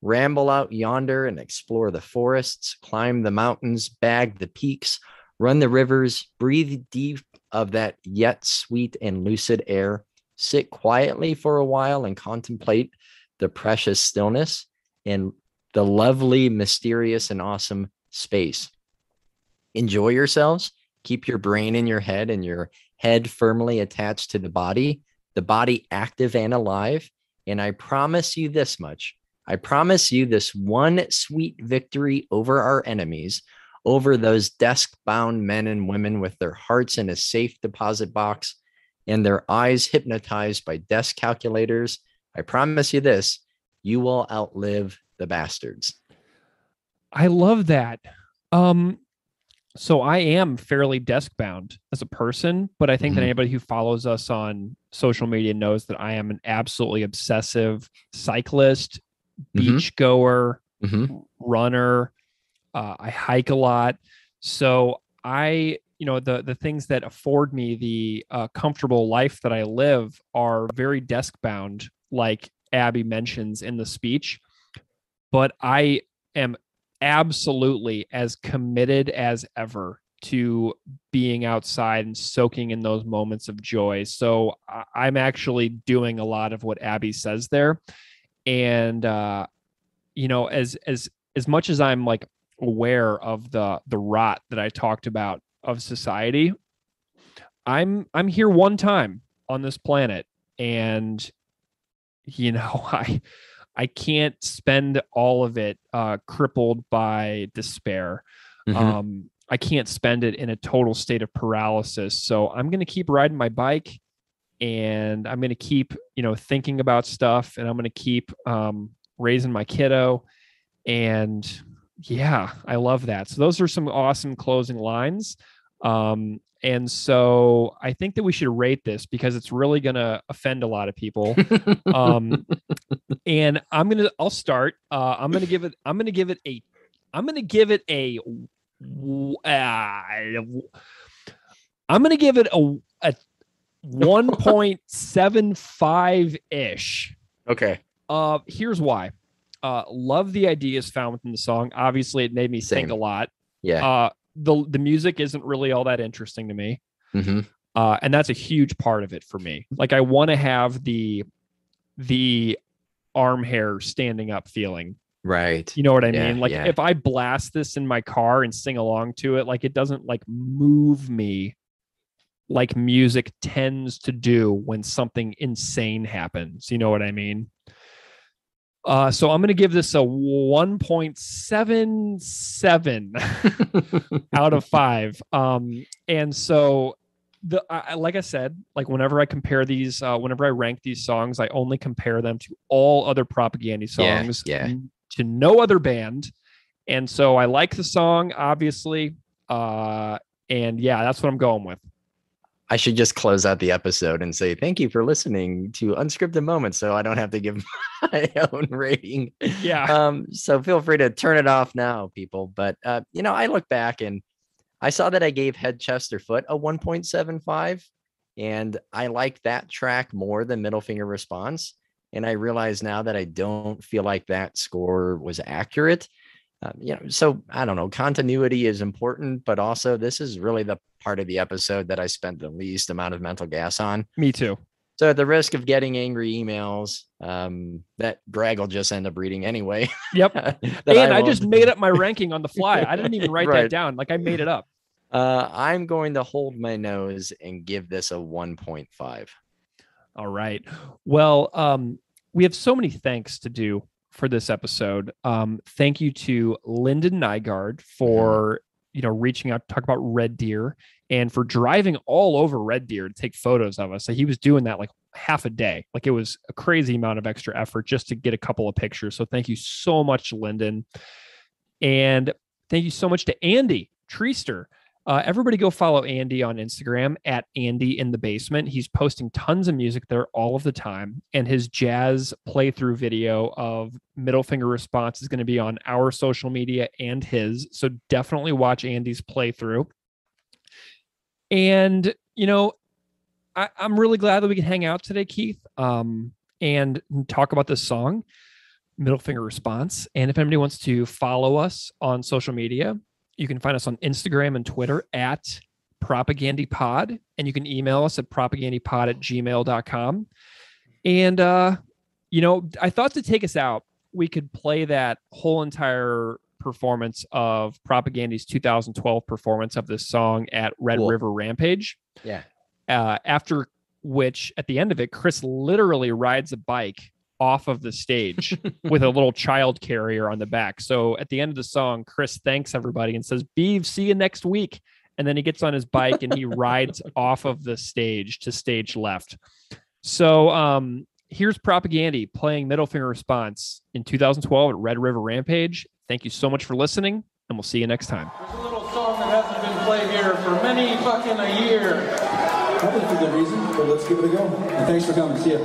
Ramble out yonder and explore the forests, climb the mountains, bag the peaks, run the rivers, breathe deep of that yet sweet and lucid air. Sit quietly for a while and contemplate the precious stillness and the lovely, mysterious, and awesome space. Enjoy yourselves. Keep your brain in your head and your head firmly attached to the body active and alive. And I promise you this much. I promise you this one sweet victory over our enemies, over those desk-bound men and women with their hearts in a safe deposit box and their eyes hypnotized by desk calculators. I promise you this, you will outlive the bastards." I love that. So I am fairly desk bound as a person, but I think that anybody who follows us on social media knows that I am an absolutely obsessive cyclist, beach goer, runner. I hike a lot. So the things that afford me the comfortable life that I live are very desk bound, like Abby mentions in the speech. But I am absolutely as committed as ever to being outside and soaking in those moments of joy. So I'm actually doing a lot of what Abby says there. And, as much as I'm like aware of the rot that I talked about of society, I'm here one time on this planet, and I can't spend all of it crippled by despair. I can't spend it in a total state of paralysis. So I'm going to keep riding my bike, and I'm going to keep thinking about stuff, and I'm going to keep raising my kiddo. And yeah, I love that. So those are some awesome closing lines. And so I think that we should rate this because it's really going to offend a lot of people. And I'll start. I'm going to give it a 1.75 ish. Okay. Here's why. Love the ideas found within the song. Obviously, it made me think a lot. Yeah. The music isn't really all that interesting to me. And that's a huge part of it for me. Like, I want to have the arm hair standing up feeling. Right. You know what I mean? Like, if I blast this in my car and sing along to it, like, it doesn't like move me like music tends to do when something insane happens. You know what I mean? So I'm going to give this a 1.77 out of 5. And so like I said, like whenever I compare these, whenever I rank these songs, I only compare them to all other propaganda songs, to no other band. And so I like the song, obviously. And yeah, that's what I'm going with. I should just close out the episode and say thank you for listening to Unscripted Moments, so I don't have to give my own rating. Yeah. So feel free to turn it off now, people. But I look back and I saw that I gave Head, Chest, or Foot a 1.75, and I like that track more than Middle Finger Response. And I realize now that I don't feel like that score was accurate. So I don't know, continuity is important, but also this is really the part of the episode that I spent the least amount of mental gas on. Me too. So at the risk of getting angry emails, that Greg will just end up reading anyway. Yep. And I just made up my ranking on the fly. I didn't even write that down. Like, I made it up. I'm going to hold my nose and give this a 1.5. All right. Well, we have so many thanks to do for this episode. Thank you to Lyndon Nygaard for reaching out to talk about red deer, and for driving all over red deer to take photos of us. So he was doing that like half a day. Like, it was a crazy amount of extra effort just to get a couple of pictures. So thank you so much, Lyndon. And thank you so much to Andy Treister. Everybody go follow Andy on Instagram at Andy in the Basement. He's posting tons of music there all of the time. And his jazz playthrough video of Middle Finger Response is going to be on our social media and his. So definitely watch Andy's playthrough. And, I'm really glad that we can hang out today, Keith, and talk about this song, Middle Finger Response. And if anybody wants to follow us on social media, you can find us on Instagram and Twitter at propagandipod, and you can email us at propagandipod@gmail.com. And, I thought to take us out, we could play that whole entire performance of Propagandy's 2012 performance of this song at Red River Rampage. Yeah. After which, at the end of it, Chris literally rides a bike off of the stage with a little child carrier on the back. So at the end of the song, Chris thanks everybody and says, "Beeve, see you next week." And then he gets on his bike and he rides off of the stage to stage left. So here's Propagandy playing Middle Finger Response in 2012 at Red River Rampage. Thank you so much for listening, and we'll see you next time. There's a little song that hasn't been played here for many fucking a year. Probably for good reason, but let's give it a go. And thanks for coming. See ya.